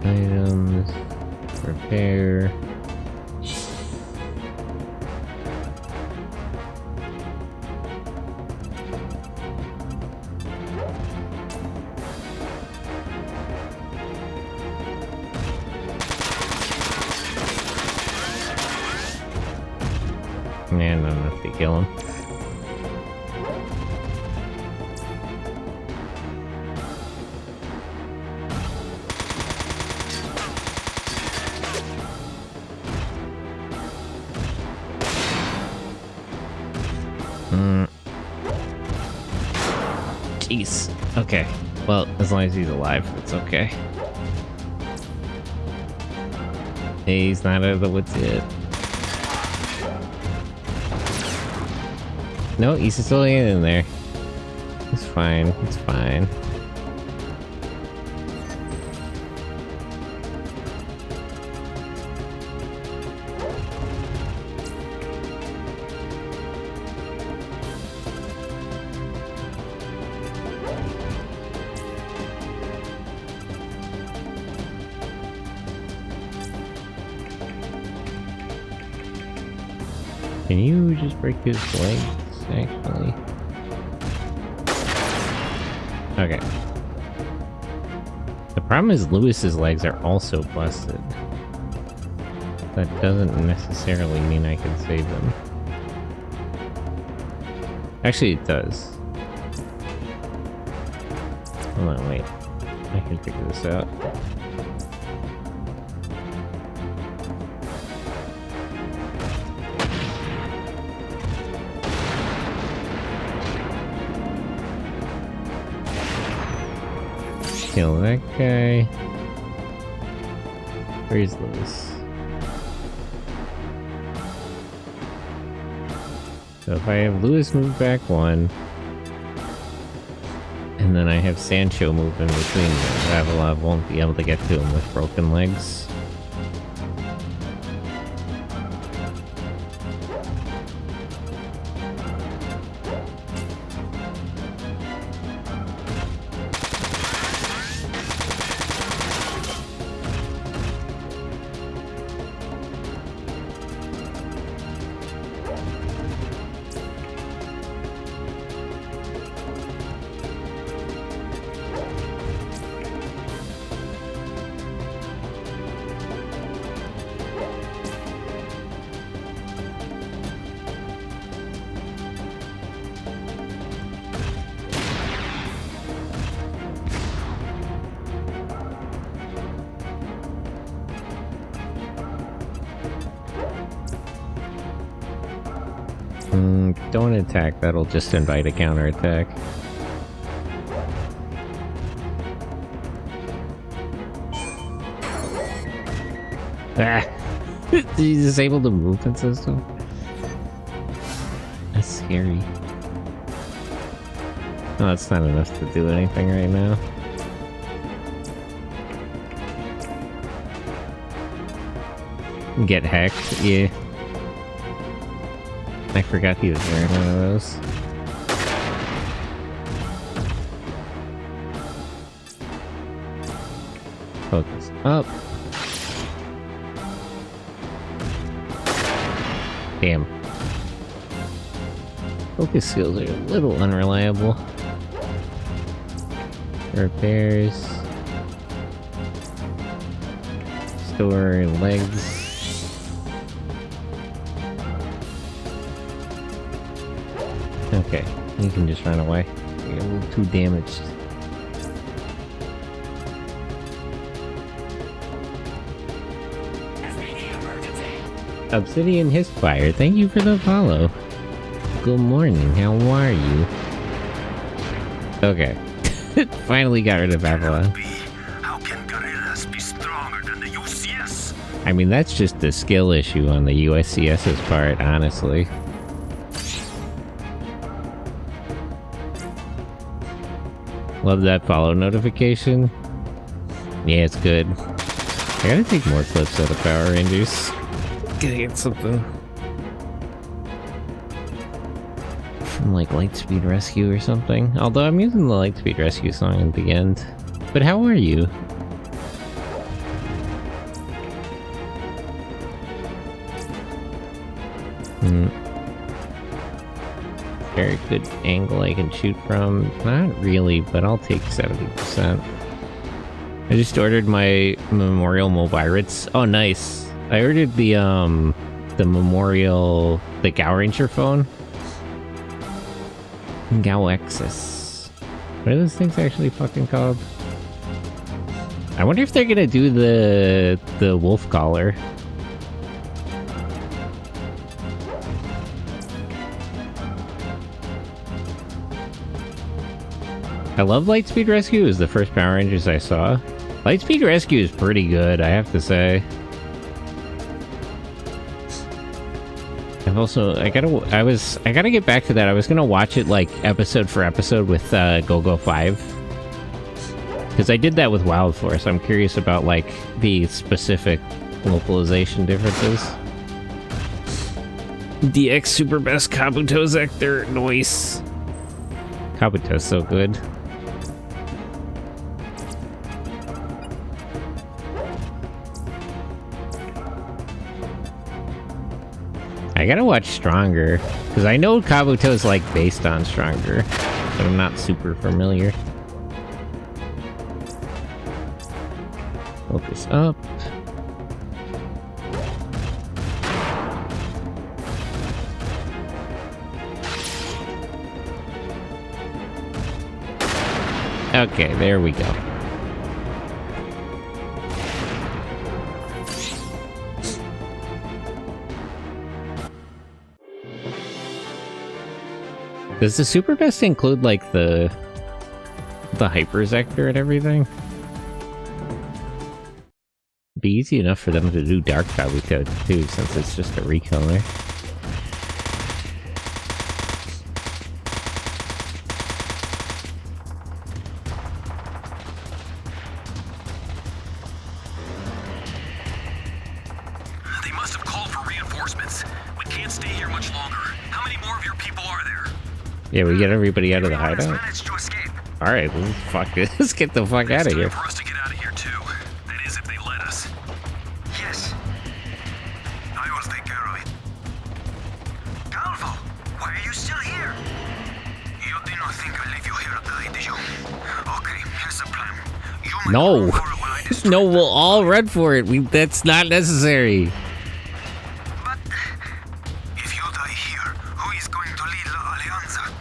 Items, repair. Man, not enough to kill him. Jeez. Okay. Well, as long as he's alive, it's okay. Hey, he's not out of the woods yet. No, he's still in there. It's fine. It's fine. Can you just break his legs, actually? Okay. The problem is Lewis's legs are also busted. That doesn't necessarily mean I can save them. Actually, it does. Hold on, wait. I can figure this out. Kill that guy. Where's Lewis? So if I have Lewis move back one, and then I have Sancho move in between them, Ravelov won't be able to get to him with broken legs. Don't attack, that'll just invite a counterattack. Ah! Did you disable the movement system? That's scary. Oh, that's not enough to do anything right now. Get hacked, yeah. I forgot he was wearing one of those. Focus up. Damn. Focus skills are a little unreliable. Repairs. Store legs. Okay, you can just run away. You're a little too damaged. Obsidian Hissfire, thank you for the follow. Good morning, how are you? Okay. Finally got rid of Avalon. How can guerrillas be stronger than the UCS? I mean, that's just a skill issue on the USCS's part, honestly. Love that follow notification. Yeah, it's good. I gotta take more clips out of Power Rangers. Gotta get something from like Lightspeed Rescue or something. Although I'm using the Lightspeed Rescue song at the end. But how are you? Very good angle I can shoot from. Not really, but I'll take 70%. I just ordered my Memorial Mobiritz. Oh, nice. I ordered the Memorial, the Gao Ranger phone. Gao Exus. What are those things actually fucking called? I wonder if they're gonna do the wolf collar. I love Lightspeed Rescue. It was the first Power Rangers I saw. Lightspeed Rescue is pretty good, I have to say. I've also I gotta get back to that. I was gonna watch it like episode for episode with Go-Go 5. Because I did that with Wild Force. I'm curious about like the specific localization differences. DX Super Best Kabuto's actor noise. Kabuto's so good. I gotta watch Stronger, because I know Kabuto's like based on Stronger, but I'm not super familiar. Focus up. Okay, there we go. Does the Super Best include like the Hypersector and everything? Be easy enough for them to do Dark Kabuto too, since it's just a recolor. They must have called for reinforcements. We can't stay here much longer. How many more of your people are there? Yeah, we get everybody out of the Everyone has hideout. managed to escape. Alright, well, fuck it. Let's get the fuck out of here. It's time for us to get out of here too. That is, if they let us. Yes. I will take care of it. Calvo, why are you still here? You did not think I'd leave you here to die, did you? Okay, here's the plan. You might No. run for it while I destroy No, them. we'll all run for it. That's not necessary. But If you die here, who is going to lead La Alianza?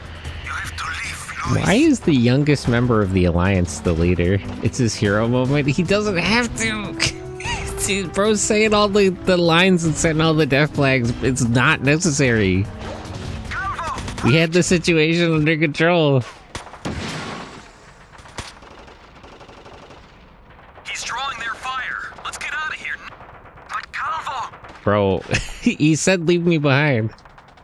You have to leave, Luis. Why is the youngest member of the Alliance the leader? It's his hero moment. He doesn't have to. See, bro's saying all the lines and setting all the death flags. It's not necessary. Calvo, We had the situation under control. He's drawing their fire. Let's get out of here. but Calvo, Bro, he said leave me behind.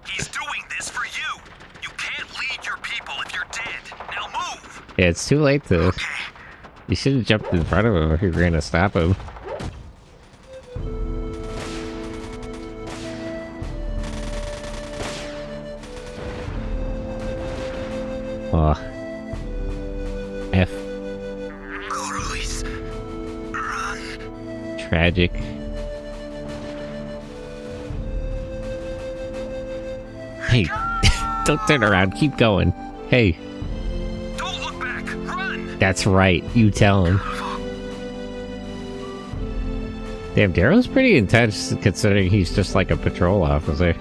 He's doing this for you. You can't lead your people if you're dead. Now move. Yeah, it's too late to... You should have jumped in front of him if you were going to stop him. Oh. F. Go, Luis. Run. Tragic. Hey, don't turn around. Keep going. Hey, Don't look back. Run. that's right. You tell him. Damn, Darrow's pretty intense considering he's just like a patrol officer.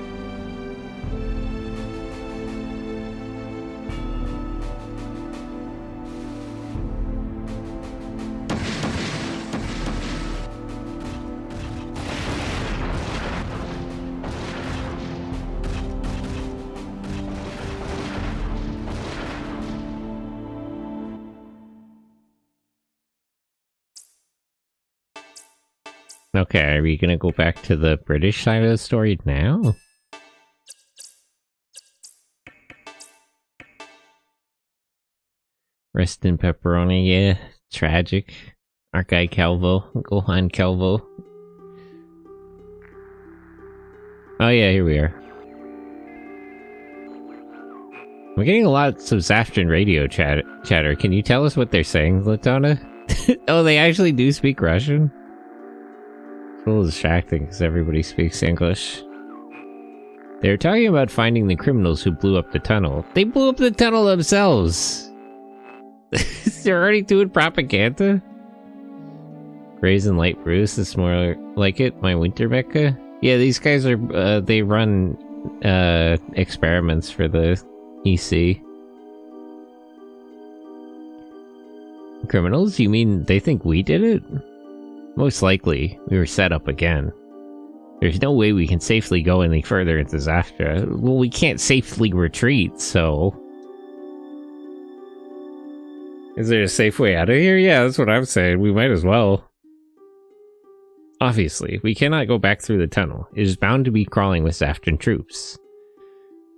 Okay, are we gonna go back to the British side of the story now? Rest in pepperoni, yeah. Tragic. Our guy Calvo. Gohan Calvo. Oh yeah, here we are. We're getting a lot of Zafton radio chatter. Can you tell us what they're saying, Latona? Oh, they actually do speak Russian? It's a little distracting because everybody speaks English. They're talking about finding the criminals who blew up the tunnel. They blew up the tunnel themselves! They're already doing propaganda? Raisin Light Bruce is more like it. My winter mecha? Yeah, these guys are, they run, experiments for the EC. Criminals? You mean they think we did it? Most likely, we were set up again. There's no way we can safely go any further into Zaftra. Well, we can't safely retreat, so... Is there a safe way out of here? Yeah, that's what I'm saying. We might as well. Obviously, we cannot go back through the tunnel. It is bound to be crawling with Zaftran troops.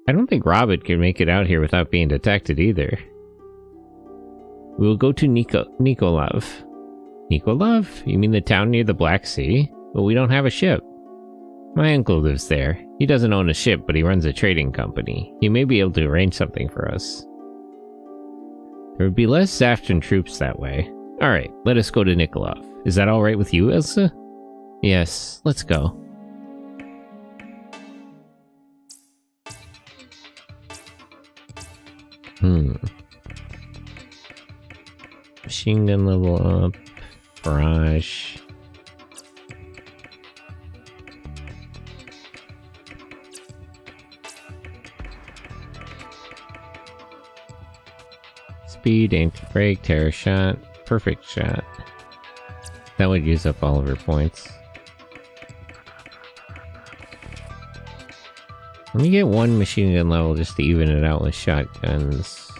I don't think Robert can make it out here without being detected either. We will go to Nikolov. Nikolov? You mean the town near the Black Sea? But we don't have a ship. My uncle lives there. He doesn't own a ship, but he runs a trading company. He may be able to arrange something for us. There would be less Zaftran troops that way. Alright, let us go to Nikolov. Is that alright with you, Elsa? Yes, let's go. Machine gun level up. Barrage. Speed, anti-brake, terror shot, perfect shot. That would use up all of her points. Let me get one machine gun level just to even it out with shotguns.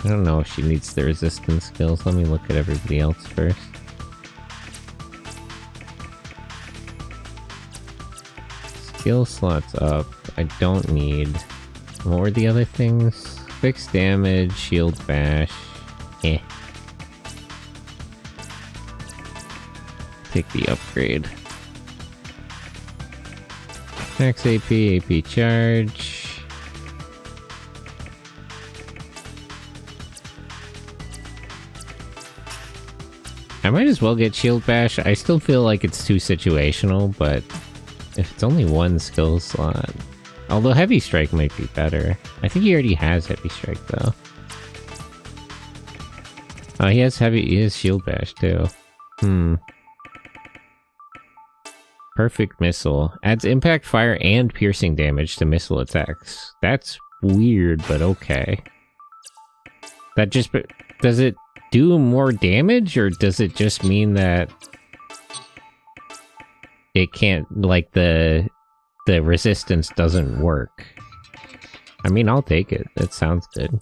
I don't know if she needs the resistance skills. Let me look at everybody else first. Skill slots up. I don't need... What were the other things? Fixed damage, shield bash. Eh. Take the upgrade. Max AP, AP charge. I might as well get shield bash. I still feel like it's too situational, but if it's only one skill slot... Although Heavy Strike might be better. I think he already has Heavy Strike, though. Oh, he has Shield Bash, too. Perfect Missile. Adds impact, fire, and piercing damage to missile attacks. That's weird, but okay. That just... Does it do more damage, or does it just mean that... It can't, like, the resistance doesn't work? I mean, I'll take it. That sounds good.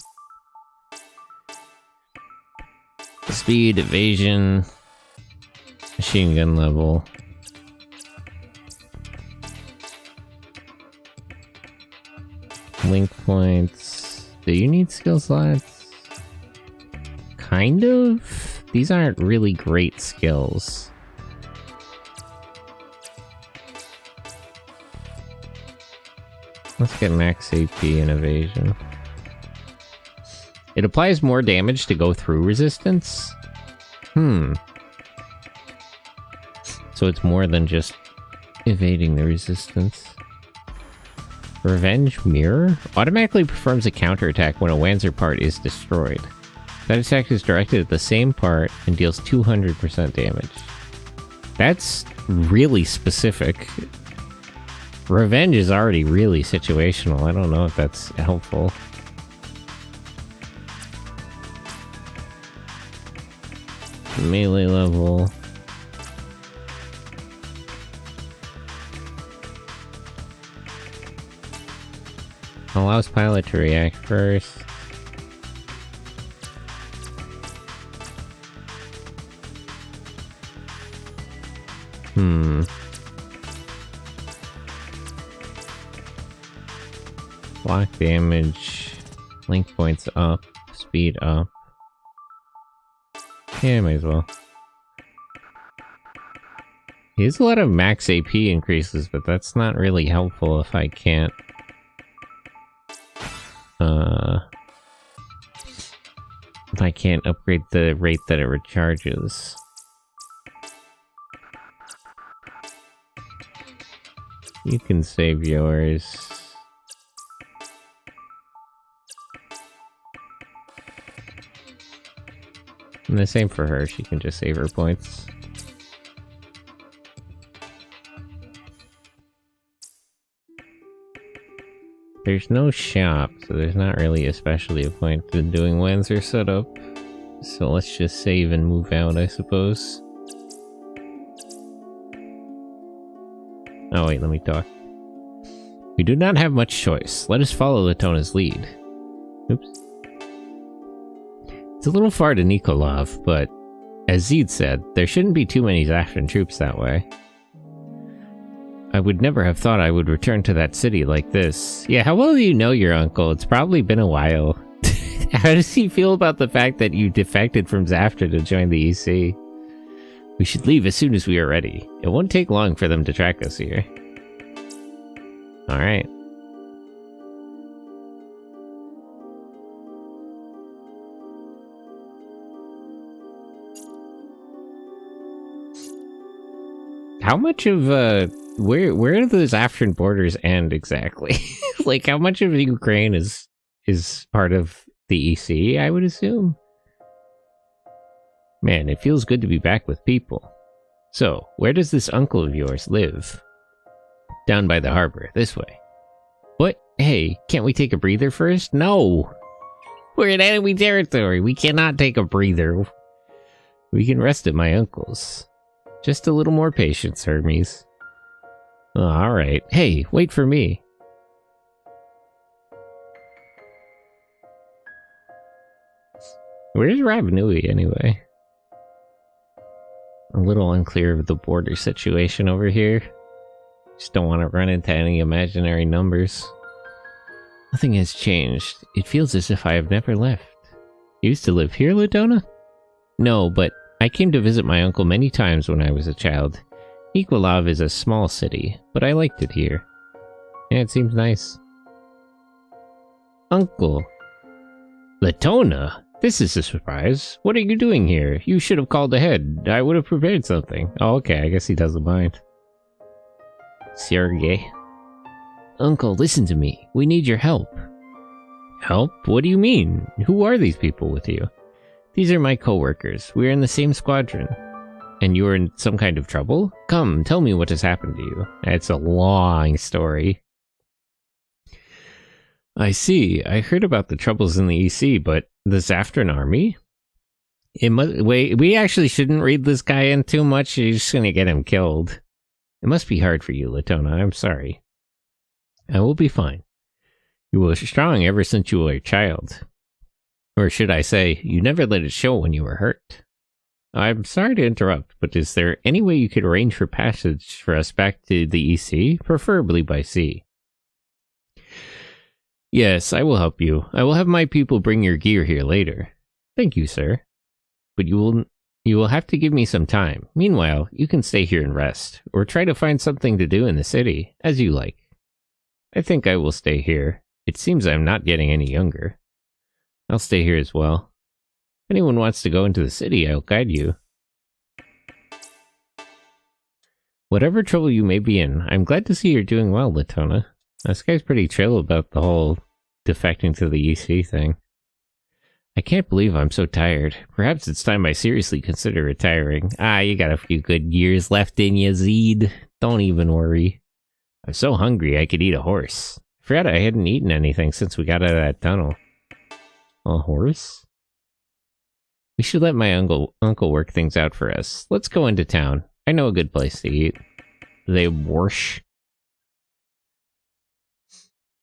Speed, evasion, machine gun level. Link points. Do you need skill slots? Kind of. These aren't really great skills. Let's get max AP and evasion. It applies more damage to go through resistance? So it's more than just evading the resistance. Revenge Mirror? Automatically performs a counterattack when a Wanzer part is destroyed. That attack is directed at the same part and deals 200% damage. That's really specific. Revenge is already really situational. I don't know if that's helpful. Melee level. Allows pilot to react first. Block damage, link points up, speed up. Yeah, might as well. He has a lot of max AP increases, but that's not really helpful if I can't... if I can't upgrade the rate that it recharges. You can save yours. And the same for her, she can just save her points. There's no shop, so there's not really especially a point in doing Wanzer setup. So let's just save and move out, I suppose. Oh wait, let me talk. We do not have much choice. Let us follow Latona's lead. Oops. It's a little far to Nikolov, but as Zed said, there shouldn't be too many Zafran troops that way. I would never have thought I would return to that city like this. Yeah, how well do you know your uncle? It's probably been a while. How does he feel about the fact that you defected from Zafra to join the EC? We should leave as soon as we are ready. It won't take long for them to track us here. Alright. How much of, where do those Afghan borders end exactly? Like, how much of Ukraine is part of the EC, I would assume? Man, it feels good to be back with people. So, where does this uncle of yours live? Down by the harbor, this way. What? Hey, can't we take a breather first? No! We're in enemy territory, we cannot take a breather. We can rest at my uncle's. Just a little more patience, Hermes. Oh, alright. Hey, wait for me. Where's Ravanui, anyway? A little unclear of the border situation over here. Just don't want to run into any imaginary numbers. Nothing has changed. It feels as if I have never left. You used to live here, Ladona? No, but I came to visit my uncle many times when I was a child. Nikolov is a small city, but I liked it here. Yeah, it seems nice. Uncle. Latona? This is a surprise. What are you doing here? You should have called ahead. I would have prepared something. Oh, okay, I guess he doesn't mind. Sergey. Uncle, listen to me. We need your help. Help? What do you mean? Who are these people with you? These are my co-workers. We're in the same squadron. And you are in some kind of trouble? Come, tell me what has happened to you. It's a long story. I see. I heard about the troubles in the EC, but the Zafran army? Wait, we actually shouldn't read this guy in too much. You're just gonna get him killed. It must be hard for you, Latona. I'm sorry. I will be fine. You were strong ever since you were a child. Or should I say, you never let it show when you were hurt. I'm sorry to interrupt, but is there any way you could arrange for passage for us back to the EC, preferably by sea? Yes, I will help you. I will have my people bring your gear here later. Thank you, sir. But you will have to give me some time. Meanwhile, you can stay here and rest, or try to find something to do in the city, as you like. I think I will stay here. It seems I'm not getting any younger. I'll stay here as well. If anyone wants to go into the city, I'll guide you. Whatever trouble you may be in, I'm glad to see you're doing well, Latona. This guy's pretty chill about the whole defecting to the EC thing. I can't believe I'm so tired. Perhaps it's time I seriously consider retiring. You got a few good years left in you, Zed. Don't even worry. I'm so hungry I could eat a horse. I forgot I hadn't eaten anything since we got out of that tunnel. A horse? We should let my uncle work things out for us. Let's go into town. I know a good place to eat. They borscht.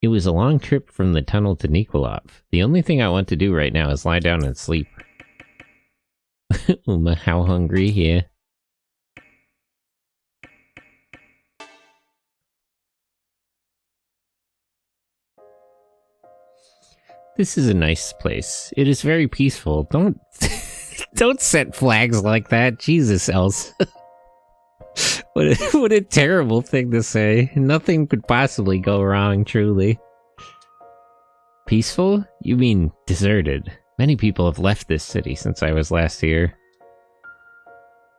It was a long trip from the tunnel to Nikolov. The only thing I want to do right now is lie down and sleep. How hungry? Yeah. This is a nice place. It is very peaceful. Don't don't set flags like that. Jesus, else. What a terrible thing to say. Nothing could possibly go wrong, truly. Peaceful? You mean deserted. Many people have left this city since I was last here.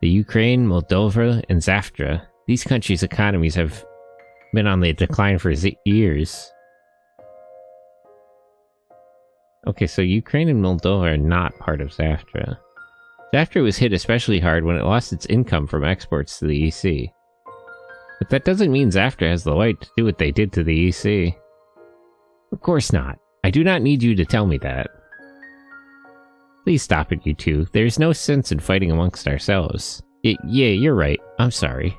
The Ukraine, Moldova, and Zaftra. These countries' economies have been on the decline for years. Okay, so Ukraine and Moldova are not part of Zaftra. Zaftra was hit especially hard when it lost its income from exports to the EC. But that doesn't mean Zaftra has the right to do what they did to the EC. Of course not. I do not need you to tell me that. Please stop it, you two. There's no sense in fighting amongst ourselves. Yeah, you're right. I'm sorry.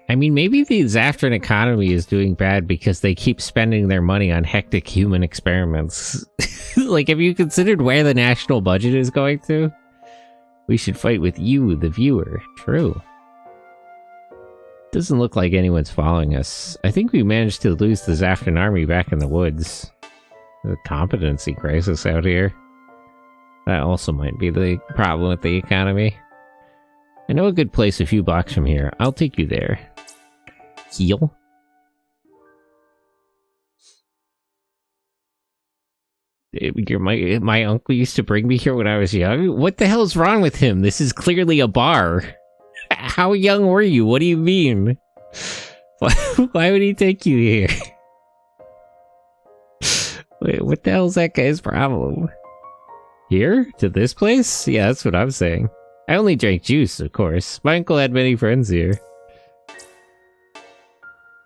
I mean, maybe the Zaftran economy is doing bad because they keep spending their money on hectic human experiments. Like, have you considered where the national budget is going to? We should fight with you, the viewer. True. Doesn't look like anyone's following us. I think we managed to lose the Zaftran army back in the woods. The competency crisis out here. That also might be the problem with the economy. I know a good place a few blocks from here. I'll take you there. Heal? My uncle used to bring me here when I was young? What the hell's wrong with him? This is clearly a bar. How young were you? What do you mean? Why would he take you here? Wait, what the hell's that guy's problem? Here? To this place? Yeah, that's what I'm saying. I only drank juice, of course. My uncle had many friends here.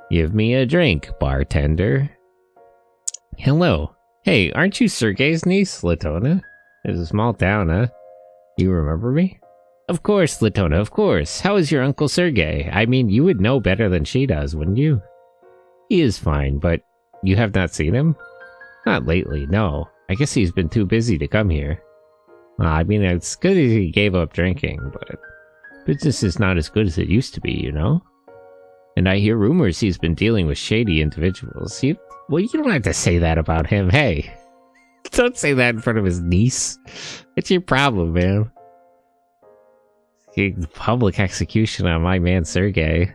Give me a drink, bartender. Hello. Hey, aren't you Sergei's niece, Latona? It's a small town, huh? You remember me? Of course, Latona, of course. How is your Uncle Sergei? I mean, you would know better than she does, wouldn't you? He is fine, but you have not seen him? Not lately, no. I guess he's been too busy to come here. I mean, it's good that he gave up drinking, but business is not as good as it used to be, you know? And I hear rumors he's been dealing with shady individuals. Well, you don't have to say that about him. Hey, don't say that in front of his niece. What's your problem, man? Public execution on my man Sergei.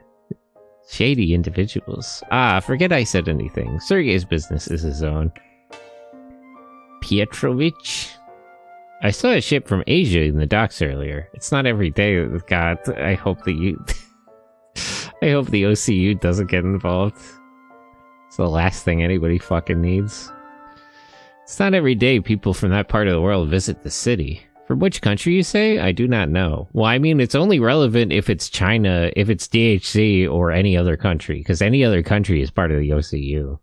Shady individuals. Forget I said anything. Sergei's business is his own. Pietrovich? I saw a ship from Asia in the docks earlier. It's not every day. God, I hope that you... I hope the OCU doesn't get involved. It's the last thing anybody fucking needs. It's not every day people from that part of the world visit the city. From which country, you say? I do not know. Well, I mean, it's only relevant if it's China, if it's DHC, or any other country, because any other country is part of the OCU.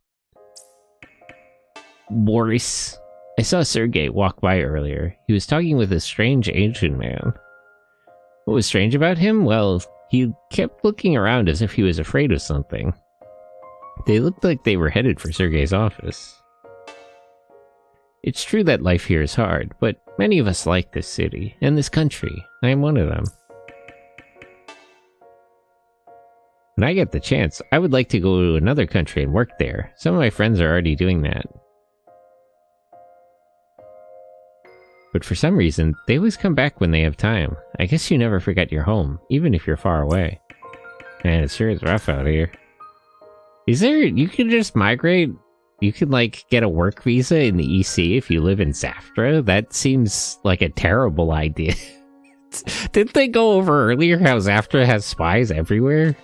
Boris. I saw Sergei walk by earlier. He was talking with a strange Asian man. What was strange about him? Well, he kept looking around as if he was afraid of something. They looked like they were headed for Sergei's office. It's true that life here is hard, but many of us like this city, and this country. I am one of them. When I get the chance, I would like to go to another country and work there. Some of my friends are already doing that. But for some reason, they always come back when they have time. I guess you never forget your home, even if you're far away. Man, it sure is rough out here. Is there... You can just migrate... You can, like, get a work visa in the EC if you live in Zaftra? That seems like a terrible idea. Didn't they go over earlier how Zaftra has spies everywhere?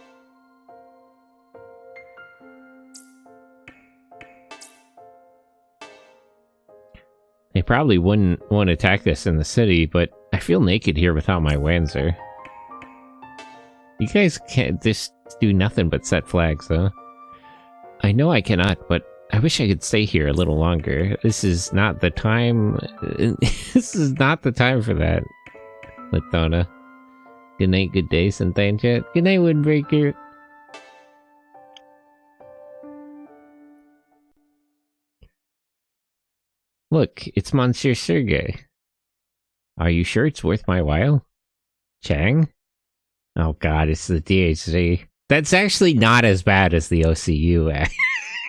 They probably wouldn't want to attack us in the city, but I feel naked here without my Wanzer. You guys can't just do nothing but set flags, huh? I know I cannot, but I wish I could stay here a little longer. This is not the time... This is not the time for that. Latona. Good night, good day, Santanja. Good night, Windbreaker. Look, it's Monsieur Sergei. Are you sure it's worth my while? Chang? Oh god, it's the DHC. That's actually not as bad as the OCU.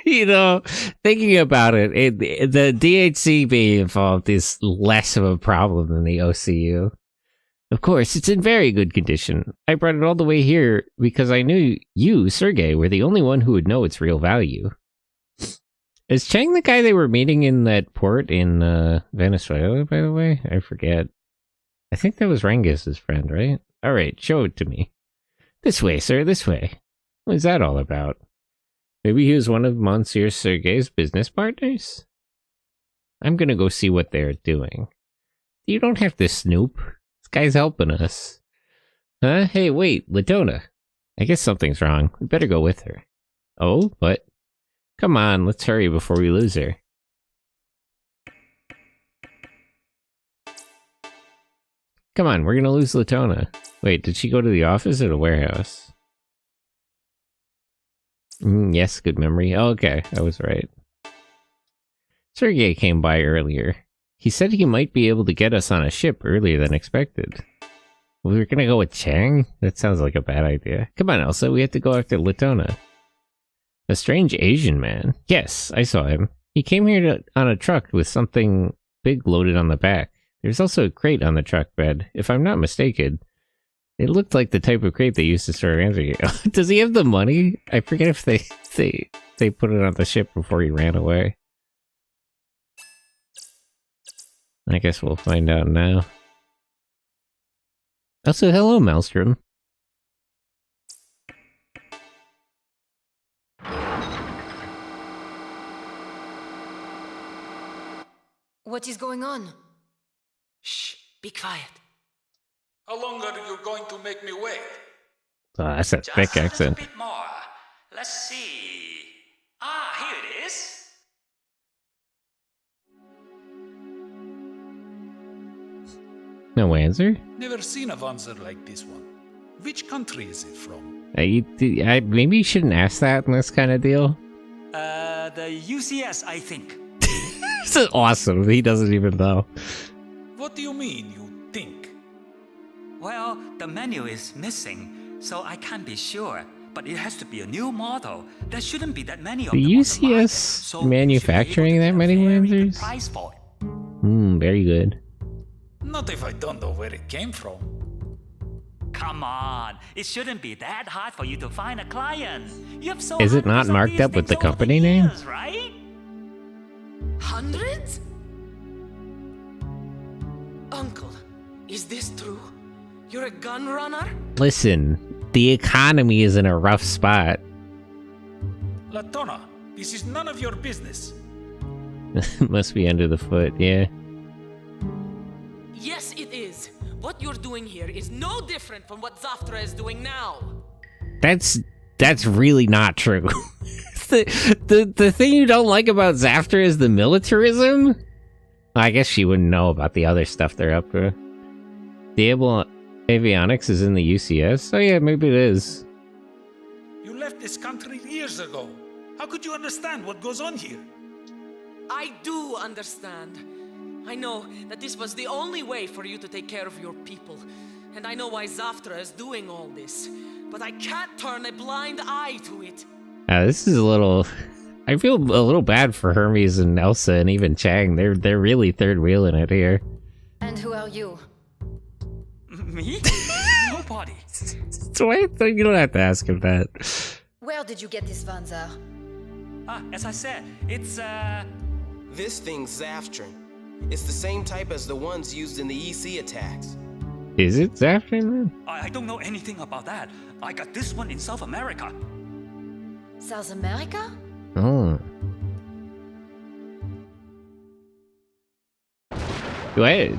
You know, thinking about it, the DHC being involved is less of a problem than the OCU. Of course, it's in very good condition. I brought it all the way here because I knew you, Sergey, were the only one who would know its real value. Is Chang the guy they were meeting in that port in Venezuela, by the way? I forget. I think that was Rengis' friend, right? Alright, show it to me. This way, sir, this way. What is that all about? Maybe he was one of Monsieur Sergey's business partners? I'm gonna go see what they're doing. You don't have to snoop. This guy's helping us. Huh? Hey, wait, Latona. I guess something's wrong. We better go with her. Oh, what? Come on, let's hurry before we lose her. Come on, we're gonna lose Latona. Wait, did she go to the office or the warehouse? Yes, good memory. Oh, okay, I was right. Sergey came by earlier. He said he might be able to get us on a ship earlier than expected. We were gonna go with Chang? That sounds like a bad idea. Come on, Elsa, we have to go after Latona. A strange Asian man. Yes, I saw him. He came here on a truck with something big loaded on the back. There's also a crate on the truck bed. If I'm not mistaken, it looked like the type of crate they used to store answering. Does he have the money? I forget if they put it on the ship before he ran away. I guess we'll find out now. Also, hello, Maelstrom. What is going on? Shh, be quiet. How long are you going to make me wait? Oh, that's a thick accent. A bit more. Let's see. Ah, here it is. No answer? Never seen a Wanzer like this one. Which country is it from? Maybe you shouldn't ask that in this kind of deal. The UCS, I think. This is awesome. He doesn't even know. What do you mean, you think? Well, the menu is missing, so I can't be sure. But it has to be a new model. There shouldn't be that many of The them on the UCS market, so manufacturing that many Wanzers? price for it. Very good. Not if I don't know where it came from. Come on, it shouldn't be that hard for you to find a client. You have so Is it hundreds not of marked these up with the things over company name? years, right? Hundreds? Uncle, is this true? You're a gun runner? Listen, the economy is in a rough spot. Latona, this is none of your business. Must be under the foot, yeah. Yes, it is. What you're doing here is no different from what Zaftra is doing now. That's really not true. the thing you don't like about Zaftra is the militarism? I guess she wouldn't know about the other stuff they're up to. The avionics is in the UCS? Oh yeah, maybe it is. You left this country years ago. How could you understand what goes on here? I do understand. I know that this was the only way for you to take care of your people. And I know why Zaftra is doing all this. But I can't turn a blind eye to it. This is a little... I feel a little bad for Hermes and Elsa and even Chang. They're really third wheeling it here. And who are you? Me? Nobody. So you don't have to ask him that. Where did you get this Wanzer? As I said, it's This thing's Zaftran. It's the same type as the ones used in the EC attacks. Is it Zafran? I don't know anything about that. I got this one in South America. South America? Oh. Wait.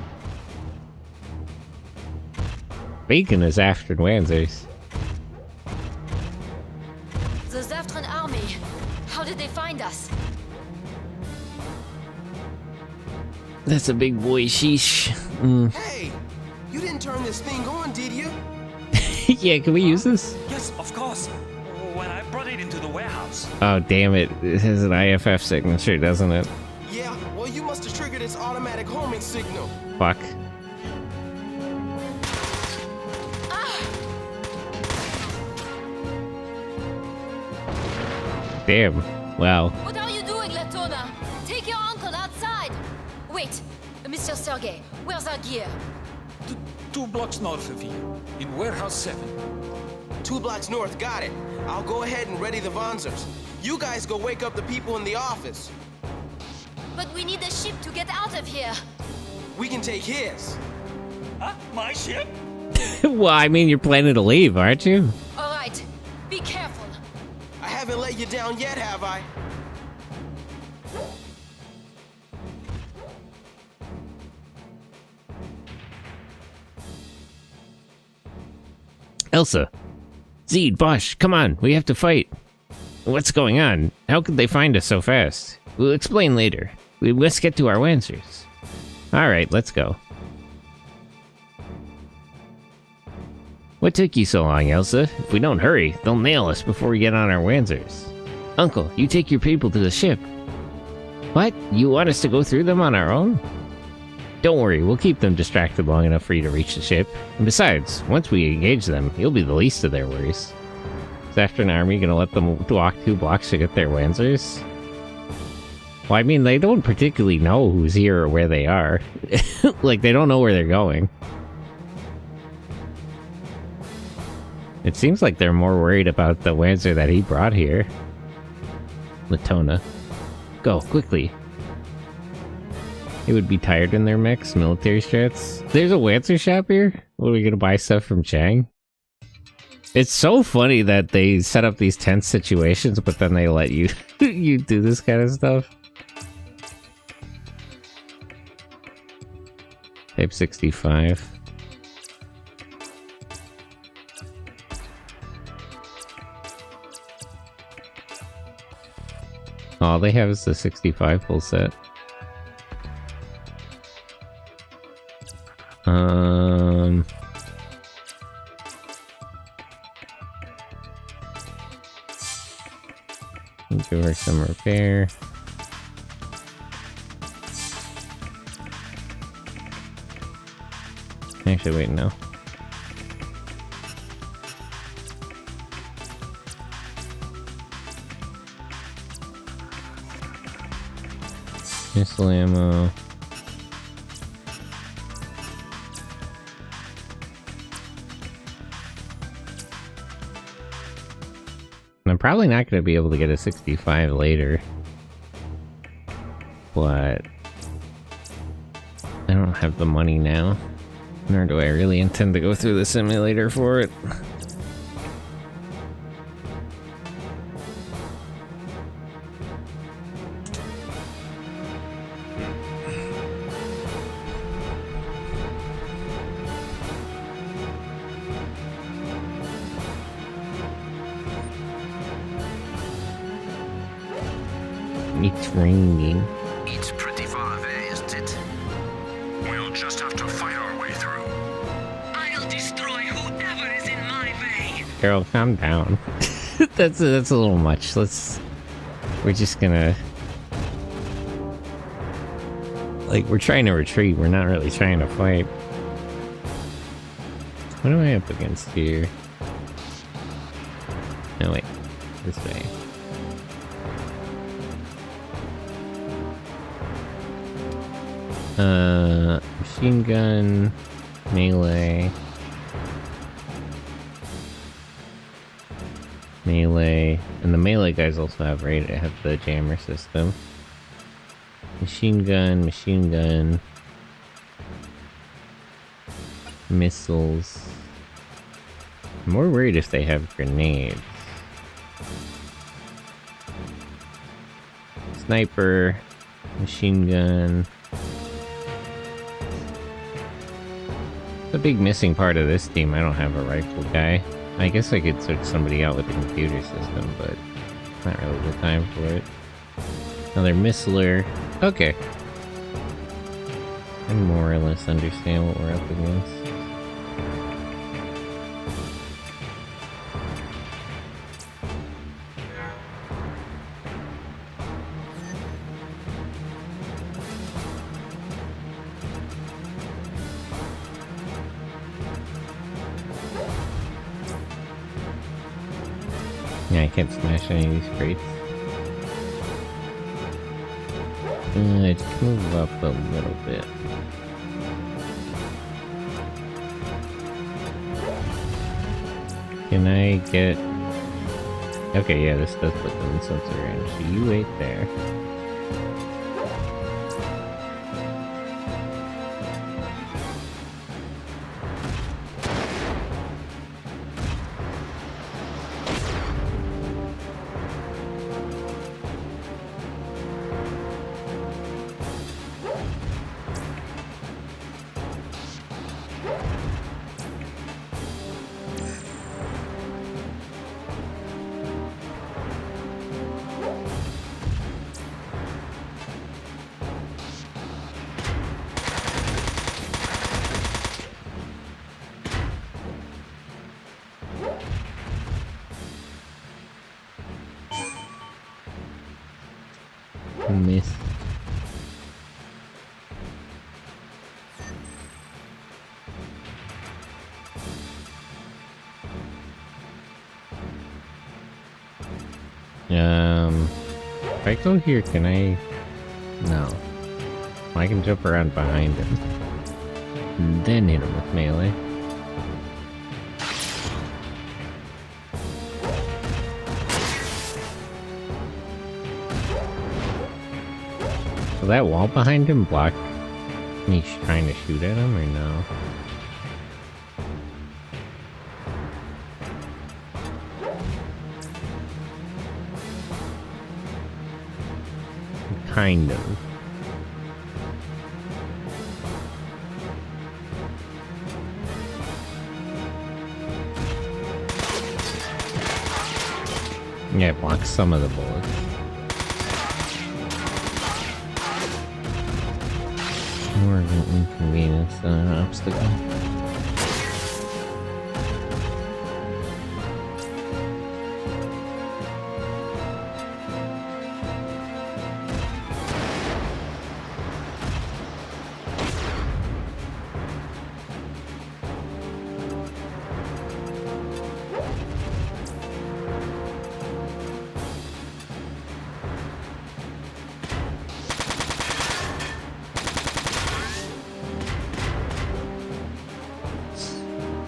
Bacon is after Wanzers. The Zaftran army. How did they find us? That's a big boy, sheesh. Hey! You didn't turn this thing on, did you? Yeah, can we use this? Yes, of course. When I brought it into the warehouse. Oh, damn it. It has an IFF signature, doesn't it? Yeah, well, you must have triggered its automatic homing signal. Fuck. Damn. Wow. What are you doing, Latona? Take your uncle outside! Wait, Mr. Sergey, where's our gear? 2 blocks north of here, in warehouse 7. 2 blocks north, got it. I'll go ahead and ready the Vonzers. You guys go wake up the people in the office. But we need a ship to get out of here. We can take his. Huh? My ship? Well, I mean, you're planning to leave, aren't you? All right, be careful. I haven't let you down yet, have I? Elsa. Zed, Bosch, come on, we have to fight. What's going on? How could they find us so fast? We'll explain later. We must get to our Lancers. Alright, let's go. What took you so long, Elsa? If we don't hurry, they'll nail us before we get on our Lancers. Uncle, you take your people to the ship. What? You want us to go through them on our own? Don't worry, we'll keep them distracted long enough for you to reach the ship. And besides, once we engage them, you'll be the least of their worries. Is after an army gonna let them walk 2 blocks to get their Lancers? Well, I mean, they don't particularly know who's here or where they are. Like, they don't know where they're going. It seems like they're more worried about the Lancer that he brought here. Latona. Go, quickly. They would be tired in their mechs, military strats. There's a Lancer shop here? What, are we gonna buy stuff from Chang? It's so funny that they set up these tense situations, but then they let you you do this kind of stuff. Type 65. All they have is the 65 full set. Give her some repair. Actually, wait, no. Missile ammo. I'm probably not going to be able to get a 65 later, but I don't have the money now, nor do I really intend to go through the simulator for it. It's raining. It's pretty far away, isn't it? We'll just have to fight our way through. I'll destroy whoever is in my way. Carol, calm down. That's a little much. We're just gonna... Like, we're trying to retreat. We're not really trying to fight. What am I up against here? No, wait. This way. Machine gun, melee, and the melee guys also have the jammer system. Machine gun, missiles. I'm more worried if they have grenades. Sniper, machine gun. The big missing part of this team, I don't have a rifle guy. I guess I could search somebody out with the computer system, but not really the time for it. Another missiler. Okay. I more or less understand what we're up against. Yeah, I can't smash any of these crates. Let's move up a little bit. Can I get... Okay, yeah, this does put them in sensor range, so you wait there. Miss. If I go here, can I? No. I can jump around behind him. And then hit him with melee. Will that wall behind him block me trying to shoot at him or no? Kind of. Yeah, it blocks some of the bullets. More of an inconvenience than an obstacle.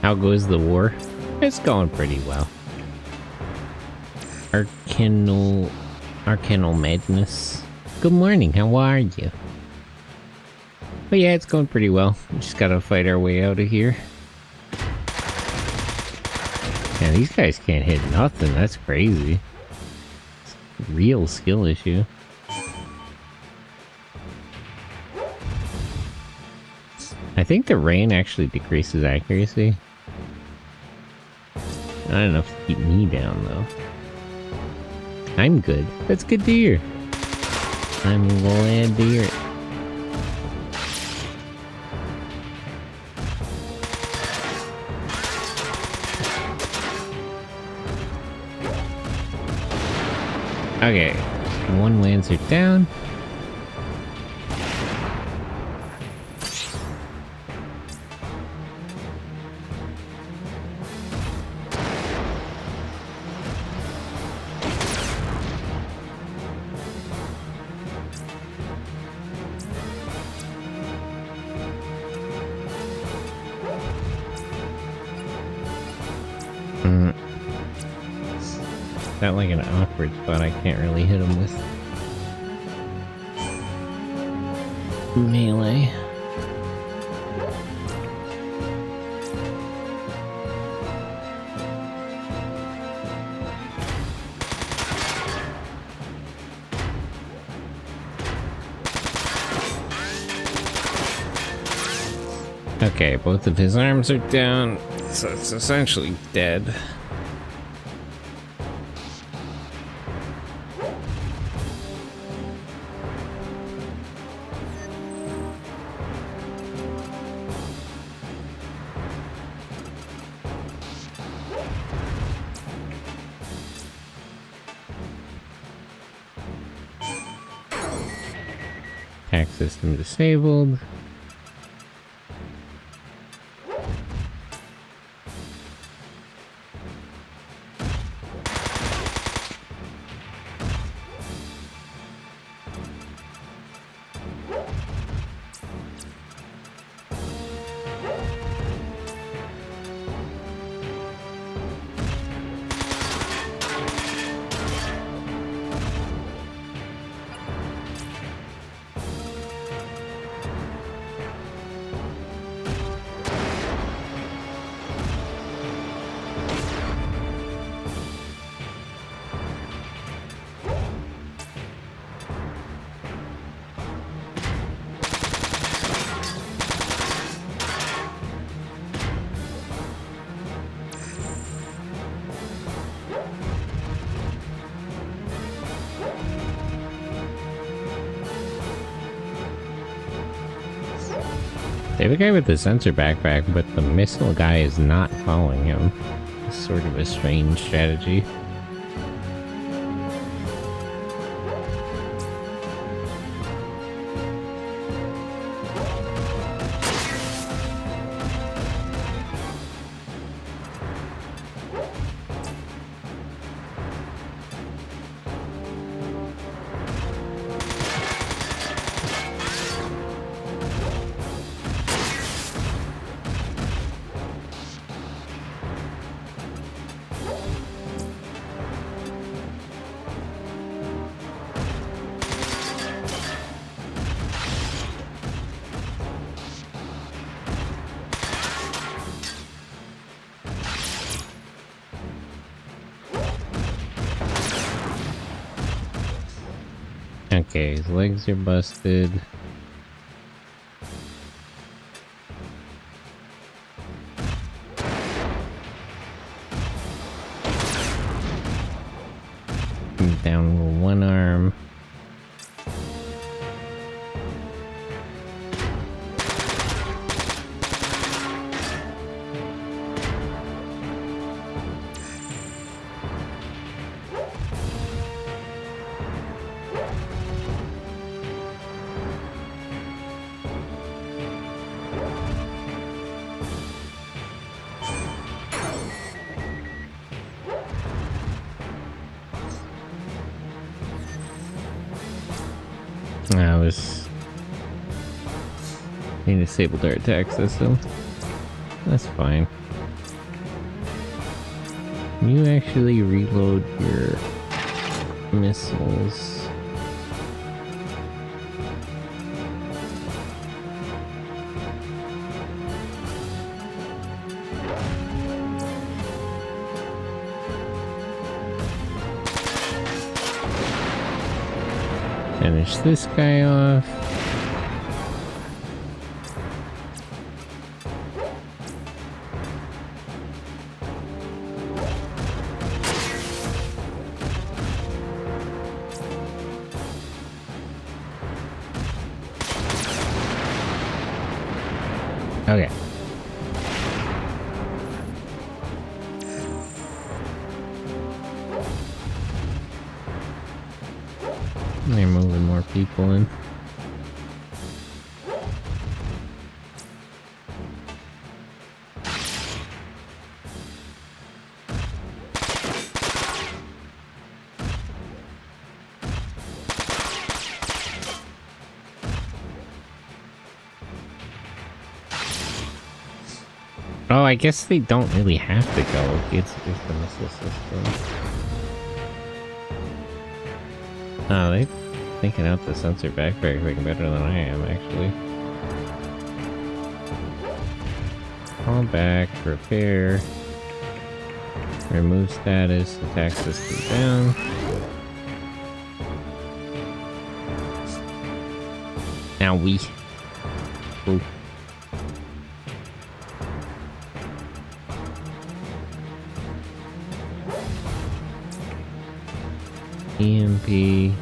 How goes the war? It's going pretty well. Arcanal Madness. Good morning, how are you? But yeah, it's going pretty well. We just gotta fight our way out of here. Yeah, these guys can't hit nothing, that's crazy. It's a real skill issue. I think the rain actually decreases accuracy. Not enough to keep me down, though. I'm good. That's good to hear. I'm glad to hear it. Okay. One Lancer down. That like an awkward spot I can't really hit him with melee. Okay, both of his arms are down, so it's essentially dead. Attack system disabled. They have a guy with the sensor backpack, but the missile guy is not following him. It's sort of a strange strategy. Okay, his legs are busted. Down one arm. I was... He disabled our attack system. That's fine. Can you actually reload your missiles? Finish this guy off. Okay. They're moving more people in. Oh, I guess they don't really have to go. It's the missile system. Oh, they thinking out the sensor backpack thing better than I am, actually. Call back, repair, remove status, attack system down. Now we. Ooh. EMP.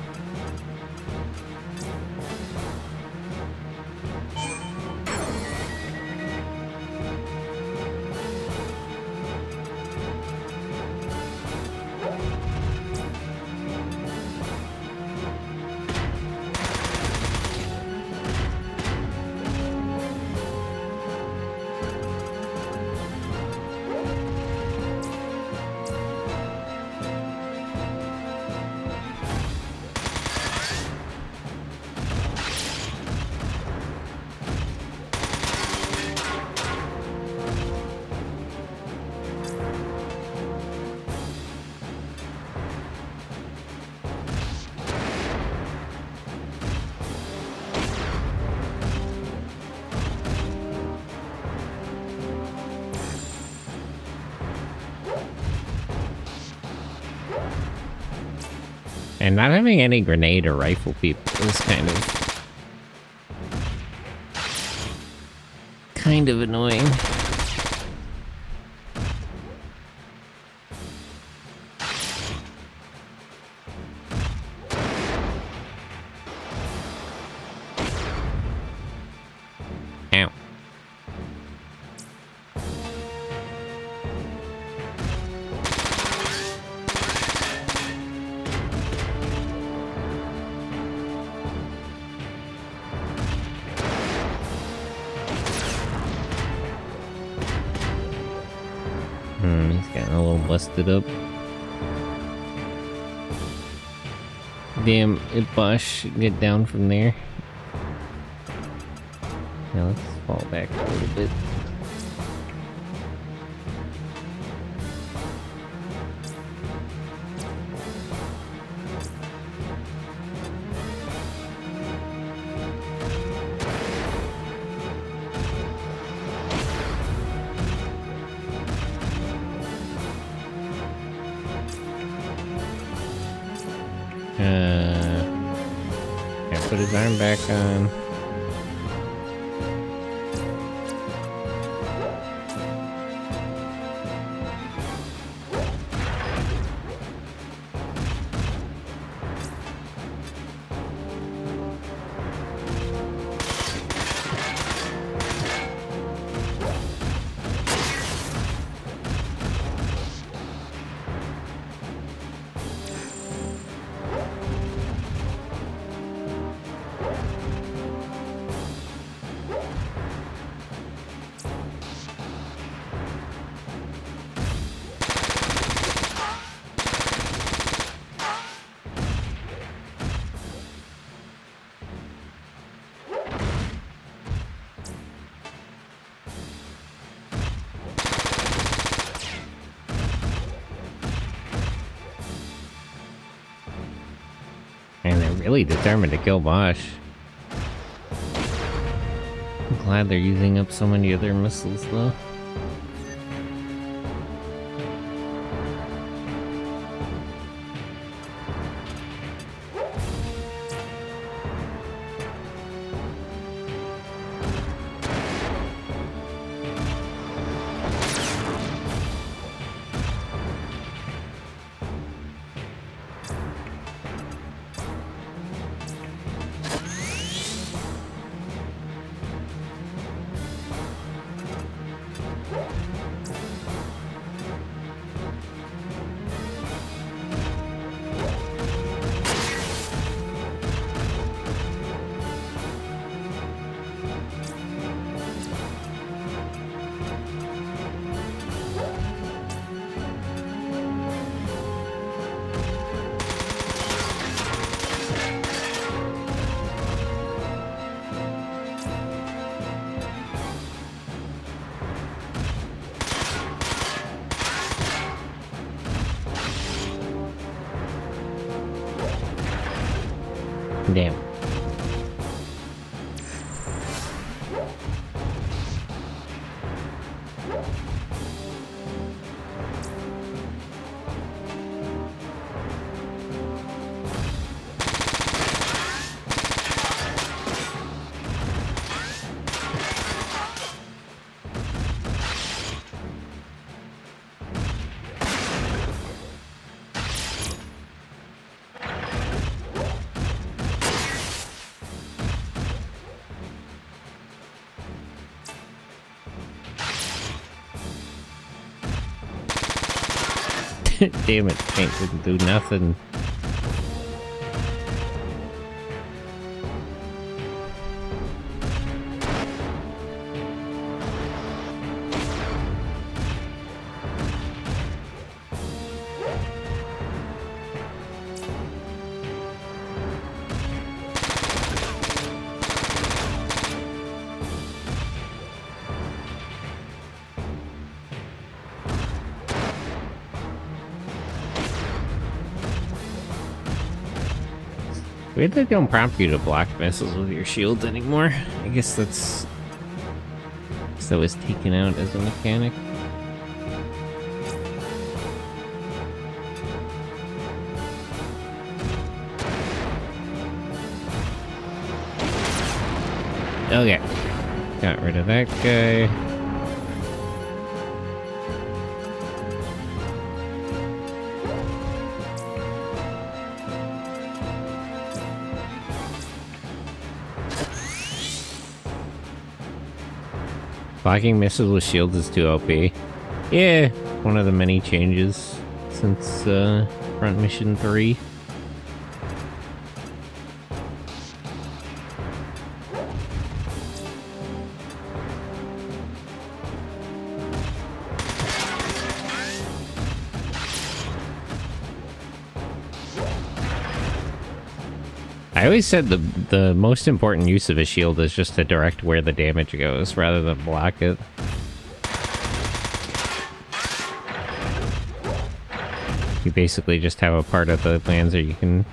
And not having any grenade or rifle people is kind of annoying. Ow. busted up. Damn, it Bosch, get down from there. Now let's fall back a little bit. Yeah, put his arm back on. And they're really determined to kill Bosch. I'm glad they're using up so many of their missiles, though. Damn. Damn it, tank didn't do nothing. Weird they don't prompt you to block missiles with your shield anymore. I guess that's... So it's taken out as a mechanic. Okay. Got rid of that guy. Blocking missiles with shields is too OP. Yeah, one of the many changes since Front Mission 3. I always said the most important use of a shield is just to direct where the damage goes rather than block it. You basically just have a part of the Panzer you can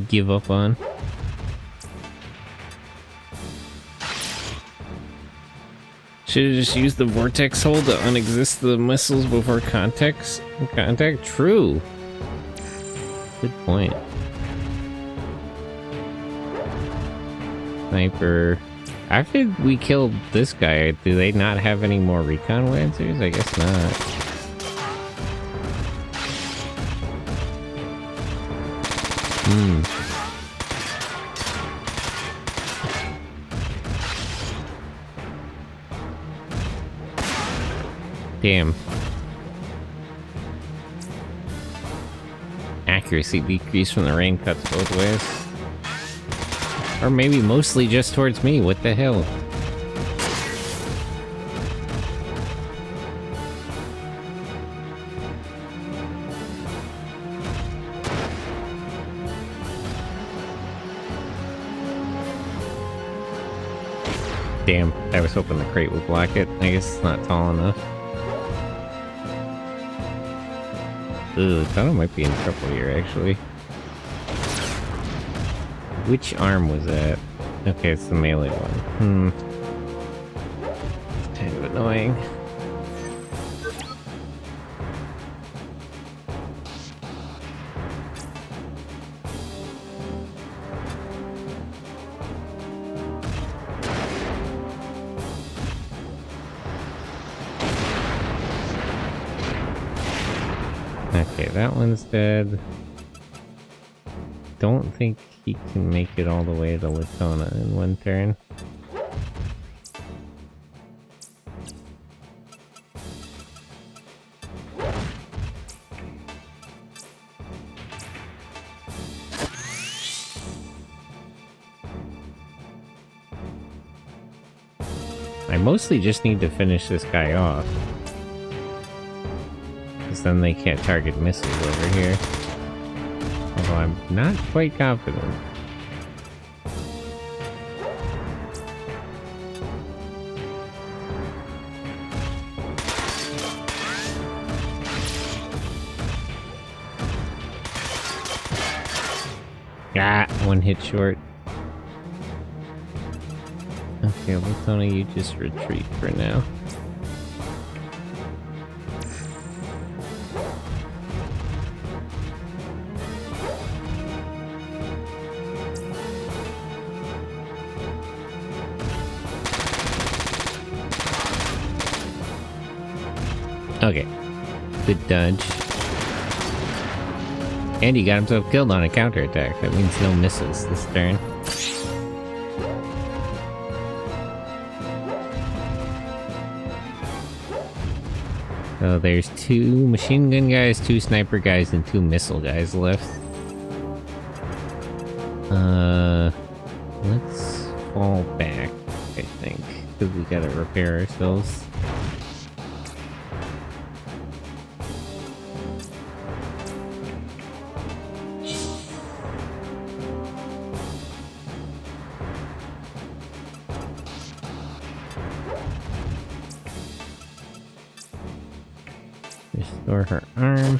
give up on. Should have just used the vortex hold to unexist the missiles before contact. True. Good point. Sniper. After we killed this guy, do they not have any more recon lancers? I guess not. Damn. Accuracy decrease from the rain cuts both ways. Or maybe mostly just towards me, what the hell? Damn, I was hoping the crate would block it. I guess it's not tall enough. Ugh, thought I might be in trouble here, actually. Which arm was that? Okay, it's the melee one. It's kind of annoying. Okay, that one's dead. Don't think he can make it all the way to Latona in one turn. I mostly just need to finish this guy off. Because then they can't target missiles over here. Although I'm not quite confident. Ah, one hit short. Okay, Latona, you just retreat for now. Okay, good dodge. And he got himself killed on a counterattack. That means no misses this turn. So there's 2 machine gun guys, 2 sniper guys, and 2 missile guys left. Let's fall back, I think, because we gotta repair ourselves. Restore her arm.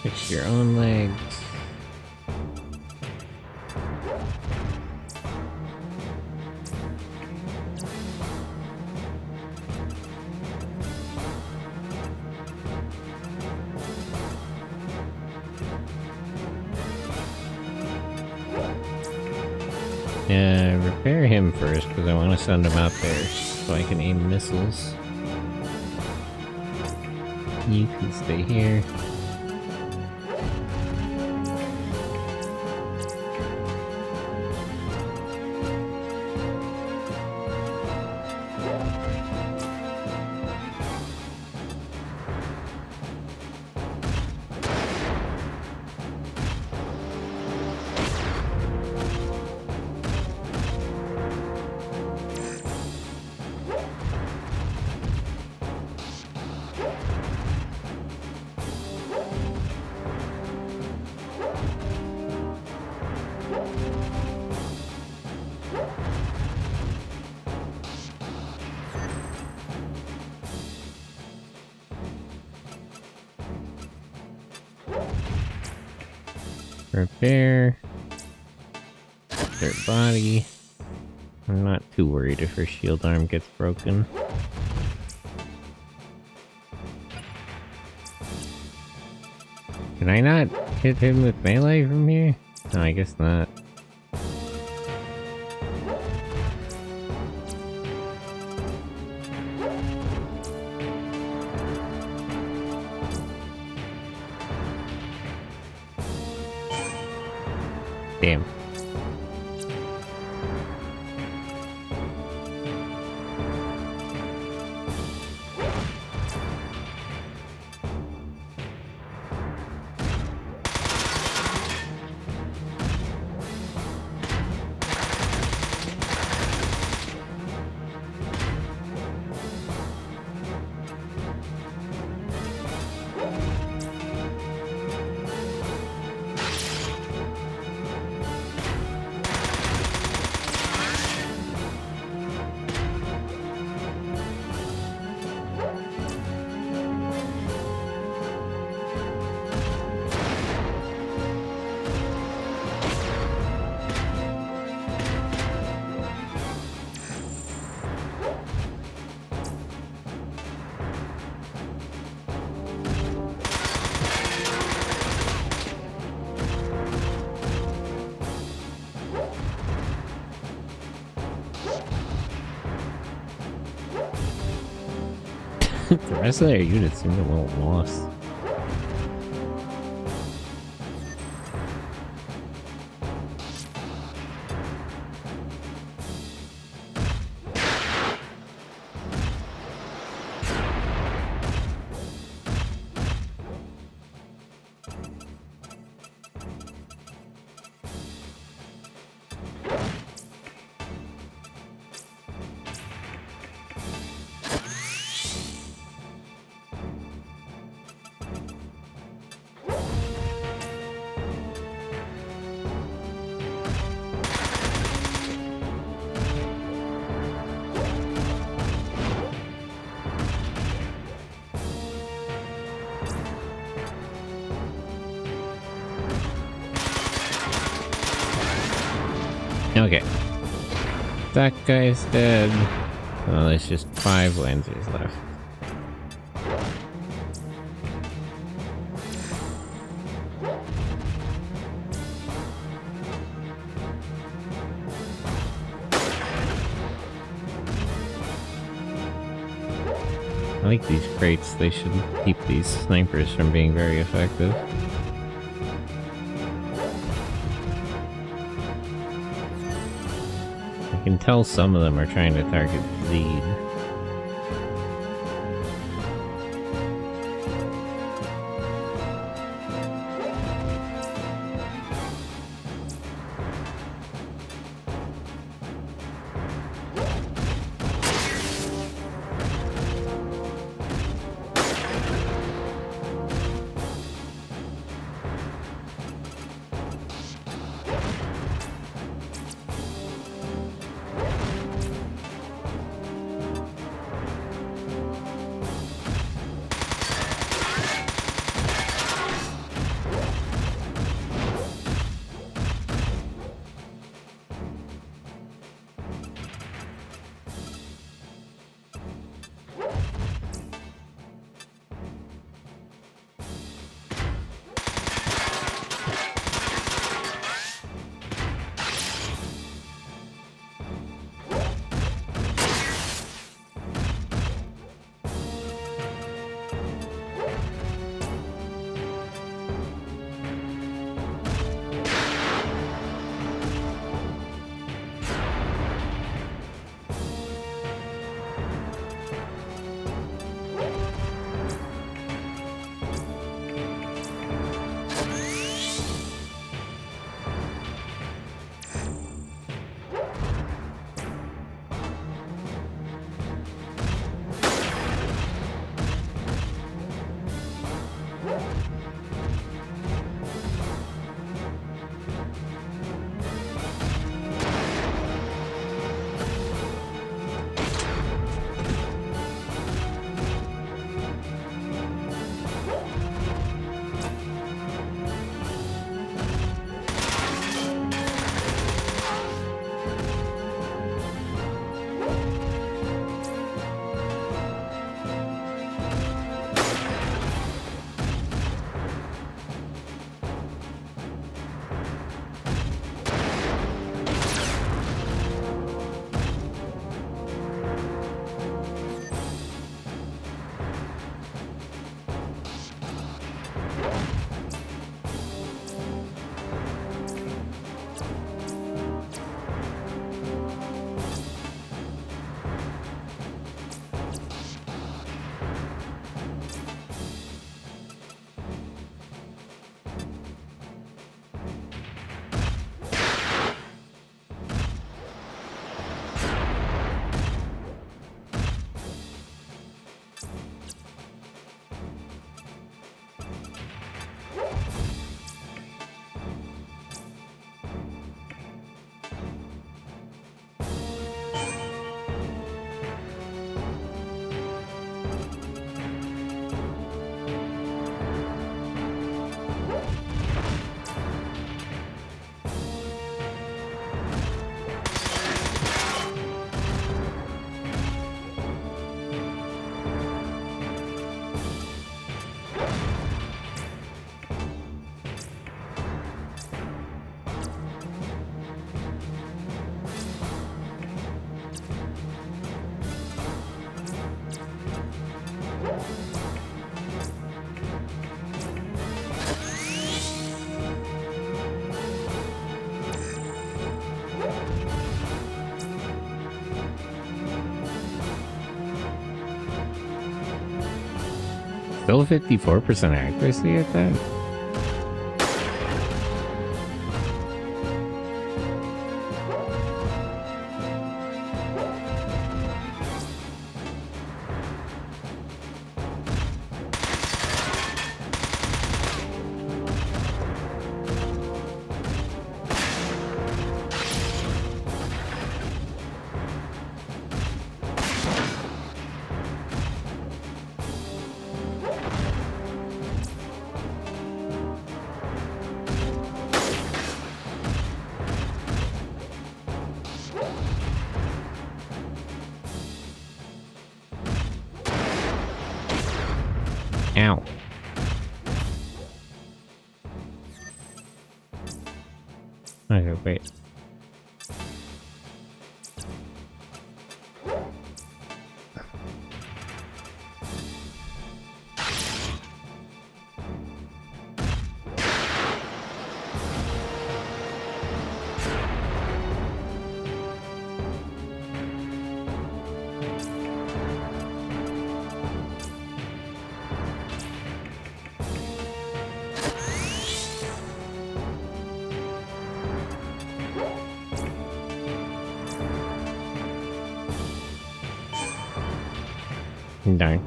Fix your own legs. repair him first, because I want to send him out there so I can aim missiles. You can stay here. Repair. Their body. I'm not too worried if her shield arm gets broken. Can I not hit him with melee from here? No, I guess not. Damn. The rest of their units seem a little lost. Okay. That guy's dead. Well, there's just 5 Lancers left. I like these crates. They should keep these snipers from being very effective. I can tell some of them are trying to target Zed. Still 54% accuracy at that? Ow. Okay, wait. Darn.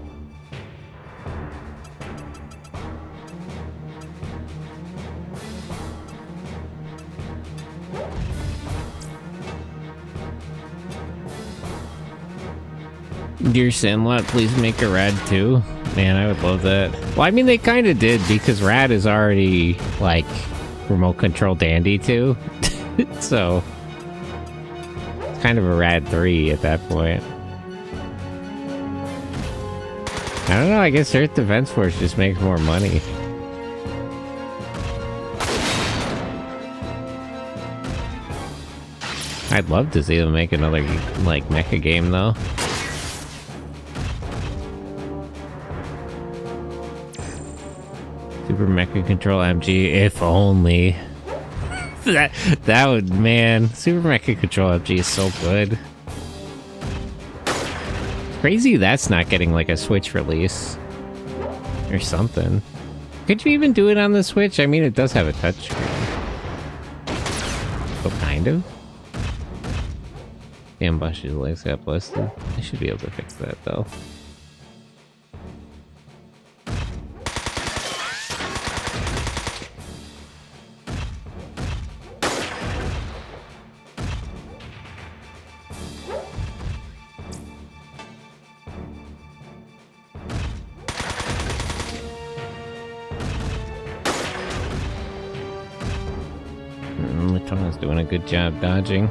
Dear Sandlot, please make a Rad 2. Man, I would love that. Well, I mean, they kind of did, because Rad is already, like, remote control dandy too. So, it's kind of a Rad 3 at that point. I don't know, I guess Earth Defense Force just makes more money. I'd love to see them make another, like, mecha game, though. Super Mecha Control MG, if only. that would, man. Super Mecha Control MG is so good. Crazy that's not getting like a Switch release. Or something. Could you even do it on the Switch? I mean, it does have a touchscreen. Oh, kind of. Damn, Bush's legs got busted. I should be able to fix that, though. Latona's doing a good job dodging.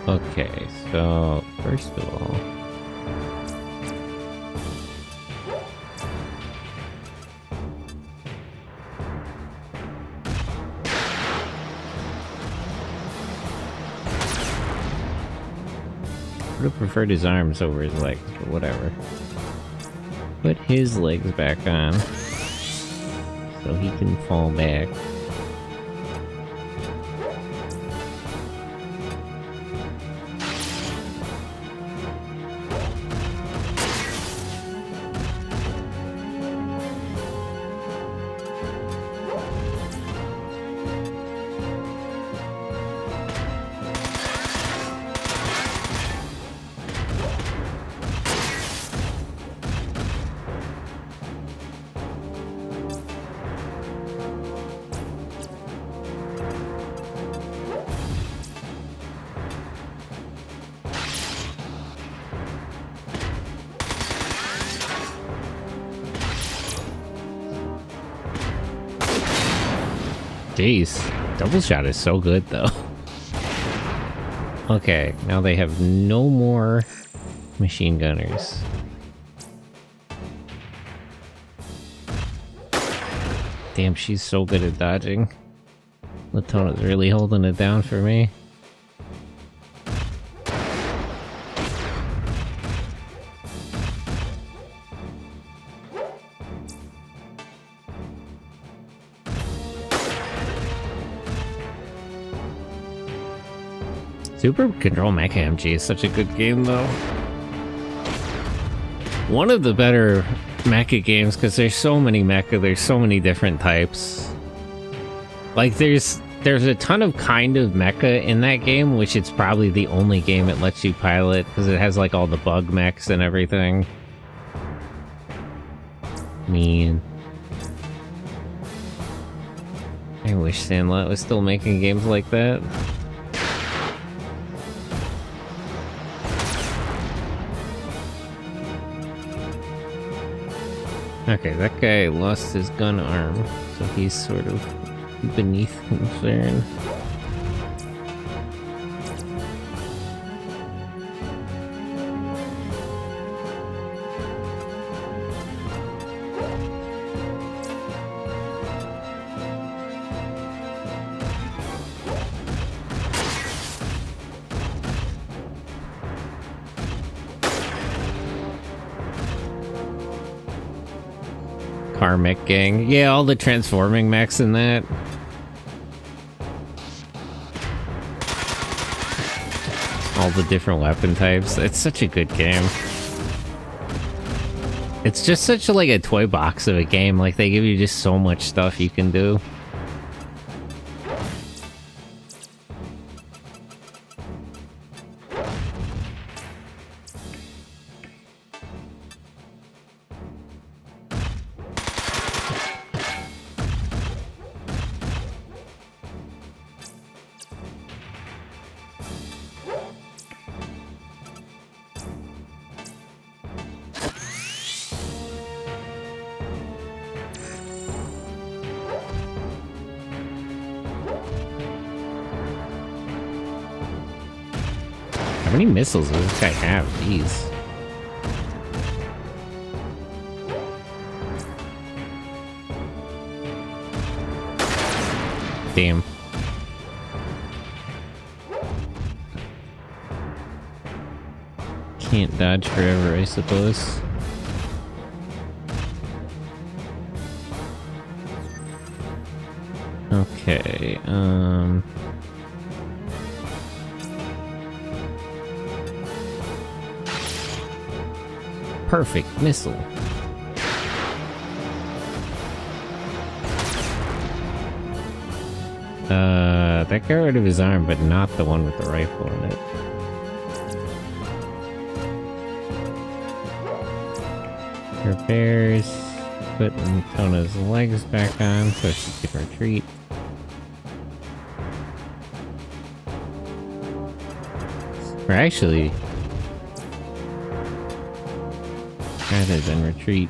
Okay, so first of all, I would have preferred his arms over his legs, but whatever. Put his legs back on so he can fall back. Jeez, double shot is so good though. Okay, now they have no more machine gunners. Damn, she's so good at dodging. Latona's really holding it down for me. Super Control Mecha MG is such a good game, though. One of the better mecha games, because there's so many mecha, there's so many different types. Like, there's a ton of kind of mecha in that game, which it's probably the only game it lets you pilot, because it has, like, all the bug mechs and everything. Man. I wish Sandlot was still making games like that. Okay, that guy lost his gun arm, so he's sort of beneath concern. Car mech gang. Yeah, all the transforming mechs in that. All the different weapon types. It's such a good game. It's just such like a toy box of a game. Like, they give you just so much stuff you can do. How many missiles does this guy have? Jeez. Damn. Can't dodge forever, I suppose. Okay, perfect missile. That got rid of his arm, but not the one with the rifle in it. Repairs, putting Tona's legs back on so she can retreat. Or actually, rather than retreat,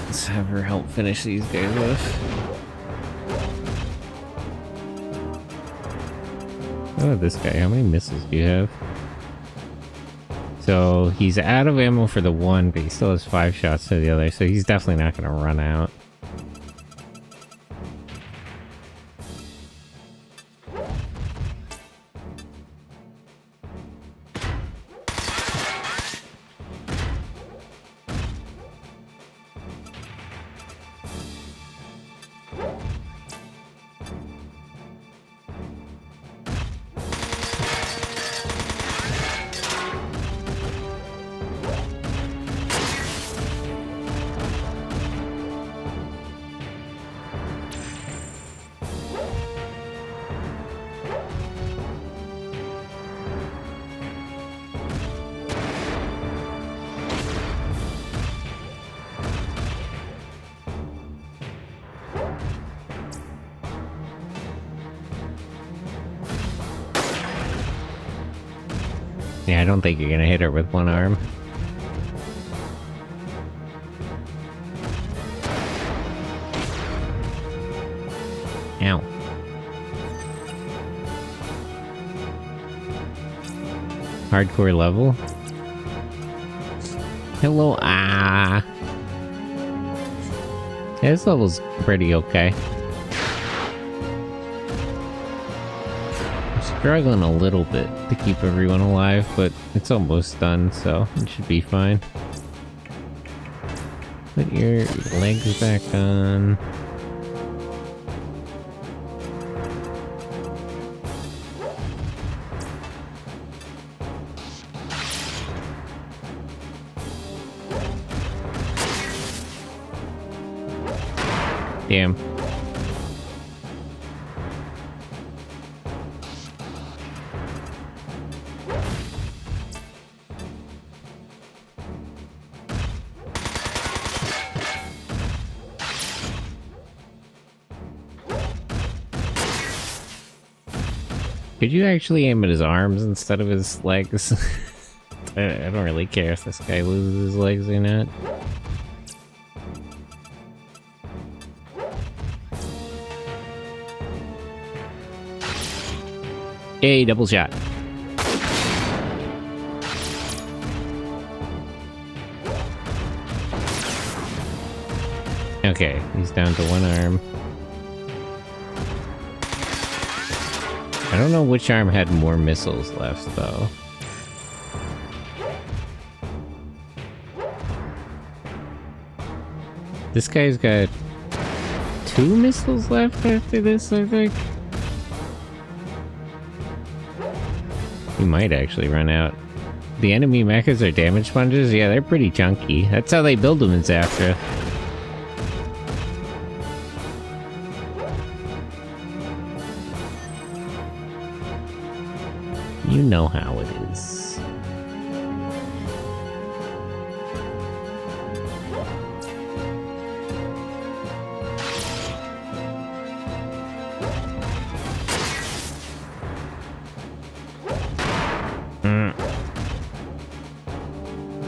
let's have her help finish these guys off. Oh, this guy, how many missiles do you have? So he's out of ammo for the one, but he still has 5 shots to the other, so he's definitely not going to run out. Yeah, I don't think you're gonna hit her with one arm. Ow. Hardcore level? Hello, ah. Yeah, this level's pretty okay. Struggling a little bit to keep everyone alive, but it's almost done, so it should be fine. Put your legs back on. Damn. Could you actually aim at his arms instead of his legs? I don't really care if this guy loses his legs or not. Yay, double shot. Okay, he's down to one arm. I don't know which arm had more missiles left, though. This guy's got 2 missiles left after this, I think. He might actually run out. The enemy mechas are damage sponges? Yeah, they're pretty chunky. That's how they build them in Zafra. You know how it is.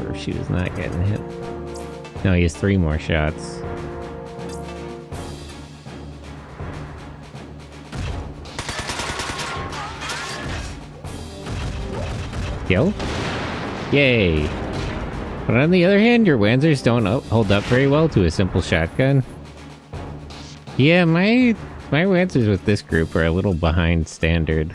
Or she was not getting hit. No, he has 3 more shots. Kill? Yay! But on the other hand, your Wanzers don't hold up very well to a simple shotgun. Yeah, my Wanzers with this group are a little behind standard.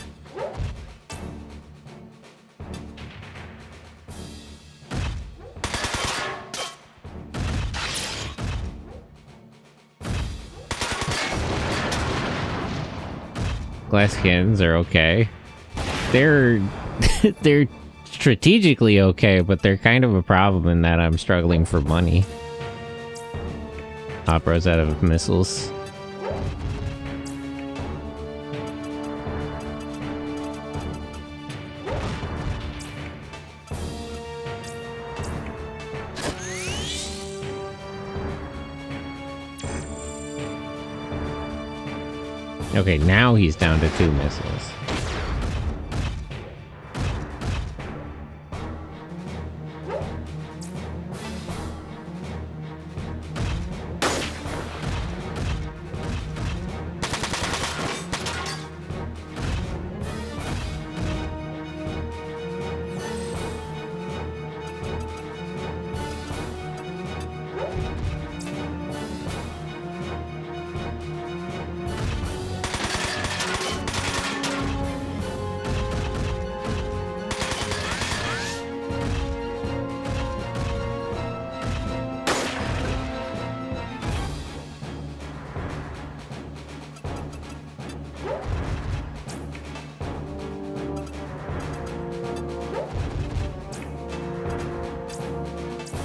Glass cannons are okay. They're strategically okay, but they're kind of a problem in that I'm struggling for money. Opera's out of missiles. Okay, now he's down to 2 missiles.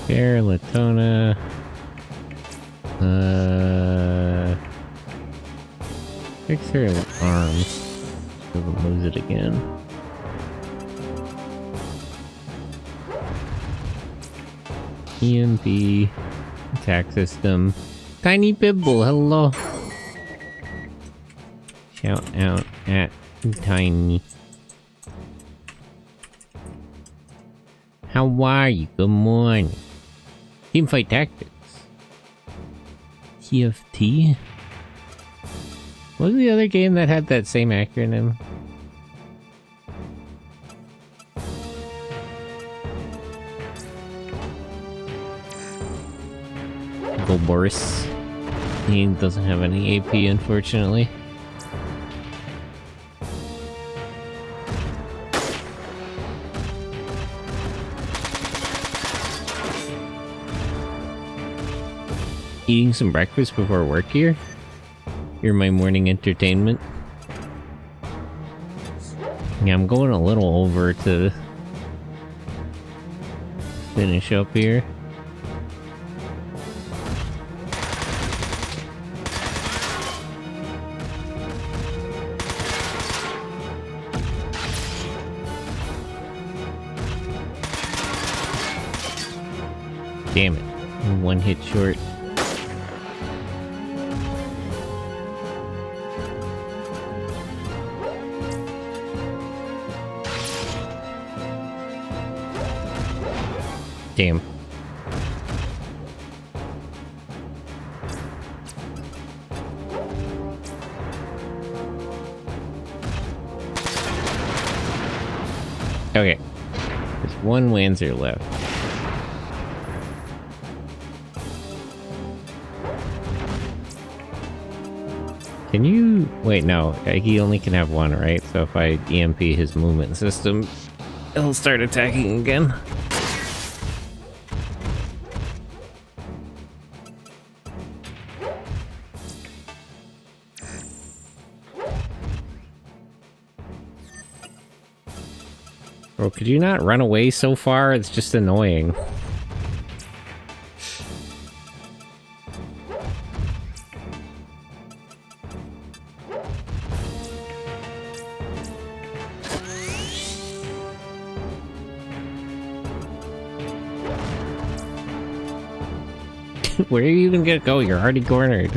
Fair, Latona. Fix her arms. Doesn't lose it again. EMP. Attack system. Tiny Bibble, hello. Shout out at Tiny. How are you? Good morning. Teamfight Tactics. TFT? What was the other game that had that same acronym? Go Boris. He doesn't have any AP, unfortunately. Eating some breakfast before work here? You're my morning entertainment. Yeah, I'm going a little over to finish up here. Damn it. One hit short. Damn. Okay. There's one Wanzer left. Can you... Wait, no. He only can have one, right? So if I EMP his movement system, he'll start attacking again. Bro, could you not run away so far? It's just annoying. Where are you gonna go? You're already cornered.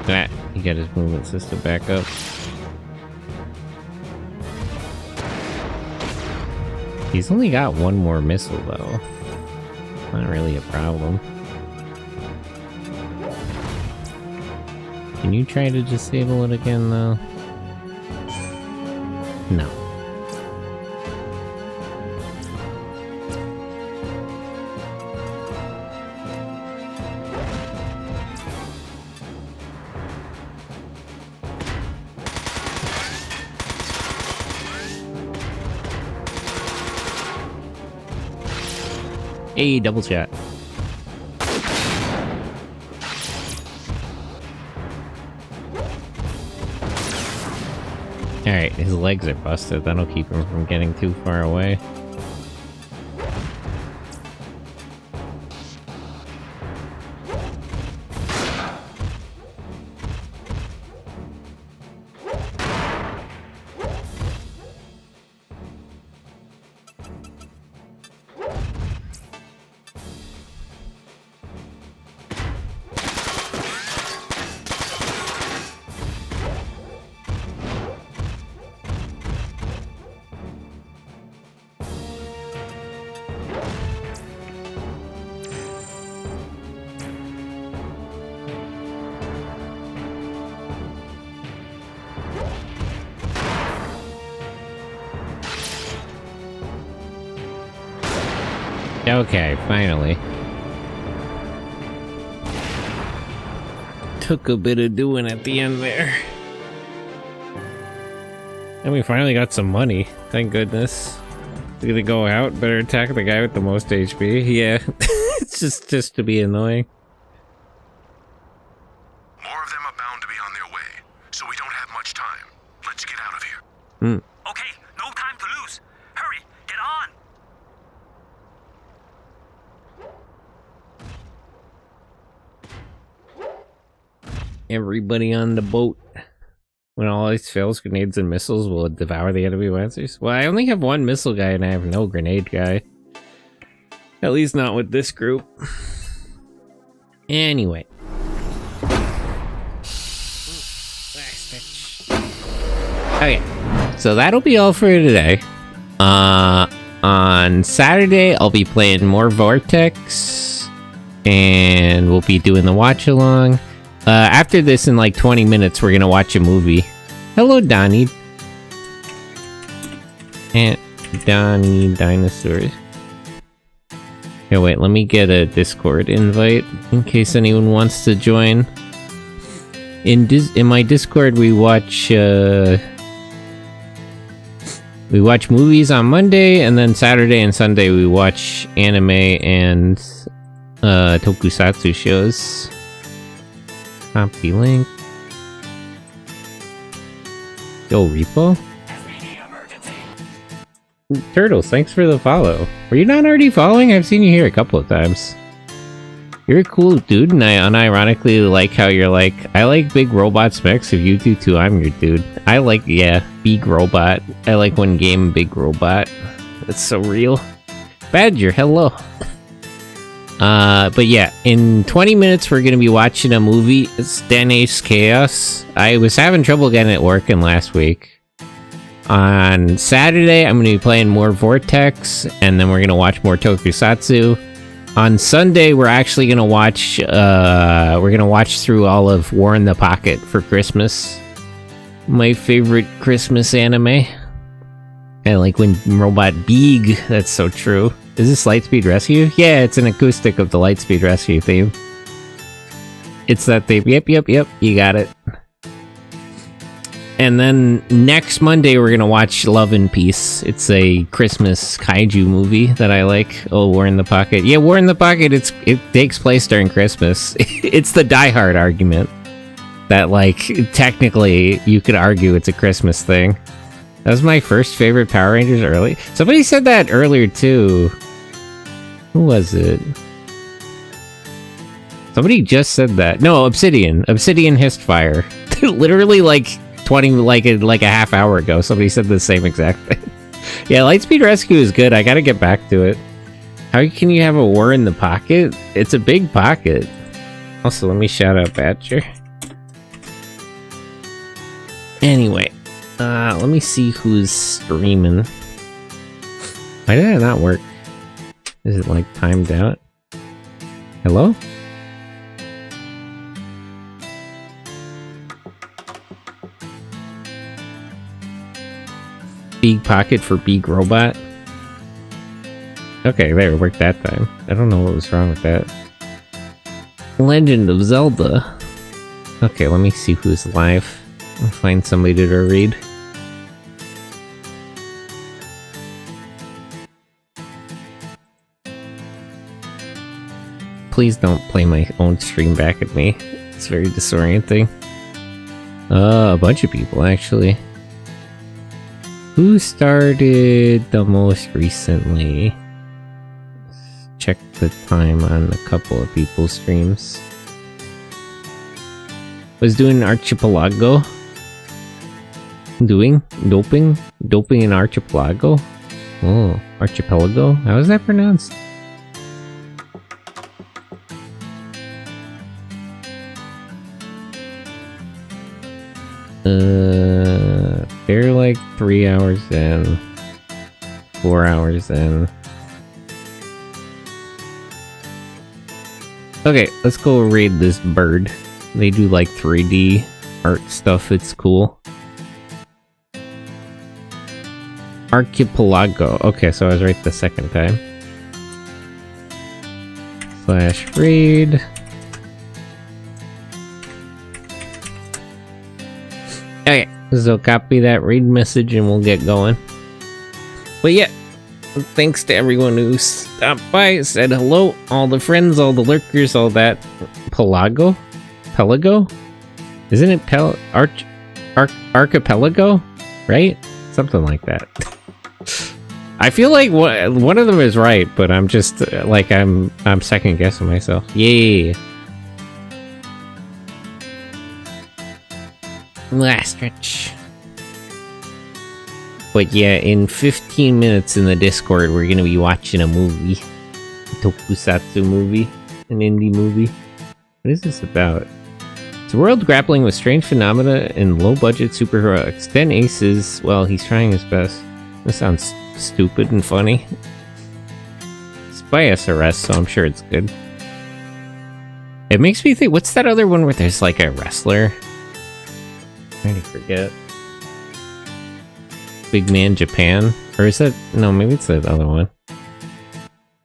That, he got his movement system back up. He's only got one more missile though. Not really a problem. Can you try to disable it again though? No. Hey, double shot. Alright, his legs are busted. That'll keep him from getting too far away. Okay, finally. Took a bit of doing at the end there. And we finally got some money. Thank goodness. We're gonna go out, better attack the guy with the most HP. Yeah. It's just to be annoying. More of them are bound to be on their way, so we don't have much time. Let's get out of here. Okay, no time to lose. Hurry, get on. Everybody on the boat. When all else fails, grenades and missiles will devour the enemy lancers. Well, I only have one missile guy and I have no grenade guy. At least not with this group. Anyway. Okay, so that'll be all for today. On Saturday, I'll be playing more Vortex. And we'll be doing the watch-along. After this, in like 20 minutes, we're gonna watch a movie. Hello, Donnie. And Donnie Dinosaurs. Here, wait, let me get a Discord invite in case anyone wants to join. In my Discord, we watch movies on Monday, and then Saturday and Sunday we watch anime and tokusatsu shows. Copy link. Yo, Repo? Turtles, thanks for the follow. Were you not already following? I've seen you here a couple of times. You're a cool dude, and I unironically like how you're like, I like big robots mix. If you do too, I'm your dude. I like, yeah, big robot. I like one game, big robot. That's so real. Badger, hello. But yeah, in 20 minutes, we're gonna be watching a movie. It's Dennis Chaos. I was having trouble getting it working last week. On Saturday, I'm gonna be playing more Vortex, and then we're gonna watch more Tokusatsu. On Sunday, we're actually gonna watch through all of War in the Pocket for Christmas. My favorite Christmas anime. I like when Robot Beeg, that's so true. Is this Lightspeed Rescue? Yeah, it's an acoustic of the Lightspeed Rescue theme. It's that theme. Yep, you got it. And then next Monday, we're gonna watch Love and Peace. It's a Christmas kaiju movie that I like. Oh, War in the Pocket. Yeah, War in the Pocket, it takes place during Christmas. It's the Die Hard argument. That, like, technically, you could argue it's a Christmas thing. That was my first favorite Power Rangers early. Somebody said that earlier, too. Who was it? Somebody just said that. No, Obsidian. Obsidian hissed fire. Literally, like... 20 like a half hour ago, somebody said the same exact thing. Yeah, Lightspeed Rescue is good. I gotta get back to it. How can you have a War in the Pocket? It's a big pocket. Also, let me shout out Badger. Anyway, let me see who's streaming. Why did it not work? Is it like timed out? Hello? Big pocket for big robot. Okay, there, it worked that time. I don't know what was wrong with that. Legend of Zelda. Okay, let me see who's live. I'll find somebody to read. Please don't play my own stream back at me. It's very disorienting. A bunch of people, actually. Who started the most recently? Let's check the time on a couple of people's streams. Was doing Archipelago. Doping in Archipelago. Oh, Archipelago. How is that pronounced? They're like 3 hours in, 4 hours in. Okay, let's go raid this bird. They do like 3D art stuff, it's cool. Archipelago. Okay, so I was right the second time. /raid. Okay. So copy that raid message and we'll get going. But yeah, thanks to everyone who stopped by, said hello, all the friends, all the lurkers, all that. Pelago? Isn't it Archipelago? Right? Something like that. I feel like one of them is right, but I'm just like I'm second guessing myself. Yeah. Last stretch. But yeah, in 15 minutes in the Discord, we're gonna be watching a movie. A Tokusatsu movie. An indie movie. What is this about? It's a world grappling with strange phenomena and low-budget superheroics. 10 aces, well, he's trying his best. This sounds stupid and funny. It's by SRS, so I'm sure it's good. It makes me think, what's that other one where there's like a wrestler? I'm trying to forget. Big Man Japan? Or is that... No, maybe it's that other one.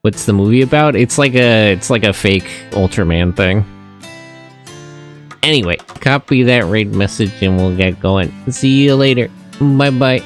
What's the movie about? It's like a fake Ultraman thing. Anyway, copy that raid message and we'll get going. See you later. Bye-bye.